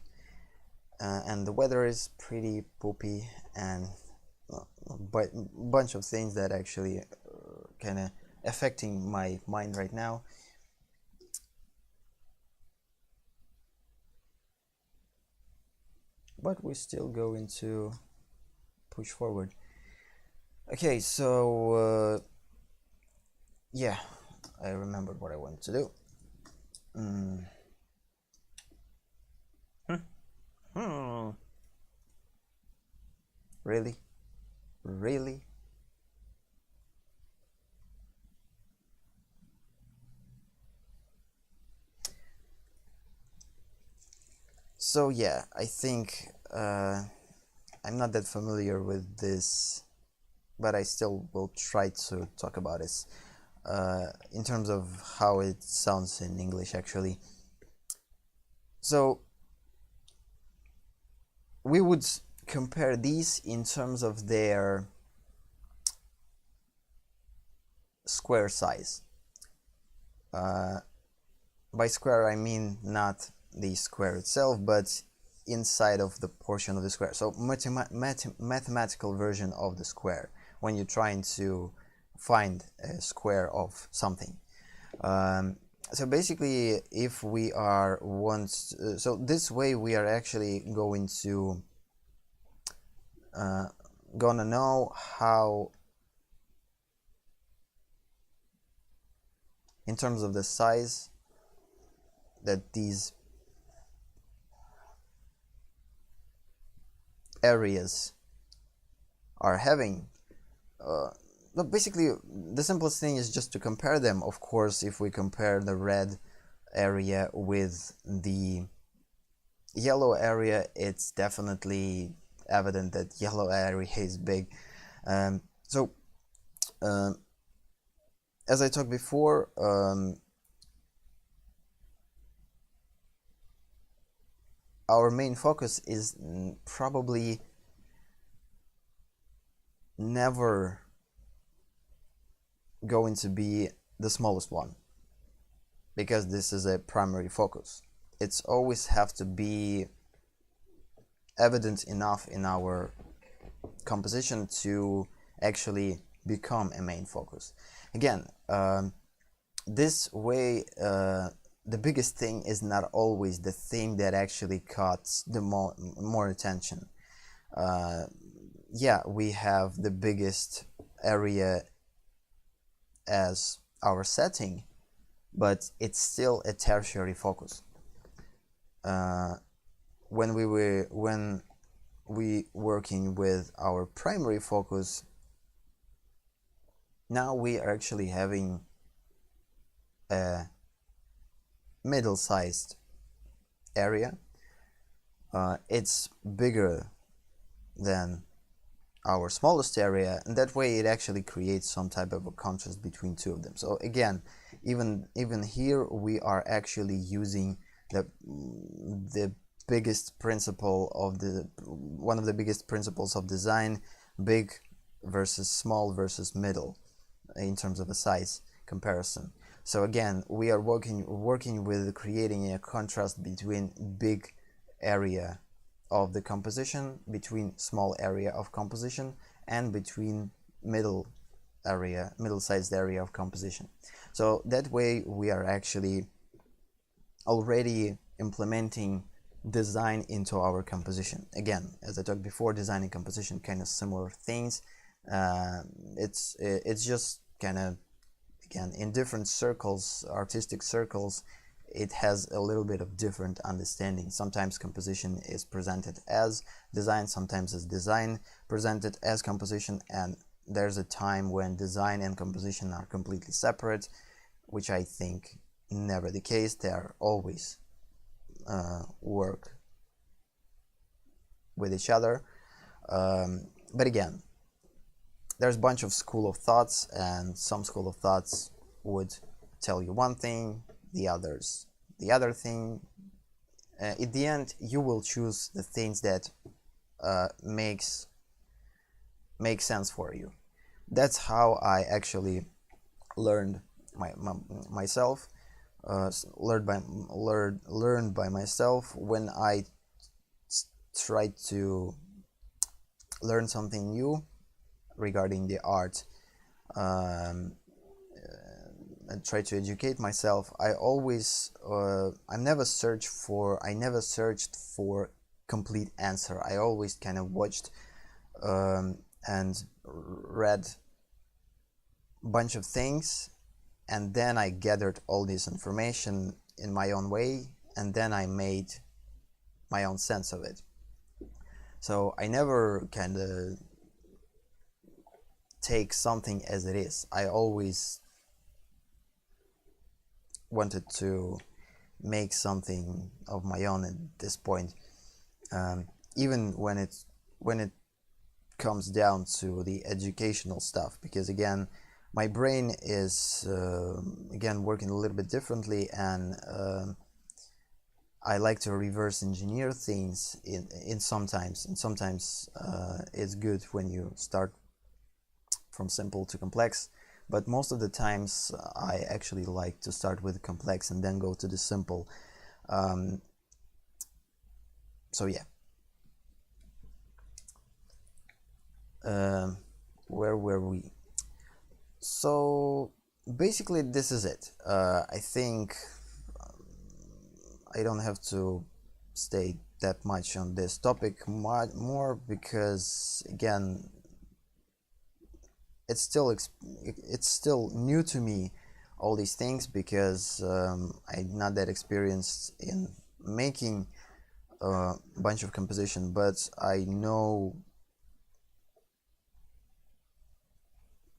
S1: and the weather is pretty poopy, and but bunch of things that actually kind of affecting my mind right now. But we're still going to push forward. Okay, so yeah, I remembered what I wanted to do. Really? So yeah, I think I'm not that familiar with this, but I still will try to talk about this in terms of how it sounds in English actually. So we would compare these in terms of their square size. By square I mean not the square itself, but inside of the portion of the square. So mathematical version of the square, when you're trying to find a square of something. So basically, if we are so this way we are actually going to gonna know how, in terms of the size that these areas are having. But basically, the simplest thing is just to compare them. Of course, if we compare the red area with the yellow area, it's definitely evident that yellow area is big. So as I talked before, our main focus is probably never going to be the smallest one, because this is a primary focus. It's always have to be evident enough in our composition to actually become a main focus. Again, this way, the biggest thing is not always the thing that actually caught the more attention. Yeah, we have the biggest area as our setting, but it's still a tertiary focus. When we working with our primary focus, now we are actually having a middle-sized area. It's bigger than our smallest area, and that way it actually creates some type of a contrast between two of them. So again, even here we are actually using the biggest principle of the one of the biggest principles of design: big versus small versus middle, in terms of a size comparison. So again, we are working with creating a contrast between big area of the composition, between small area of composition, and between middle-sized area of composition. So that way we are actually already implementing design into our composition. Again, as I talked before, design and composition kind of similar things. It's just kind of, again, in different circles, artistic circles, it has a little bit of different understanding. Sometimes composition is presented as design, sometimes as design presented as composition, and there's a time when design and composition are completely separate, which I think never the case. They are always work with each other. But again, there's a bunch of school of thoughts, and some school of thoughts would tell you one thing, the others the other thing. At the end, you will choose the things that makes sense for you. That's how I actually learned myself. Learned by myself when I tried to learn something new regarding the art. And try to educate myself. I always I never searched for complete answer. I always kind of watched and read a bunch of things, and then I gathered all this information in my own way, and then I made my own sense of it. So I never kind of take something as it is. I always wanted to make something of my own at this point, even when it comes down to the educational stuff, because again, my brain is again working a little bit differently, and I like to reverse engineer things in sometimes, and sometimes it's good when you start from simple to complex. But most of the times I actually like to start with complex and then go to the simple. So yeah. Where were we? So basically this is it. I think I don't have to stay that much on this topic more, because again, it's still new to me, all these things, because I'm not that experienced in making a bunch of composition, but I know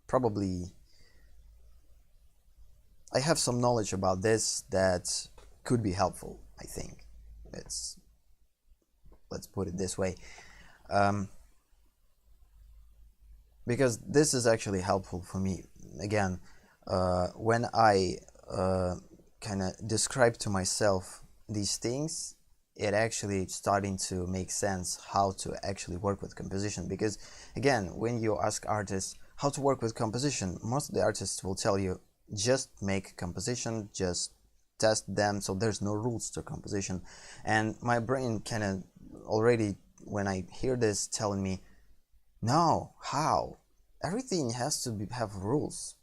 S1: probably I have some knowledge about this that could be helpful. I think let's put it this way, because this is actually helpful for me. Again, when I kind of describe to myself these things, it actually starting to make sense how to actually work with composition. Because again, when you ask artists how to work with composition, most of the artists will tell you just make composition, just test them, so there's no rules to composition. And my brain kind of already, when I hear this, telling me, no, how? Everything has to have rules.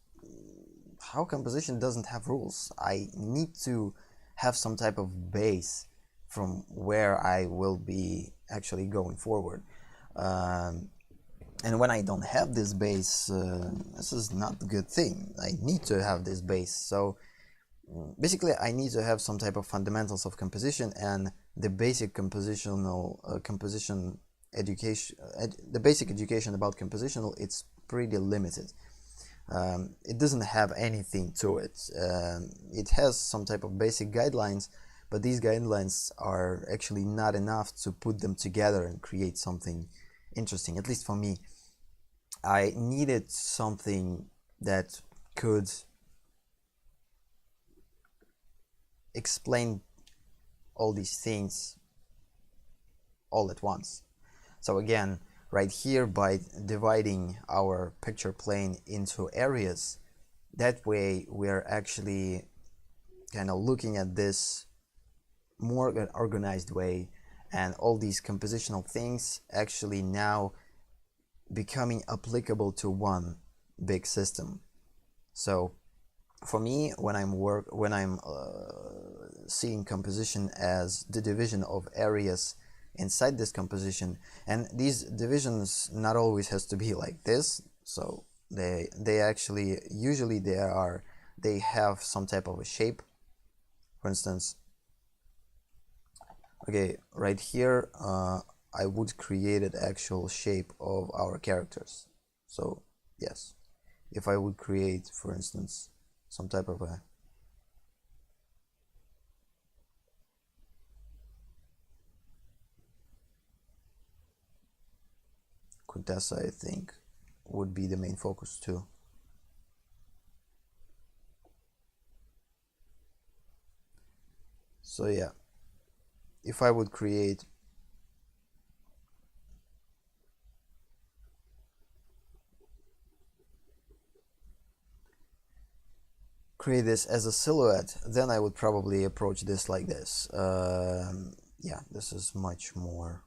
S1: How composition doesn't have rules? I need to have some type of base from where I will be actually going forward. And when I don't have this base, this is not a good thing. I need to have this base. So basically, I need to have some type of fundamentals of composition, and the basic composition education, the basic education about compositional, it's pretty limited. It doesn't have anything to it. It has some type of basic guidelines, but these guidelines are actually not enough to put them together and create something interesting. At least for me, I needed something that could explain all these things all at once. So again, right here, by dividing our picture plane into areas, that way we're actually kind of looking at this more organized way, and all these compositional things actually now becoming applicable to one big system. So for me, when I'm seeing composition as the division of areas inside this composition, and these divisions not always has to be like this, so they actually usually they have some type of a shape. For instance, okay, right here I would create an actual shape of our characters. So yes, if I would create, for instance, some type of a Quintessa, I think would be the main focus too. So yeah, if I would create this as a silhouette, then I would probably approach this like this. Yeah, this is much more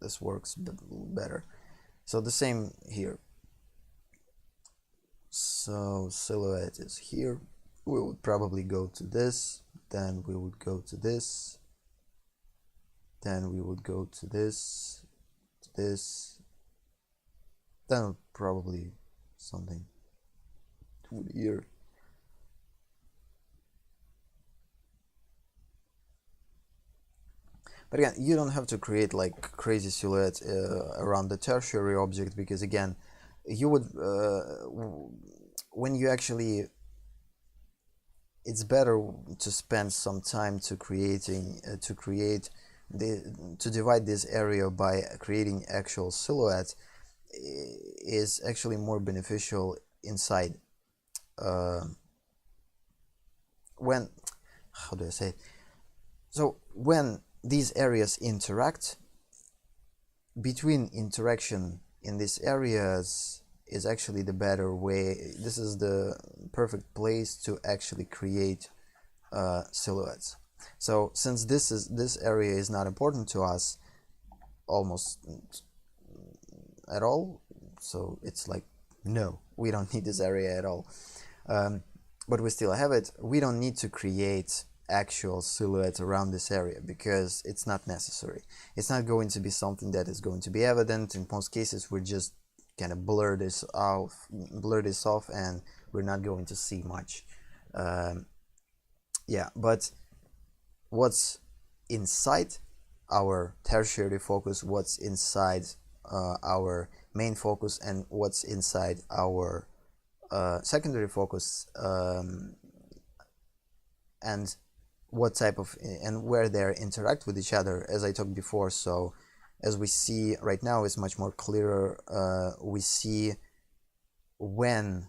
S1: this works better. So the same here. So silhouette is here. We would probably go to this, then we would go to this, then we would go to this, then probably something to here. But again, you don't have to create like crazy silhouettes around the tertiary object, because again, you would when you actually, it's better to spend some time to creating to divide this area by creating actual silhouette is actually more beneficial inside when, how do I say it? So when these areas interact, between interaction in these areas is actually the better way. This is the perfect place to actually create silhouettes. So since this area is not important to us almost at all, so it's like, no, we don't need this area at all, but we still have it. We don't need to create actual silhouettes around this area because it's not necessary. It's not going to be something that is going to be evident. In most cases, we're just kind of blur this off, and we're not going to see much. Yeah, but what's inside our tertiary focus, what's inside our main focus, and what's inside our secondary focus, and what type of, and where they interact with each other, as I talked before. So as we see right now, is much more clearer. We see when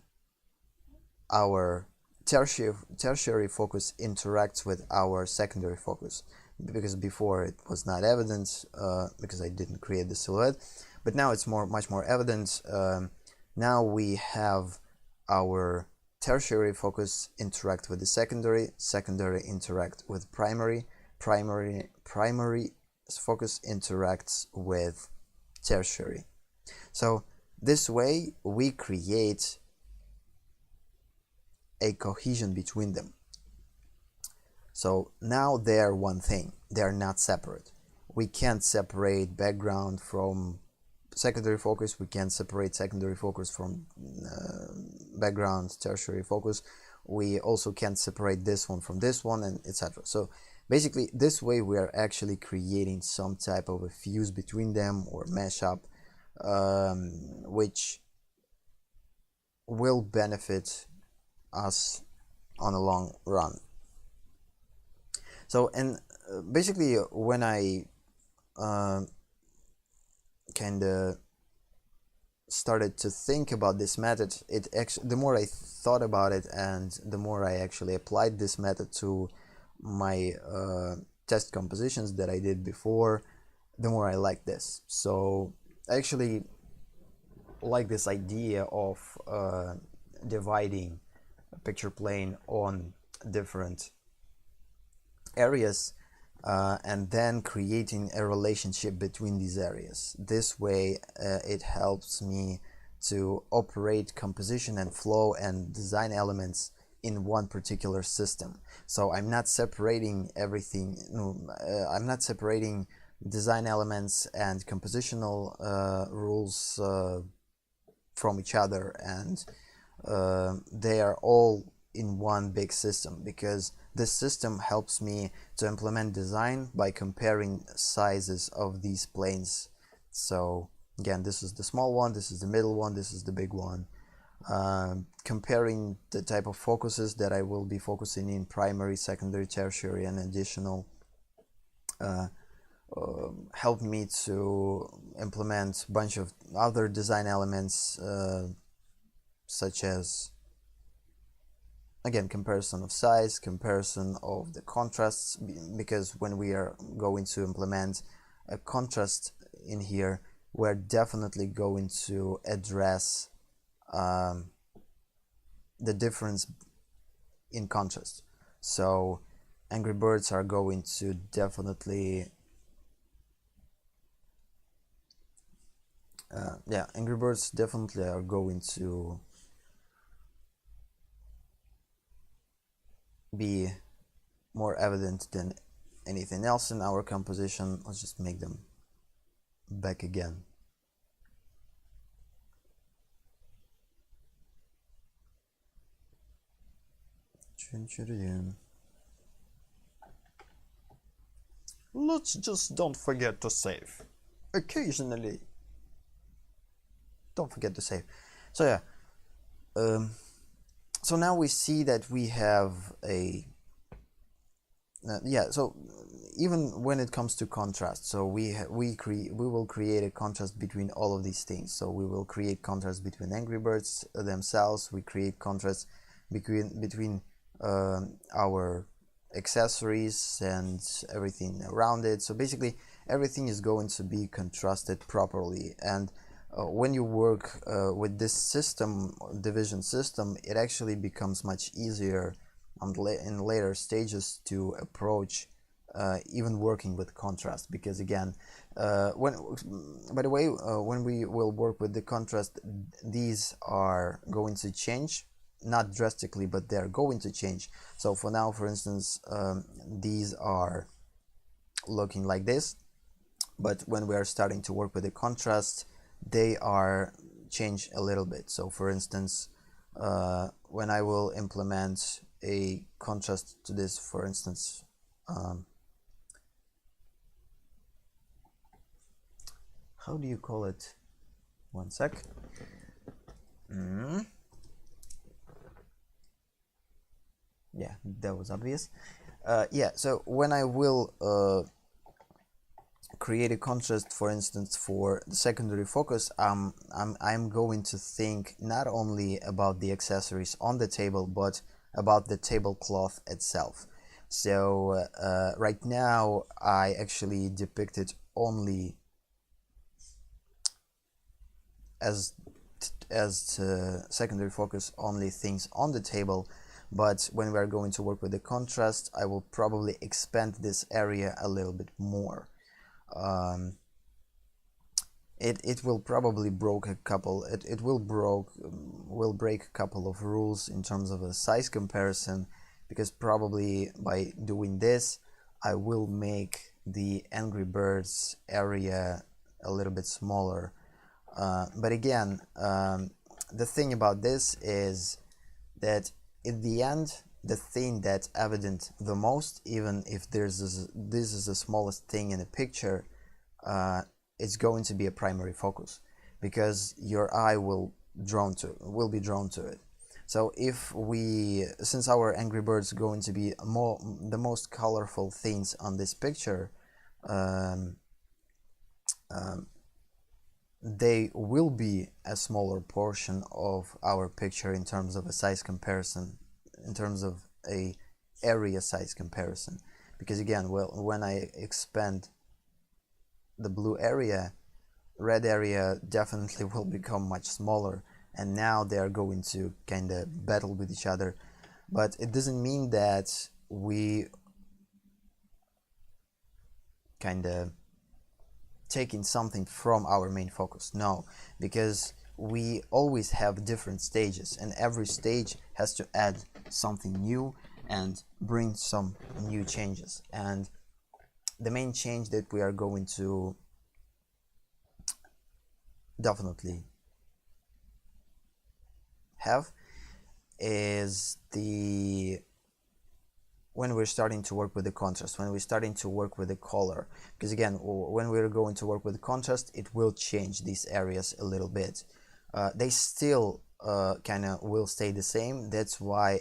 S1: our tertiary focus interacts with our secondary focus, because before it was not evident because I didn't create the silhouette, but now it's much more evident. Now we have our tertiary focus interact with the secondary interact with primary focus interacts with tertiary. So this way we create a cohesion between them. So now they're one thing, they're not separate. We can't separate background from secondary focus, we can't separate secondary focus from background tertiary focus. We also can't separate this one from this one, and etc. So basically this way we are actually creating some type of a fuse between them, or mashup, which will benefit us on a long run. So, and basically when I kind of started to think about this method, the more I thought about it and the more I actually applied this method to my test compositions that I did before, the more I like this. So I actually like this idea of dividing a picture plane on different areas and then creating a relationship between these areas. This way it helps me to operate composition and flow and design elements in one particular system. So I'm not separating everything, I'm not separating design elements and compositional rules from each other, and they are all in one big system, because this system helps me to implement design by comparing sizes of these planes. So again, this is the small one, this is the middle one, this is the big one. Comparing the type of focuses that I will be focusing in primary, secondary, tertiary, and additional help me to implement a bunch of other design elements, such as, again, comparison of size, comparison of the contrasts, because when we are going to implement a contrast in here, we're definitely going to address the difference in contrast. So Angry Birds are going to definitely Angry Birds definitely are going to be more evident than anything else in our composition. Let's just make them back again. Let's just don't forget to save. Occasionally, don't forget to save. So yeah, so now we see that we have a so even when it comes to contrast, so we will create a contrast between all of these things. So we will create contrast between Angry Birds themselves, we create contrast between our accessories and everything around it. So basically everything is going to be contrasted properly, and when you work with this system, division system, it actually becomes much easier in later stages to approach even working with contrast, because again, by the way, when we will work with the contrast, these are going to change, not drastically, but they're going to change. So for now, for instance, these are looking like this, but when we are starting to work with the contrast, they are changed a little bit. So for instance, when I will implement a contrast to this, for instance, how do you call it? One sec. Yeah, that was obvious. Yeah, so when I will create a contrast, for instance, for the secondary focus, I'm going to think not only about the accessories on the table, but about the tablecloth itself. So right now I actually depicted only as secondary focus only things on the table, but when we are going to work with the contrast, I will probably expand this area a little bit more. It will probably break a couple. It will break a couple of rules in terms of a size comparison, because probably by doing this, I will make the Angry Birds area a little bit smaller. But again, the thing about this is that in the end, the thing that's evident the most, even if this is the smallest thing in a picture, it's going to be a primary focus, because your eye will be drawn to it. So since our Angry Birds are going to be the most colorful things on this picture, they will be a smaller portion of our picture in terms of a size comparison, in terms of a area size comparison. Because again, well, when I expand the blue area, red area definitely will become much smaller, and now they are going to kind of battle with each other. But it doesn't mean that we kind of taking something from our main focus. No, because we always have different stages, and every stage has to add something new and bring some new changes. And the main change that we are going to definitely have is when we're starting to work with the contrast, when we're starting to work with the color. Because again, when we're going to work with contrast, it will change these areas a little bit. They still kind of will stay the same. That's why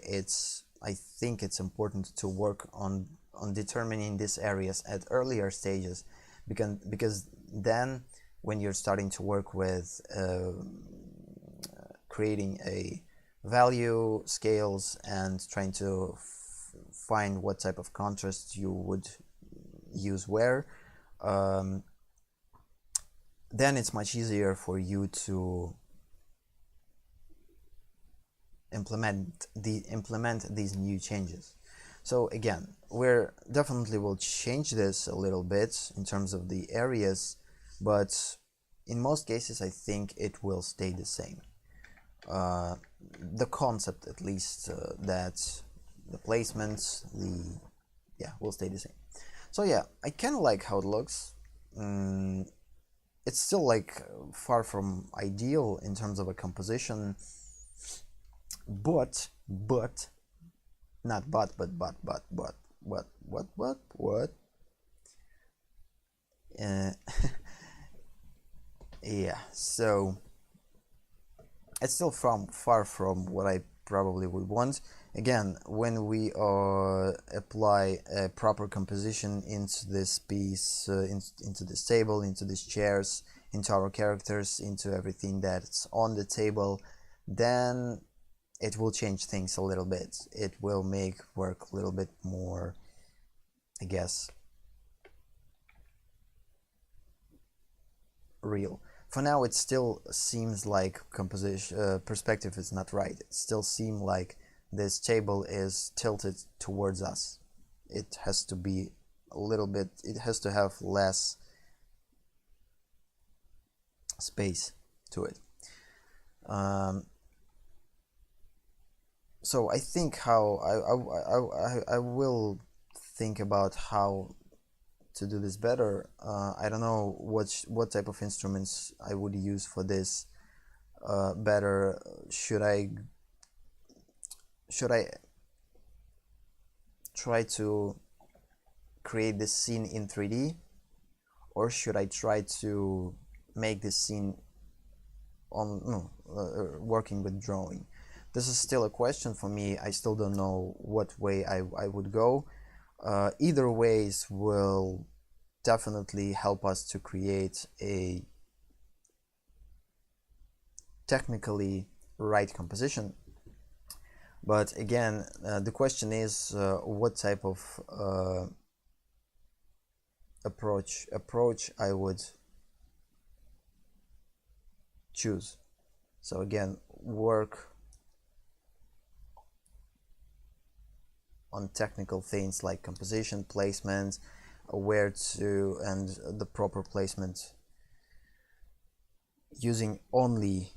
S1: I think it's important to work on determining these areas at earlier stages, because then when you're starting to work with creating a value scales and trying to find what type of contrast you would use where, then it's much easier for you to implement these new changes. So again, we're definitely will change this a little bit in terms of the areas, but in most cases I think it will stay the same. The concept, at least, that the placements, will stay the same. So yeah, I kind of like how it looks. It's still like far from ideal in terms of a composition, but not but what yeah, so it's still far from what I probably would want. Again, when we apply a proper composition into this piece, into this table, into these chairs, into our characters, into everything that's on the table, then it will change things a little bit. It will make work a little bit more, I guess, real. For now, it still seems like composition perspective is not right. It still seems like this table is tilted towards us. It has to be a little bit, it has to have less space to it. So I think how I will think about how to do this better. I don't know what type of instruments I would use for this better. Should I try to create this scene in 3D, or should I try to make this scene on working with drawing? This is still a question for me. I still don't know what way I would go. Either ways will definitely help us to create a technically right composition. But again, the question is what type of approach I would choose. So again, work on technical things like composition, placement, where to, and the proper placement using only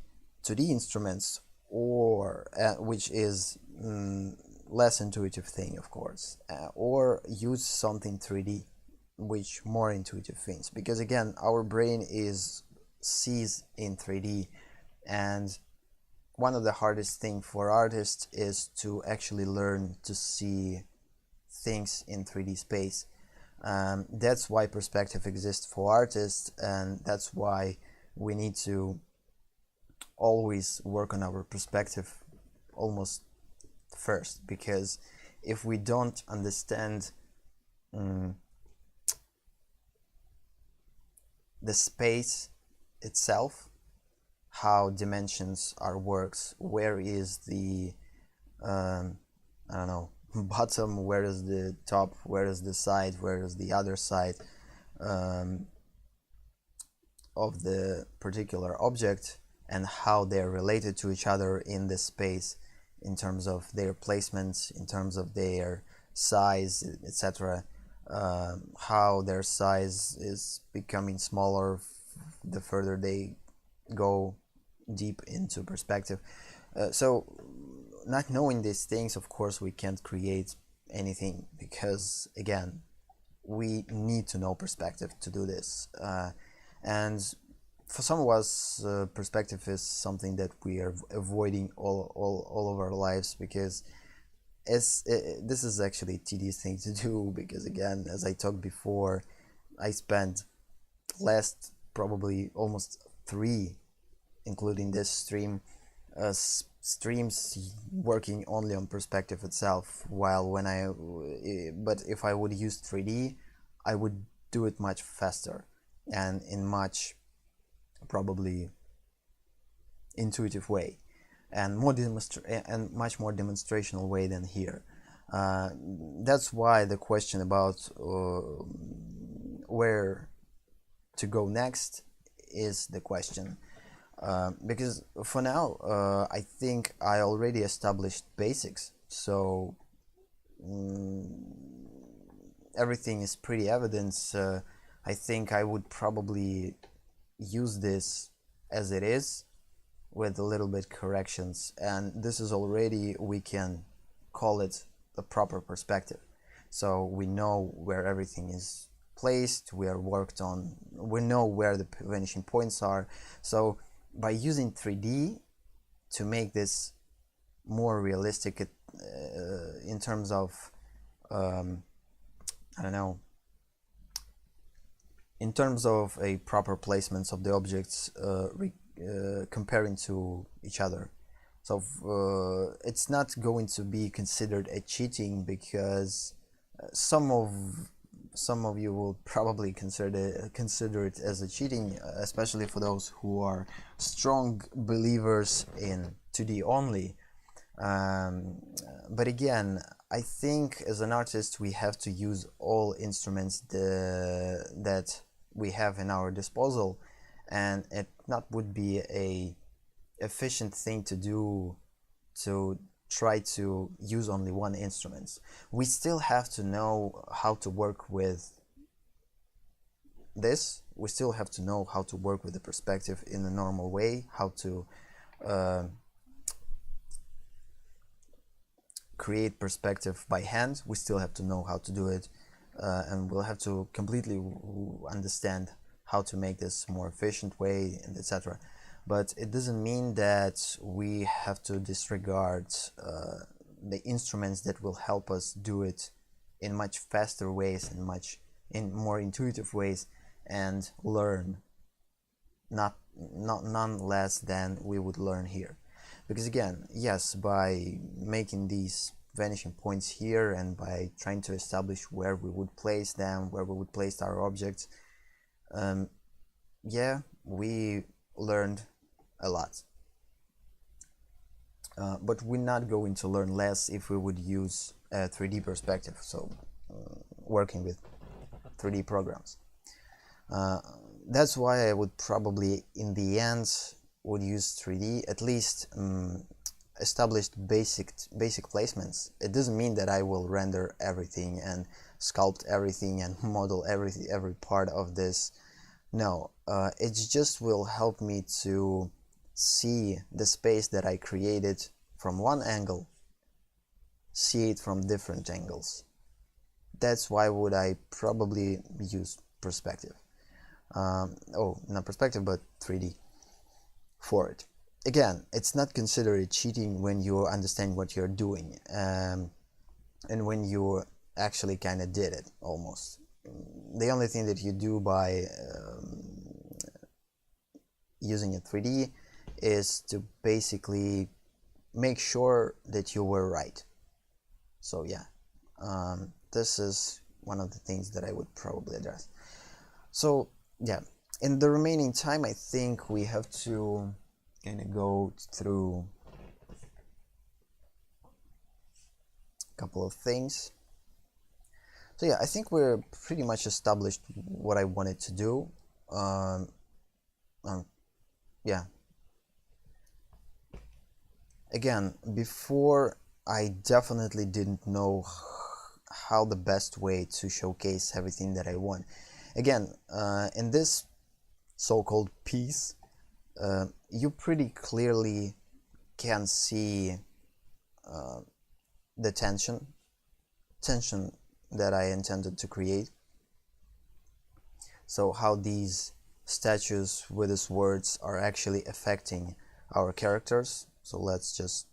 S1: 2D instruments, or which is less intuitive thing, of course, or use something 3D, which more intuitive things, because again, our brain sees in 3D, and one of the hardest thing for artists is to actually learn to see things in 3D space. That's why perspective exists for artists, and that's why we need to always work on our perspective almost first, because if we don't understand the space itself, how dimensions are works, where is the I don't know, bottom, where is the top, where is the side, where is the other side um, of the particular object, and how they're related to each other in this space in terms of their placements, in terms of their size, etc. How their size is becoming smaller the further they go deep into perspective. So not knowing these things, of course, we can't create anything, because again, we need to know perspective to do this. And for some of us, perspective is something that we are avoiding all of our lives, because this is actually a tedious thing to do, because again, as I talked before, I spent last probably almost 3, including this stream, streams working only on perspective itself, while but if I would use 3D, I would do it much faster and in much probably intuitive way, and much more demonstrational way than here. That's why the question about where to go next is the question. Because for now, I think I already established basics, so everything is pretty evident. I think I would probably use this as it is, with a little bit corrections, and this is already, we can call it a proper perspective. So we know where everything is placed, we know where the vanishing points are. So by using 3D to make this more realistic in terms of I don't know, in terms of a proper placements of the objects comparing to each other. So it's not going to be considered a cheating, because some of you will probably consider it as a cheating, especially for those who are strong believers in 2D only. But again, I think as an artist we have to use all instruments that we have in our disposal, and it not would be a efficient thing to do to try to use only one instrument. We still have to know how to work with this. We still have to know how to work with the perspective in a normal way, how to create perspective by hand. We still have to know how to do it, and we'll have to completely understand how to make this more efficient way, and etc. But it doesn't mean that we have to disregard the instruments that will help us do it in much faster ways and in more intuitive ways, and learn none less than we would learn here. Because again, yes, by making these vanishing points here and by trying to establish where we would place them, where we would place our objects, yeah, we learned a lot. But we're not going to learn less if we would use a 3D perspective, so working with 3D programs. That's why I would probably, in the end, would use 3D, at least established basic placements. It doesn't mean that I will render everything and sculpt everything and model every part of this. No, it just will help me to see the space that I created from one angle, see it from different angles. That's why would I probably use perspective. Not perspective, but 3D for it. Again, it's not considered cheating when you understand what you're doing, and when you actually kind of did it almost. The only thing that you do by using a 3D is to basically make sure that you were right. So yeah, this is one of the things that I would probably address. So yeah, in the remaining time, I think we have to kind of go through a couple of things. So yeah, I think we're pretty much established what I wanted to do. Yeah. Again, before I definitely didn't know how the best way to showcase everything that I want. Again, in this so-called piece, you pretty clearly can see the tension that I intended to create. So how these statues with these words are actually affecting our characters. So let's just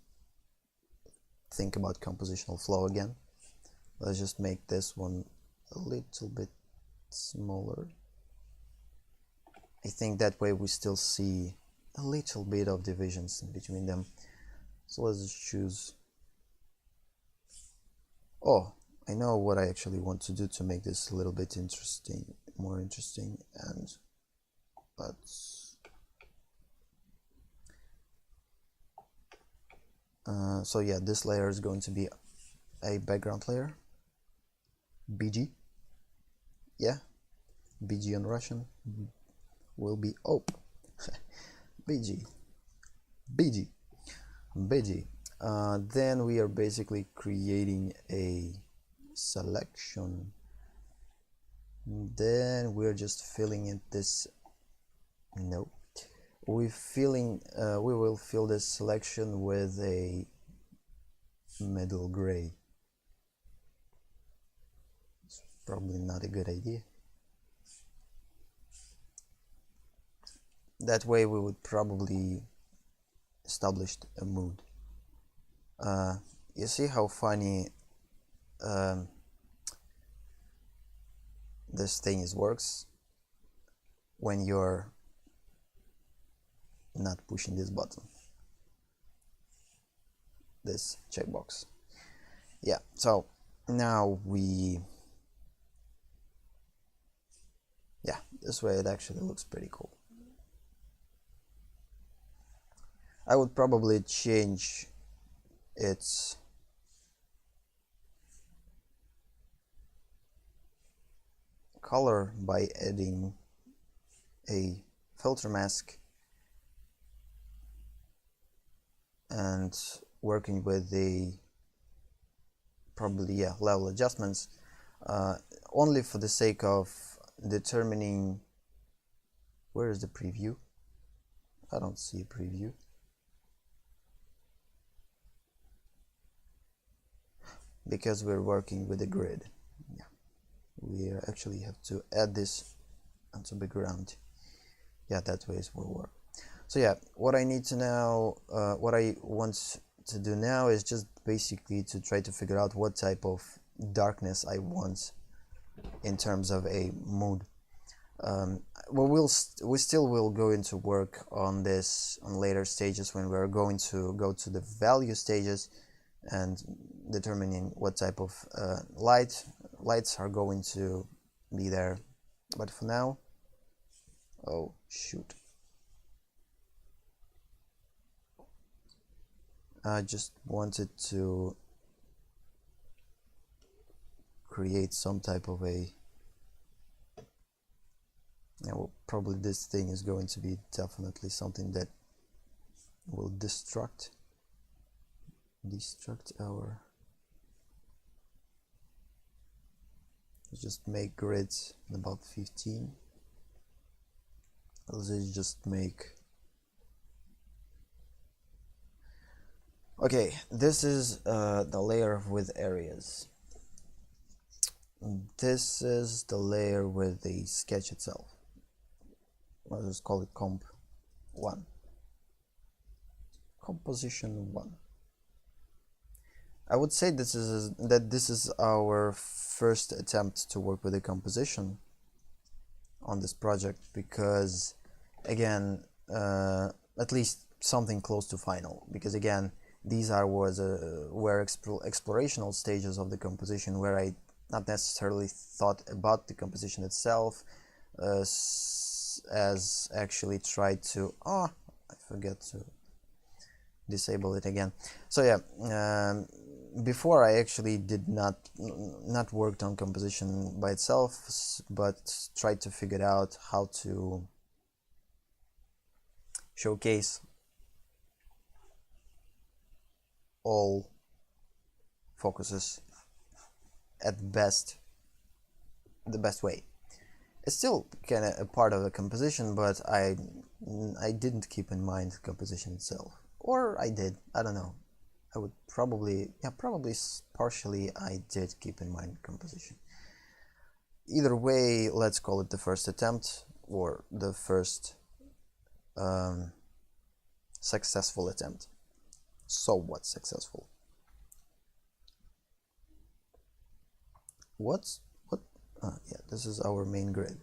S1: think about compositional flow again. Let's just make this one a little bit smaller. I think that way we still see a little bit of divisions in between them. So let's just choose. Oh, I know what I actually want to do to make this a little bit interesting, more interesting, and let's so yeah, this layer is going to be a background layer, BG. Yeah, BG on Russian will be op. BG, BG, BG. Then we are basically creating a selection. Then we're just filling in this. No, we will fill this selection with a middle gray. It's probably not a good idea. That way we would probably establish a mood. You see how funny this thing works when you're not pushing this button, this checkbox. Yeah, so now yeah, this way it actually looks pretty cool. I would probably change its color by adding a filter mask and working with the probably level adjustments, only for the sake of determining where is the preview. I don't see a preview. Because we're working with a grid. Yeah, we actually have to add this onto background. Yeah, that way it will work. So yeah, what I need to now, what I want to do now is just basically to try to figure out what type of darkness I want in terms of a mood. Well, we still will go into work on this on later stages when we're going to go to the value stages and determining what type of lights are going to be there. But for now, oh shoot, I just wanted to create some type of a, well, probably this thing is going to be definitely something that will destruct our, just make grids about 15. Let's just make, okay, this is the layer with areas. This is the layer with the sketch itself. Let's just call it comp 1, composition 1. I would say this is our first attempt to work with a composition on this project, because again, at least something close to final, because again, these were explorational stages of the composition where I not necessarily thought about the composition itself as actually try to, oh, I forget to disable it again. So yeah, before I actually did not worked on composition by itself, but tried to figure out how to showcase all focuses at the best way. It's still kind of a part of the composition, but I didn't keep in mind composition itself, or I did. I don't know. I would probably, yeah, probably partially I did keep in mind composition. Either way, let's call it the first attempt, or the first successful attempt. Somewhat successful. What? Yeah, this is our main grid.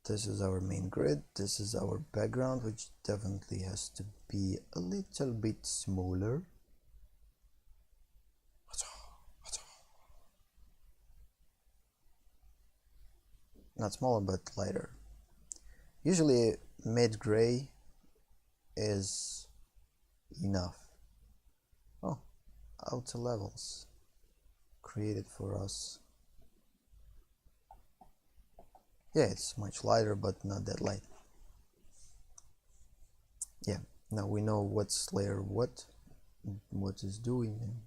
S1: This is our main grid. This is our background, which definitely has to be a little bit smaller. Not smaller, but lighter. Usually mid-gray is enough. Oh, outer levels created for us. Yeah, it's much lighter, but not that light. Yeah, now we know what's layer what is doing.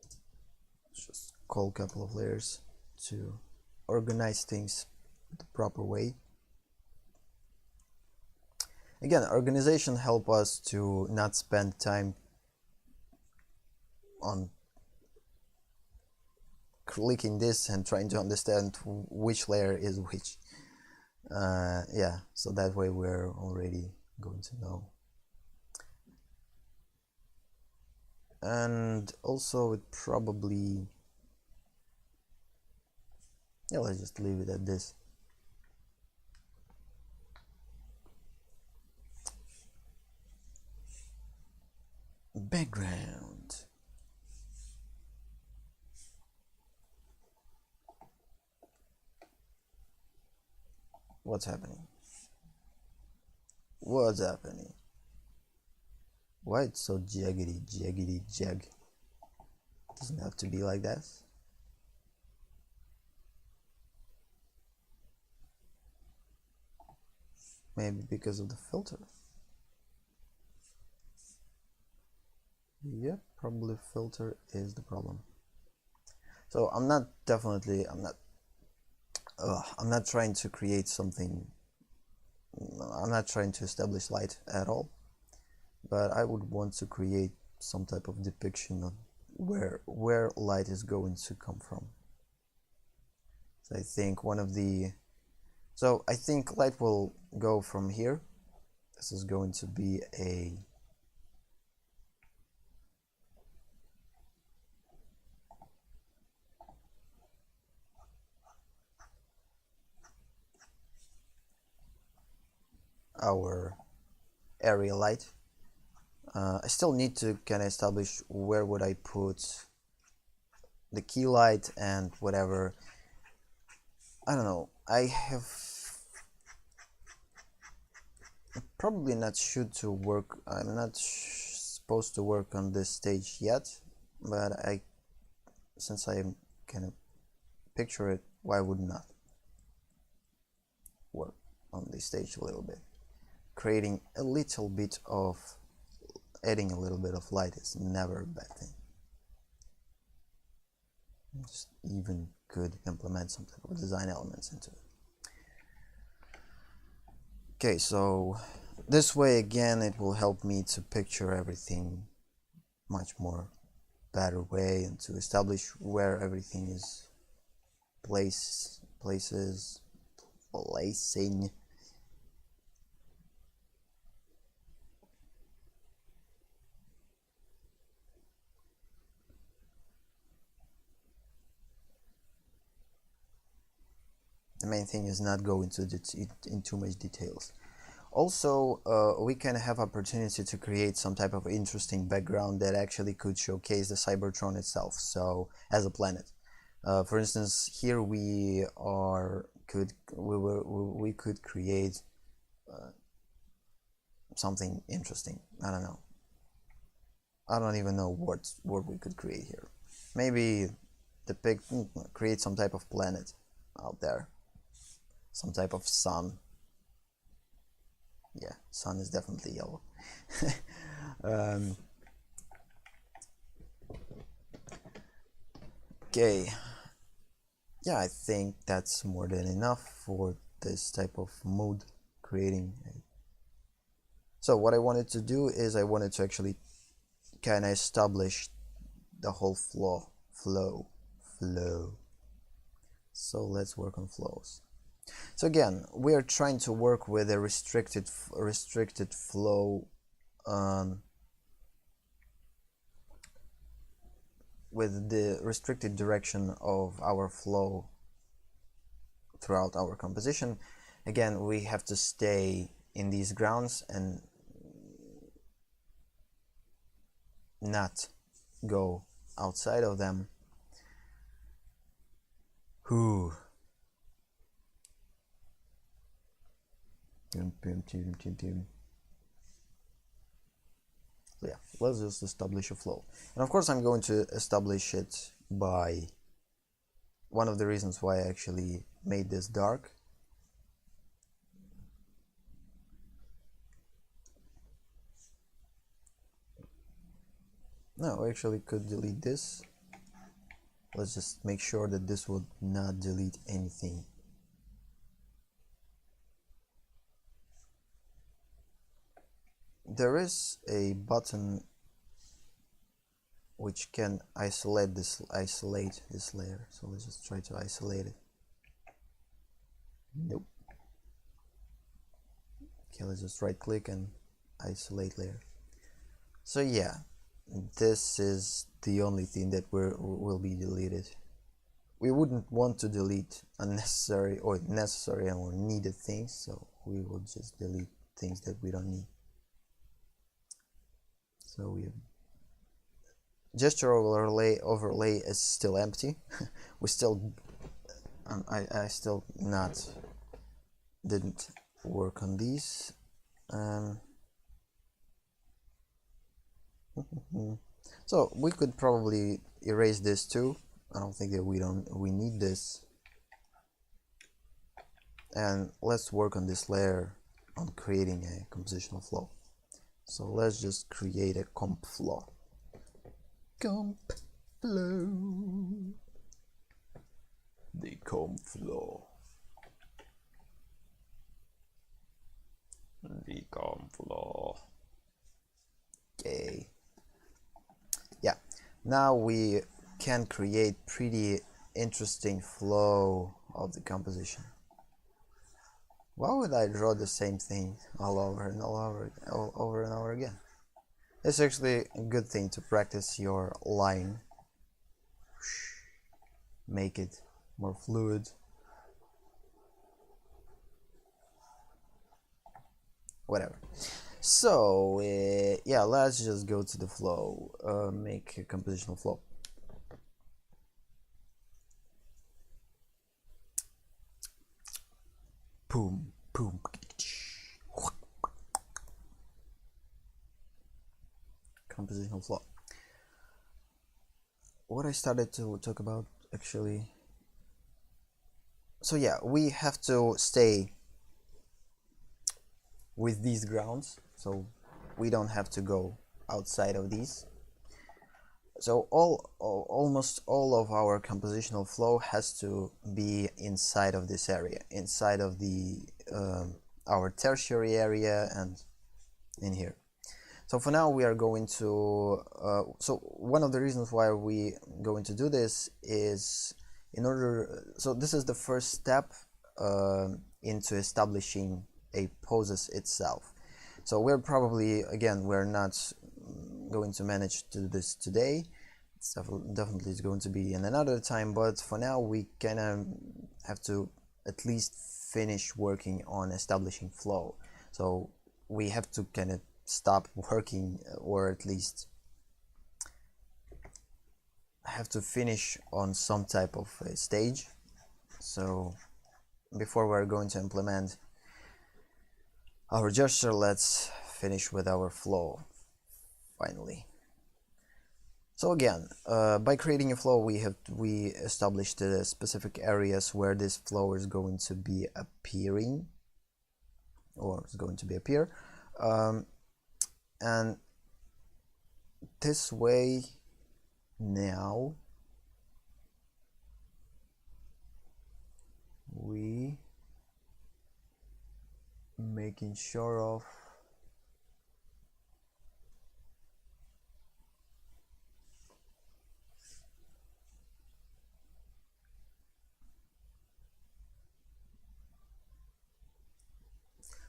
S1: Let's just call a couple of layers to organize things the proper way. Again, organization help us to not spend time on clicking this and trying to understand which layer is which. Yeah, so that way we're already going to know. And also it probably, yeah, let's just leave it at this. Background. What's happening? What's happening? Why it's so jaggedy jag? Doesn't have to be like that. Maybe because of the filter. Yep, probably filter is the problem. So I'm not trying to create something. I'm not trying to establish light at all, but I would want to create some type of depiction of where light is going to come from. So I think I think light will go from here. This is going to be our area light. I still need to kind of establish where would I put the key light and whatever. I don't know. I have probably not should to work. I'm not supposed to work on this stage yet, but since I kind of picture it, why would not work on this stage a little bit? Creating a little bit of, adding a little bit of light is never a bad thing. Just even could implement some type of design elements into it. Okay, so this way again it will help me to picture everything much more better way and to establish where everything is placing. The main thing is not go into too much details. Also, we can have opportunity to create some type of interesting background that actually could showcase the Cybertron itself, so as a planet. For instance, here we could create something interesting. I don't know. I don't even know what we could create here. Maybe create some type of planet out there, some type of sun. Yeah, sun is definitely yellow. Okay. Yeah, I think that's more than enough for this type of mood creating. So what I wanted to do is I wanted to actually kind of establish the whole flow. So let's work on flows. So again, we are trying to work with a restricted flow, with the restricted direction of our flow throughout our composition. Again, we have to stay in these grounds and not go outside of them. Whew. So yeah, let's just establish a flow. And of course I'm going to establish it by one of the reasons why I actually made this dark. No, I actually could delete this. Let's just make sure that this would not delete anything. There is a button which can isolate this layer. So let's just try to isolate it. Nope. Okay, let's just right click and isolate layer. So yeah, this is the only thing that will be deleted. We wouldn't want to delete unnecessary or necessary or needed things, so we will just delete things that we don't need. So we have gesture overlay is still empty. We still I still didn't work on these. So we could probably erase this too. I don't think that we need this. And let's work on this layer on creating a compositional flow. So let's just create a comp flow. Comp flow. The comp flow. The comp flow. Okay. Yeah. Now we can create pretty interesting flow of the composition. Why would I draw the same thing all over and over again? It's actually a good thing to practice your line. Make it more fluid. Whatever. So yeah, let's just go to the flow. Make a compositional flow. Boom, boom. Compositional flow. What I started to talk about actually. So yeah, we have to stay with these grounds, so we don't have to go outside of these. So almost all of our compositional flow has to be inside of this area, inside of the our tertiary area and in here. So for now we are going to so one of the reasons why we going to do this is so this is the first step into establishing a poses itself. So we're probably, again, we're not going to manage to do this today. It's definitely is going to be in another time, but for now we kind of have to at least finish working on establishing flow. So we have to kind of stop working, or at least have to finish on some type of stage. So before we're going to implement our gesture, let's finish with our flow finally. So again, by creating a flow, we established the specific areas where this flow is going to be appearing, or is going to be appear, and this way now we making sure of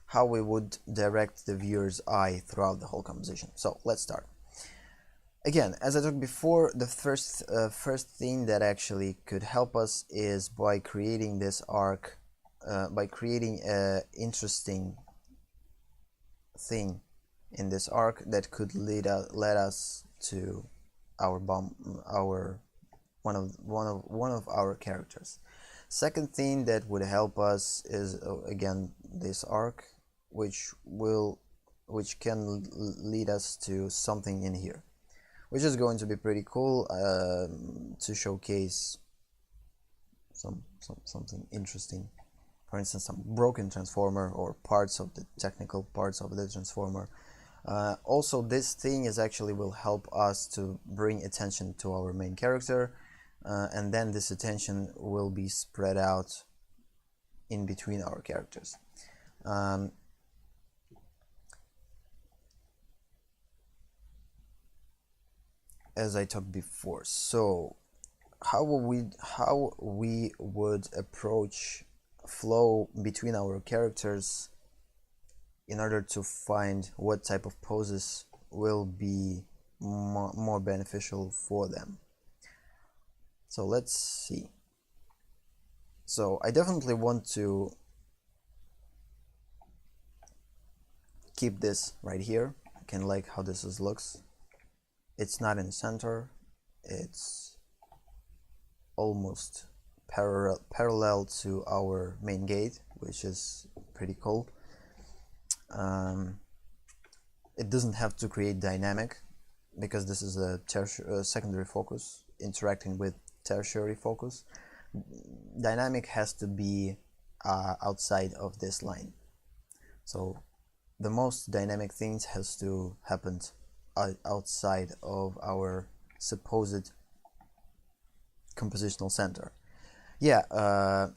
S1: how we would direct the viewer's eye throughout the whole composition. So let's start. Again, as I talked before, the first thing that actually could help us is by creating this arc, by creating an interesting thing in this arc that could lead us to our one of our characters. Second thing that would help us is again this arc, which can lead us to something in here, which is going to be pretty cool to showcase something interesting. For instance, some broken transformer or parts of the technical parts of the transformer. Also, this thing is actually will help us to bring attention to our main character, and then this attention will be spread out in between our characters. As I talked before, so how we would approach flow between our characters in order to find what type of poses will be more beneficial for them. So let's see. So I definitely want to keep this right here. I can like how this looks. It's not in the center, it's almost parallel to our main gate, which is pretty cool. It doesn't have to create dynamic because this is a secondary focus interacting with tertiary focus. Dynamic has to be outside of this line. So the most dynamic things has to happen outside of our supposed compositional center. Yeah,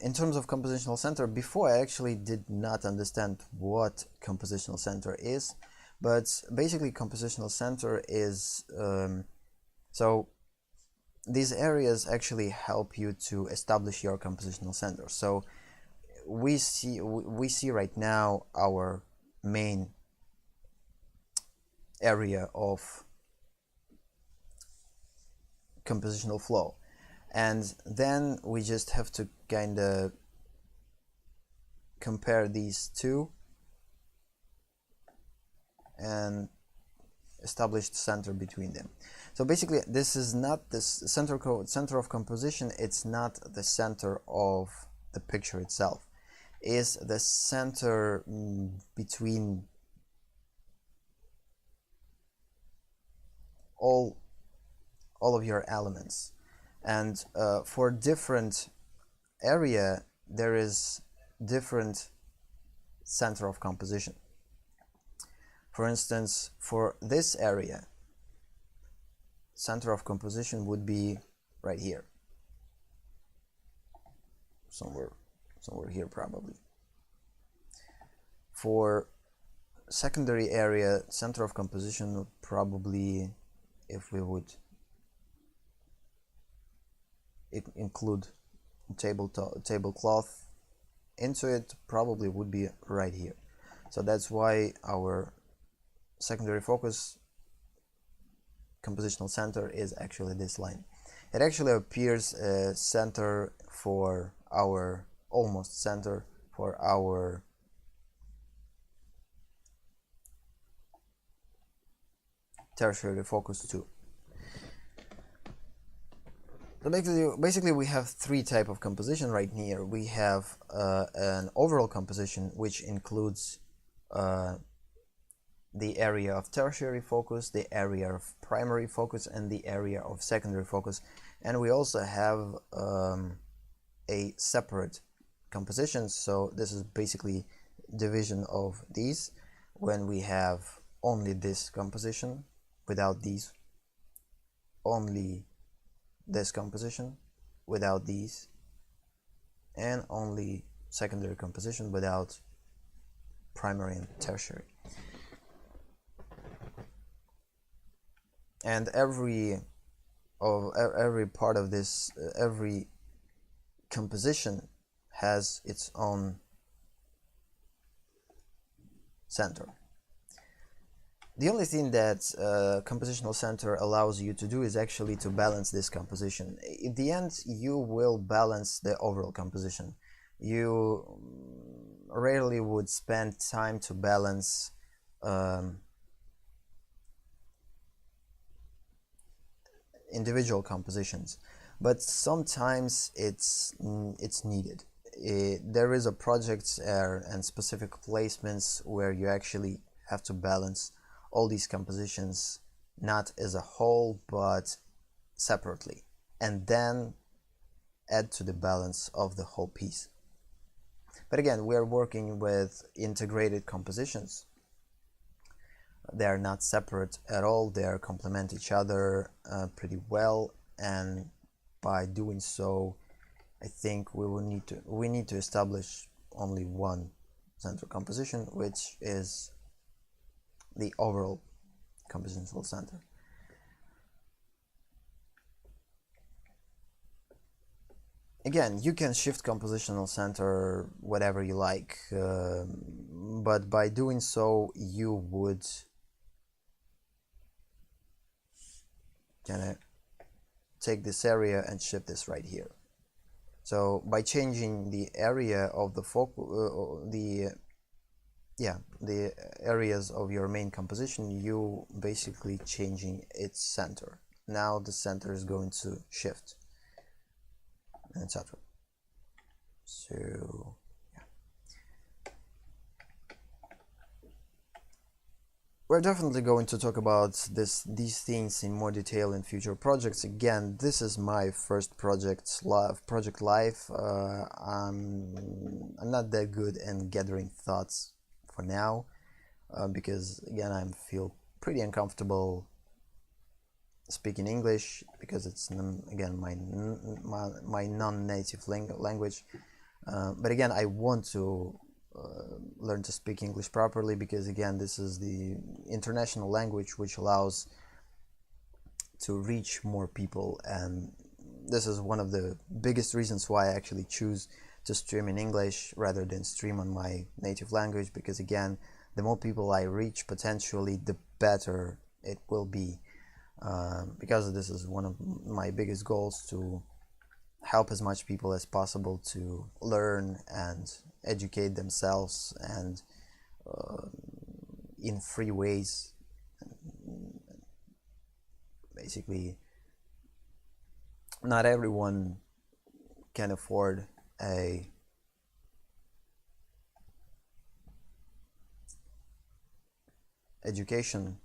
S1: in terms of compositional center, before I actually did not understand what compositional center is, but basically compositional center is so these areas actually help you to establish your compositional center. So we see right now our main area of compositional flow, and then we just have to kind of compare these two and establish the center between them. So basically this is not this center of composition, it's not the center of the picture itself, is the center between all of your elements. And for different area there is different center of composition. For instance, for this area, center of composition would be right here, somewhere here probably. For secondary area, center of composition would probably, if we would include tablecloth into it, probably would be right here. So that's why our secondary focus compositional center is actually this line. It actually appears center for our almost center for our tertiary focus too. Basically, we have three type of composition right here. We have an overall composition, which includes the area of tertiary focus, the area of primary focus, and the area of secondary focus. And we also have a separate composition. So this is basically division of these, when we have only this composition without these, only this composition without these, and only secondary composition without primary and tertiary. And every part of this, every composition has its own center. The only thing that compositional center allows you to do is actually to balance this composition. In the end, you will balance the overall composition. You rarely would spend time to balance individual compositions, but sometimes it's needed. There is a projects and specific placements where you actually have to balance all these compositions, not as a whole but separately, and then add to the balance of the whole piece. But again, we are working with integrated compositions. They are not separate at all, they are complement each other pretty well, and by doing so, I think we need to establish only one central composition, which is the overall compositional center. Again, you can shift compositional center whatever you like, but by doing so, you would kind of take this area and shift this right here. So by changing the area of the the areas of your main composition, you basically changing its center. Now the center is going to shift, etc. So we're definitely going to talk about these things in more detail in future projects. Again, this is my first project live. I'm not that good in gathering thoughts for now, because again I feel pretty uncomfortable speaking English, because it's again my non-native language. But again, I want to learn to speak English properly, because again, this is the international language which allows to reach more people, and this is one of the biggest reasons why I actually choose to stream in English rather than stream on my native language, because again, the more people I reach potentially, the better it will be, because this is one of my biggest goals, to help as much people as possible to learn and educate themselves, and in free ways. Basically, not everyone can afford a education,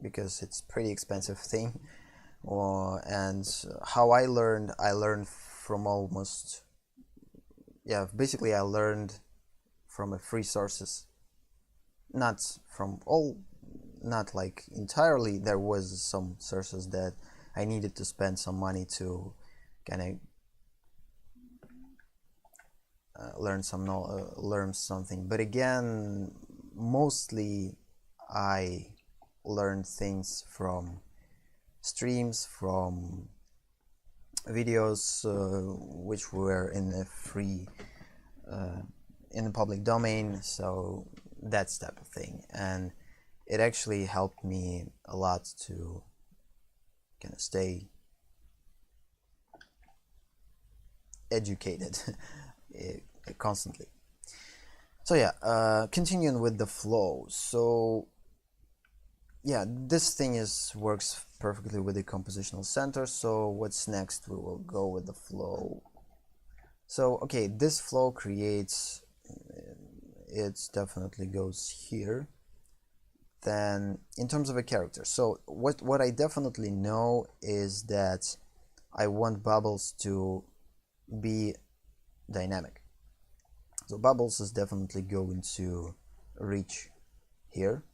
S1: because it's pretty expensive thing. And how I learned from almost, basically I learned from free sources, not from all, not like entirely. There was some sources that I needed to spend some money to kind of learn something, but again, mostly I learned things from streams, from videos which were in a free in the public domain, so that type of thing. And it actually helped me a lot to kind of stay educated constantly. So continuing with the flow. So yeah, this thing works perfectly with the compositional center. So what's next? We will go with the flow. So okay, this flow creates, it definitely goes here. Then in terms of a character, so what I definitely know is that I want bubbles to be dynamic. So bubbles is definitely going to reach here.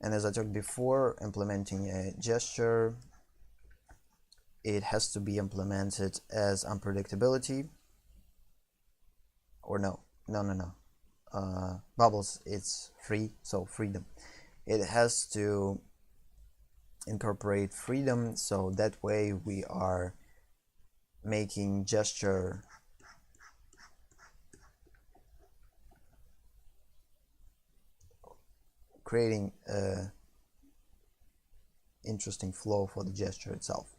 S1: And as I talked before, implementing a gesture, it has to be implemented as unpredictability. Or no. Bubbles, it's free, so freedom. It has to incorporate freedom, so that way we are making gesture creating a interesting flow for the gesture itself.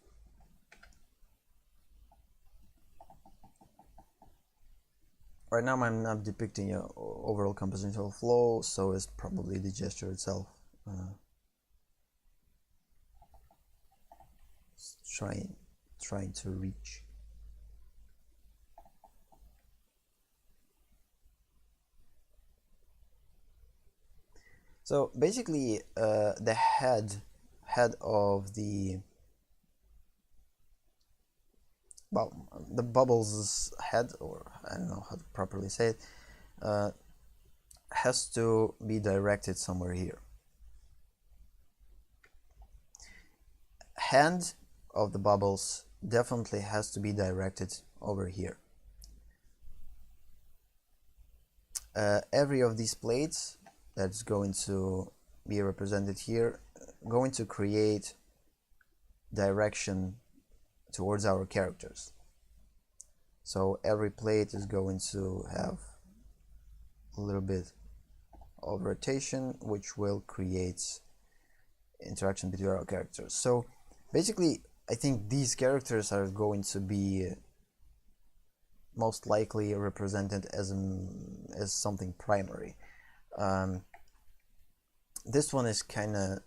S1: Right now I'm not depicting an overall compositional flow, so it's probably the gesture itself. Trying to reach. So basically, the head of the bubble's head, or I don't know how to properly say it, has to be directed somewhere here. Hand of the bubbles definitely has to be directed over here. Every of these plates that's going to be represented here going to create direction towards our characters. So every plate is going to have a little bit of rotation, which will create interaction between our characters. So basically, I think these characters are going to be most likely represented as something primary. This one is kind of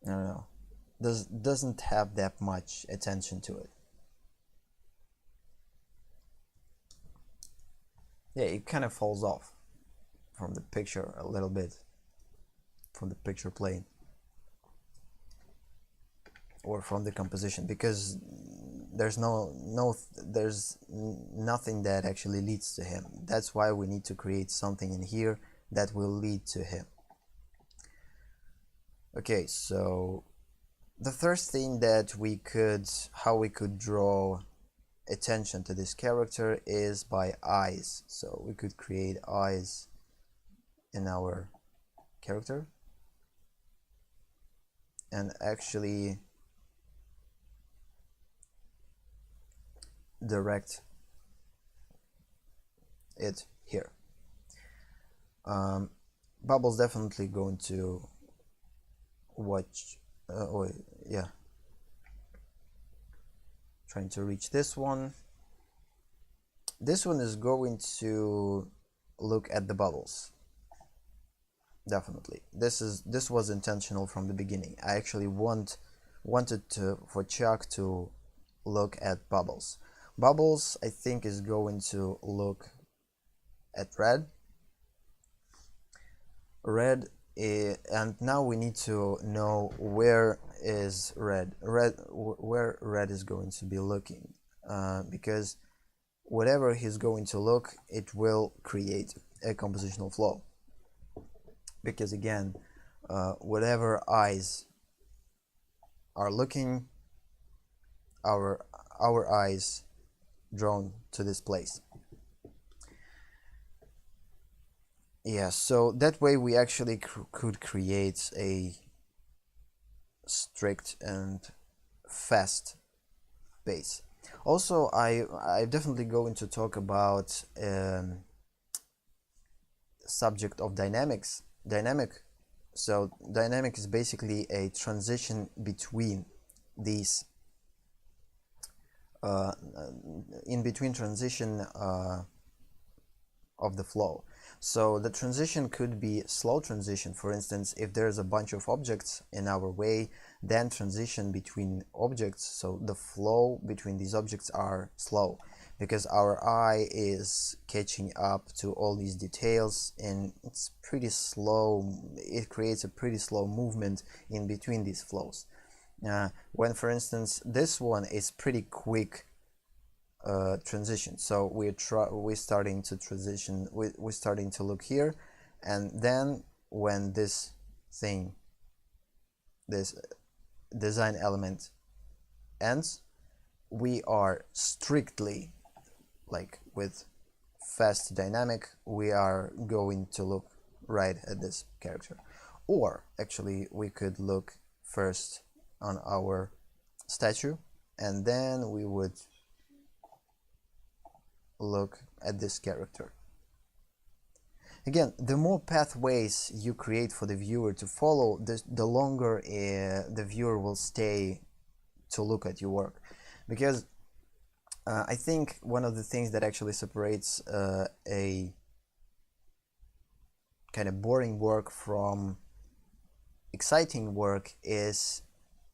S1: I don't know, doesn't have that much attention to it. Yeah, it kind of falls off from the picture a little bit, from the picture plane, or from the composition, because there's there's nothing that actually leads to him. That's why we need to create something in here that will lead to him. Okay, so the first thing that how we could draw attention to this character is by eyes. So we could create eyes in our character and actually direct it here. Bubble's definitely going to watch, trying to reach this one. This one is going to look at the bubbles. Definitely, this was intentional from the beginning. I actually wanted for Chuck to look at bubbles. Bubbles, I think, is going to look at red. And now we need to know where is red. Where red is going to be looking, because whatever he's going to look, it will create a compositional flow. Because again, whatever eyes are looking, our eyes drawn to this place. Yeah, so that way we actually could create a strict and fast base. Also, I definitely going to talk about subject of dynamics. So dynamic is basically a transition between these in between transition of the flow. So the transition could be slow transition. For instance, if there's a bunch of objects in our way, then transition between objects, so the flow between these objects are slow, because our eye is catching up to all these details, and it's pretty slow. It creates a pretty slow movement in between these flows. When, for instance, this one is pretty quick transition, so we're starting to transition, we're starting to look here, and then when this design element ends, we are strictly, like with fast dynamic, we are going to look right at this character. Or actually we could look first on our statue, and then we would look at this character. Again, the more pathways you create for the viewer to follow, the longer the viewer will stay to look at your work. Because I think one of the things that actually separates a kind of boring work from exciting work is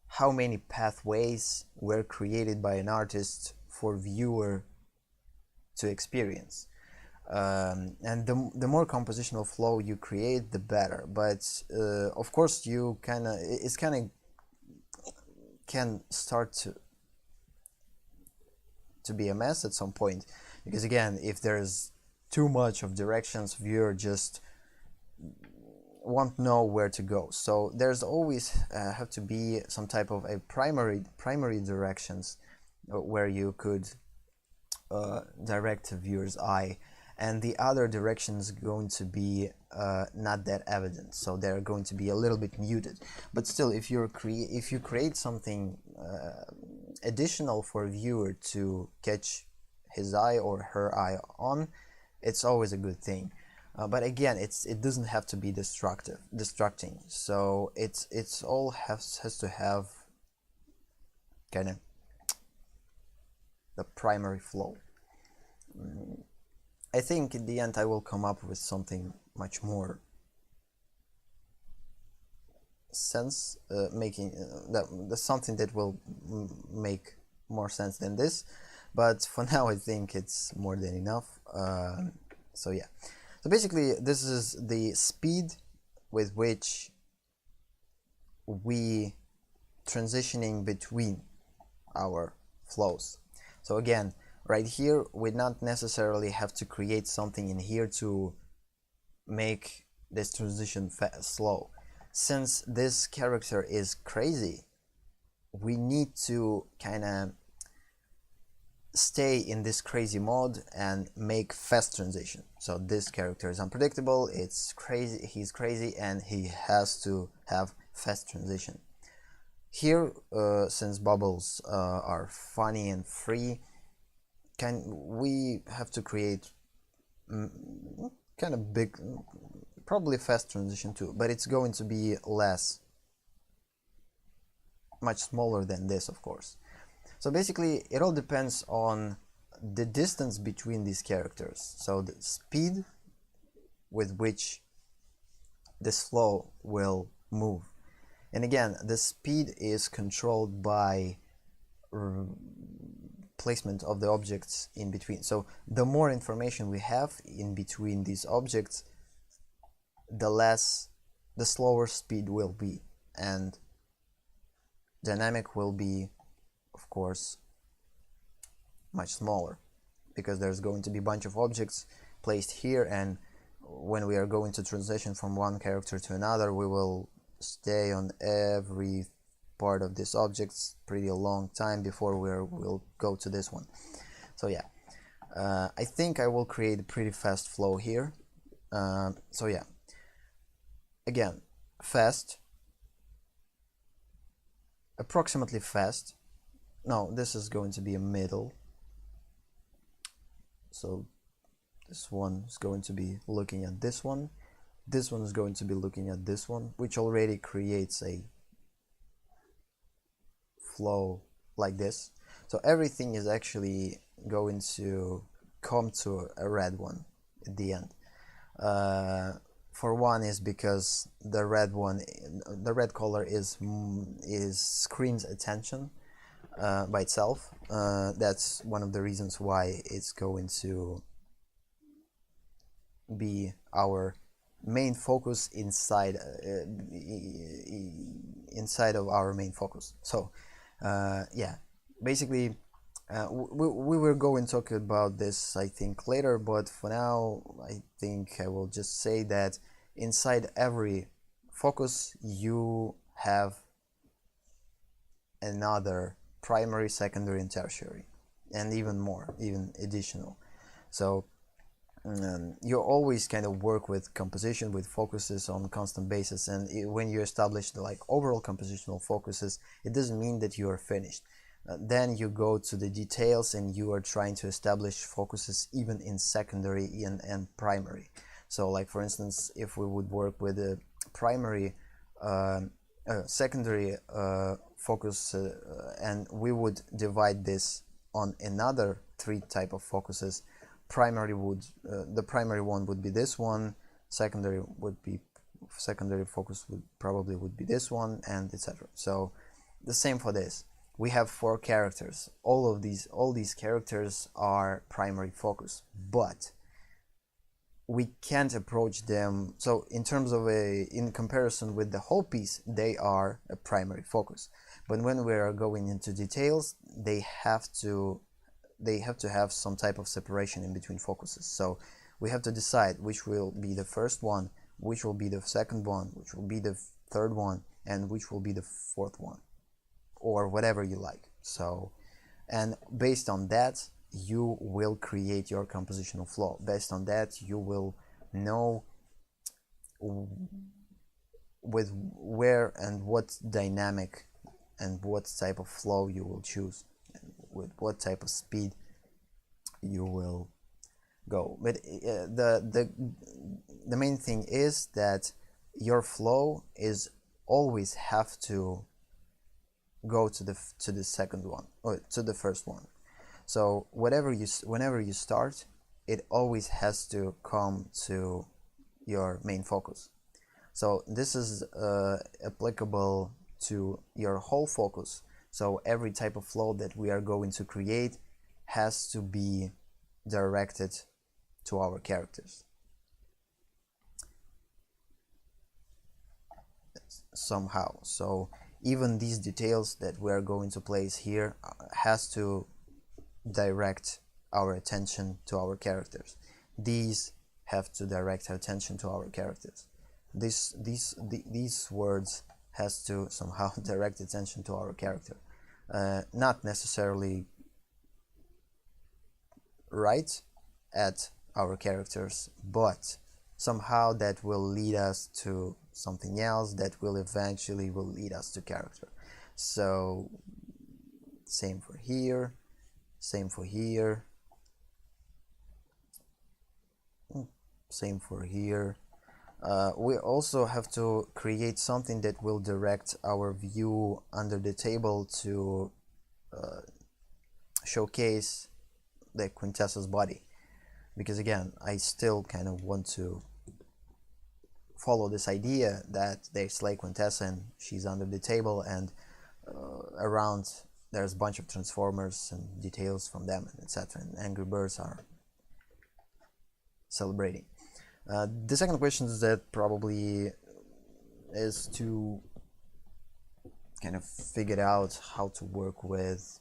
S1: how many pathways were created by an artist for viewer to experience. And the more compositional flow you create, the better. But of course, it's kind of can start to be a mess at some point, because again, if there's too much of directions, viewer just won't know where to go. So there's always have to be some type of a primary directions where you could direct a viewer's eye, and the other directions going to be not that evident, so they're going to be a little bit muted. But still, if you create something additional for a viewer to catch his eye or her eye on, it's always a good thing. But again, it doesn't have to be distracting. So it's all has to have kind of the primary flow. I think in the end I will come up with something much more sense making, that's something that will make more sense than this, but for now I think it's more than enough. So yeah, so basically this is the speed with which we transitioning between our flows. So again, right here we not necessarily have to create something in here to make this transition slow. Since this character is crazy, we need to kind of stay in this crazy mode and make fast transition. So this character is unpredictable, it's crazy, he's crazy, and he has to have fast transition. Here, since bubbles are funny and free, we have to create kind of big, probably fast transition too, but it's going to be much smaller than this, of course. So basically it all depends on the distance between these characters, so the speed with which this flow will move. And again, the speed is controlled by placement of the objects in between. So the more information we have in between these objects, the slower speed will be, and dynamic will be, of course, much smaller, because there's going to be a bunch of objects placed here, and when we are going to transition from one character to another, we will stay on every part of this object pretty a long time before we'll go to this one. So yeah, I think I will create a pretty fast flow here. So yeah, again, fast, approximately fast. No, this is going to be a middle, so this one is going to be looking at this one is going to be looking at this one, which already creates a flow like this. So everything is actually going to come to a red one, at the end. For one is because the red color is screams attention by itself. That's one of the reasons why it's going to be our main focus inside of our main focus. So yeah, basically we will go and talk about this, I think, later, but for now I think I will just say that inside every focus you have another primary, secondary, and tertiary, and even more, even additional. So you always kind of work with composition, with focuses on constant basis, and when you establish the overall compositional focuses, it doesn't mean that you are finished. Then you go to the details and you are trying to establish focuses even in secondary and primary. So like for instance, if we would work with a primary secondary focus and we would divide this on another 3 type of focuses, the primary one would be this one, secondary focus would probably be this one, and etc. So the same for this. We have 4 characters. All these characters are primary focus, but we can't approach them. So in terms of in comparison with the whole piece, they are a primary focus. But when we are going into details, they have to have some type of separation in between focuses. So we have to decide which will be the first one, which will be the second one, which will be the third one, and which will be the fourth one, or whatever you like. So, and based on that, you will create your compositional flow. Based on that, you will know with where and what dynamic and what type of flow you will choose, and with what type of speed you will go. But the main thing is that your flow is always have to go to the second one or to the first one. So whenever you start, it always has to come to your main focus. So this is applicable to your whole focus. So every type of flow that we are going to create has to be directed to our characters somehow. So even these details that we are going to place here has to direct our attention to our characters. These have to direct our attention to our characters. These words has to somehow direct attention to our character. Not necessarily right at our characters, but somehow that will lead us to something else that will eventually lead us to character. So same for here, same for here, same for here. We also have to create something that will direct our view under the table to showcase the Quintessa's body, because again, I still kind of want to follow this idea that they slay Quintessa and she's under the table, and around there's a bunch of transformers and details from them, etc. And Angry Birds are celebrating. The second question is that probably is to kind of figure out how to work with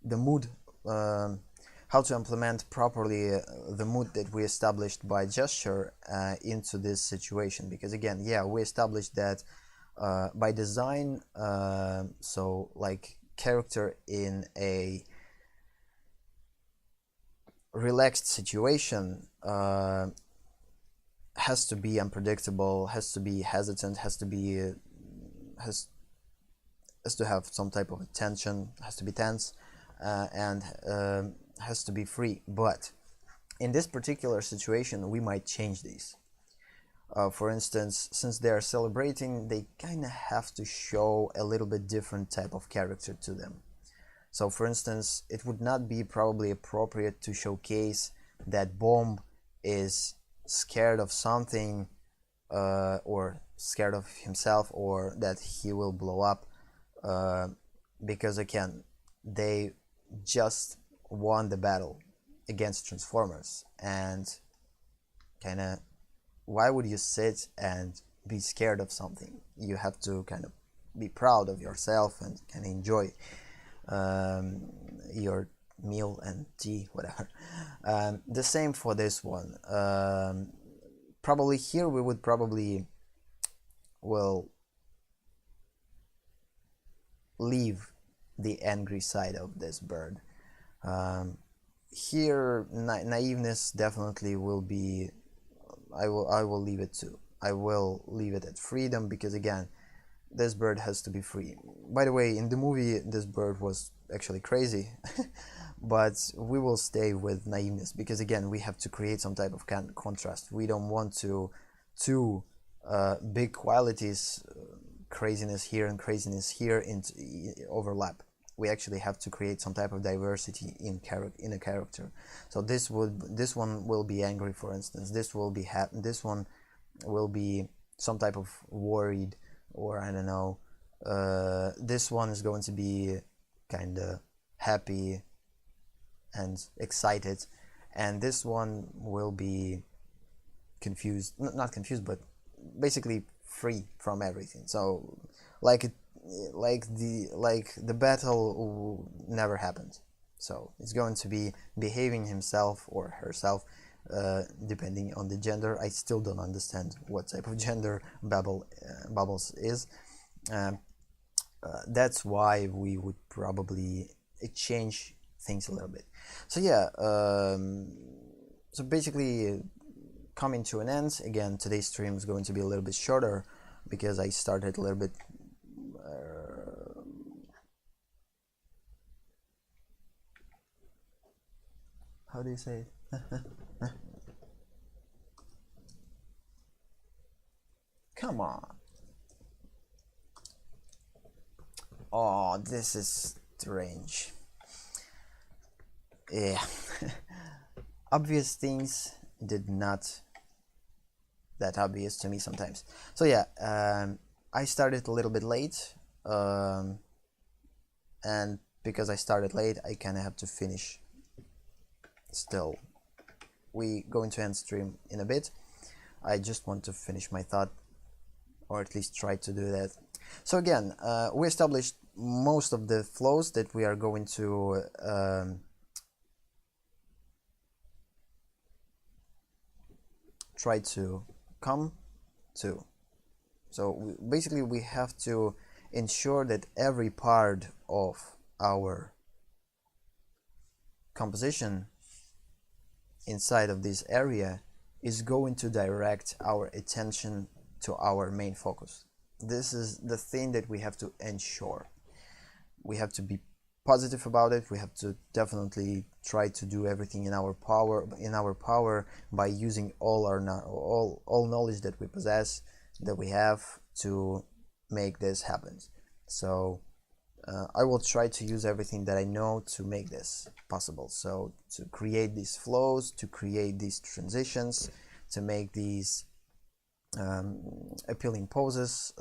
S1: the mood, how to implement properly the mood that we established by gesture into this situation. Because again, yeah, we established that by design, so like character in a relaxed situation has to be unpredictable, has to be hesitant, has to have some type of tension, has to be tense, and has to be free. But in this particular situation, we might change these. For instance, since they are celebrating, they kind of have to show a little bit different type of character to them. So for instance, it would not be probably appropriate to showcase that Bomb is scared of something, or scared of himself, or that he will blow up, because again, they just won the battle against Transformers, and kind of, why would you sit and be scared of something? You have to kind of be proud of yourself and kind of enjoy your meal and tea, whatever. The same for this one. Probably here we would probably, well, leave the angry side of this bird. Here, naiveness definitely will be. I will leave it to. I will leave it at freedom, because again, this bird has to be free. By the way, in the movie, this bird was actually crazy, but we will stay with naiveness, because again, we have to create some type of contrast. We don't want to two big qualities, craziness here and craziness here, into overlap. We actually have to create some type of diversity in a character. So this one will be angry, for instance. This will be this one will be some type of worried, or I don't know. This one is going to be kind of happy and excited, and this one will be confused, not confused, but basically free from everything. So like the battle never happened. So it's going to be behaving himself or herself, depending on the gender. I still don't understand what type of gender Bubbles is. That's why we would probably change things a little bit. So yeah, so basically, coming to an end. Again, today's stream is going to be a little bit shorter, because I started a little bit how do you say it? Come on. Oh, this is strange. Yeah. Obvious things did not that obvious to me sometimes. So yeah, I started a little bit late, and because I started late, I kind of have to finish still. We going to end stream in a bit. I just want to finish my thought, or at least try to do that. So again, we established most of the flows that we are going to try to come to. So basically we have to ensure that every part of our composition inside of this area is going to direct our attention to our main focus. This is the thing that we have to ensure. We have to be positive about it. We have to definitely try to do everything in our power by using all knowledge that we possess, that we have, to make this happen. So I will try to use everything that I know to make this possible. So to create these flows, to create these transitions, to make these appealing poses,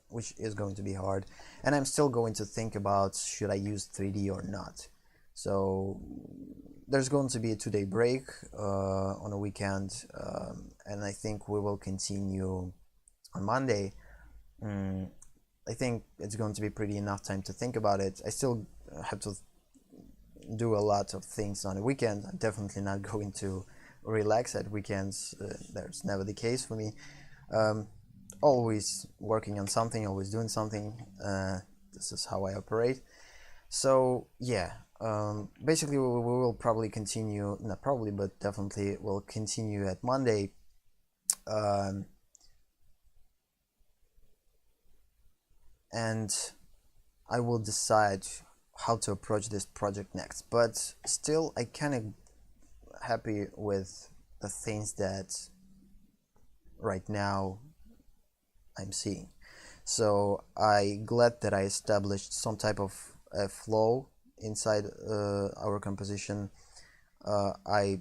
S1: which is going to be hard. And I'm still going to think about, should I use 3D or not. So there's going to be a 2-day break on a weekend, and I think we will continue on Monday. I think it's going to be pretty enough time to think about it. I still have to do a lot of things on the weekend. I'm definitely not going to relax at weekends. That's never the case for me. Always working on something, always doing something. This is how I operate. So yeah, basically we will probably continue, not probably, but definitely will continue at Monday. And I will decide how to approach this project next. But still, I kind of happy with the things that right now I'm seeing. So I glad that I established some type of flow inside our composition. I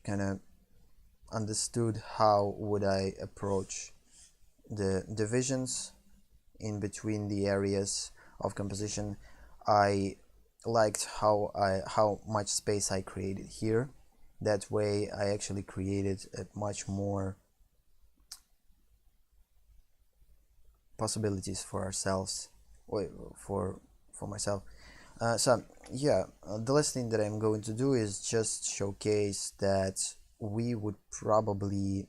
S1: kind of understood how would I approach the divisions in between the areas of composition. I liked how much space I created here. That way I actually created a much more possibilities for ourselves, for myself. So yeah, the last thing that I'm going to do is just showcase that we would probably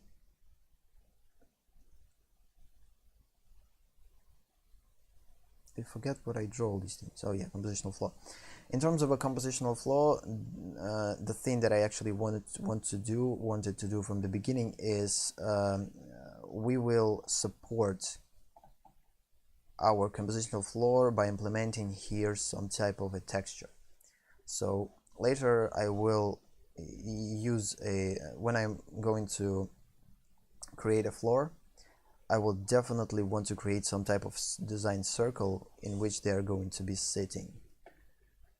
S1: I forget what I draw all these things. Oh yeah, compositional flow. In terms of a compositional flow, the thing that I actually wanted to do from the beginning is we will support our compositional floor by implementing here some type of a texture. So later I will use when I'm going to create a floor, I will definitely want to create some type of design circle in which they are going to be sitting.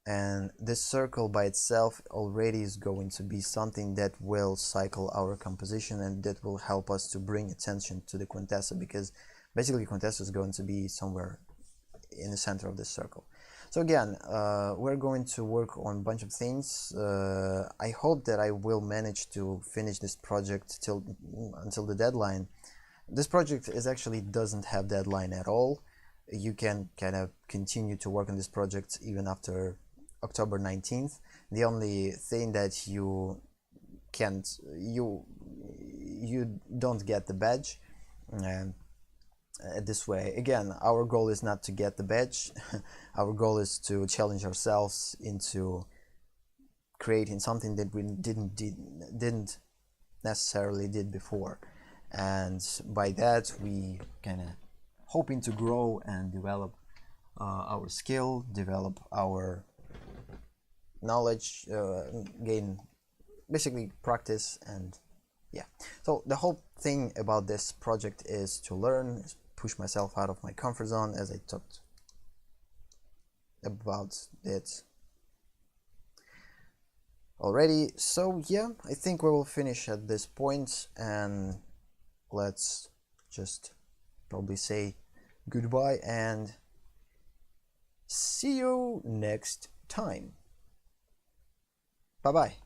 S1: And this circle by itself already is going to be something that will cycle our composition and that will help us to bring attention to the quintessa, because basically quintessa is going to be somewhere in the center of this circle. So again, we're going to work on a bunch of things. I hope that I will manage to finish this project until the deadline. This project actually doesn't have deadline at all. You can kind of continue to work on this project even after October 19th. The only thing that you don't get the badge this way. Again, our goal is not to get the badge. Our goal is to challenge ourselves into creating something that we didn't necessarily did before, and by that we kind of hoping to grow and develop our skill, develop our knowledge, gain basically practice, and yeah. So the whole thing about this project is to learn, is push myself out of my comfort zone, as I talked about it already. So yeah, I think we will finish at this point, and let's just probably say goodbye and see you next time. Bye bye.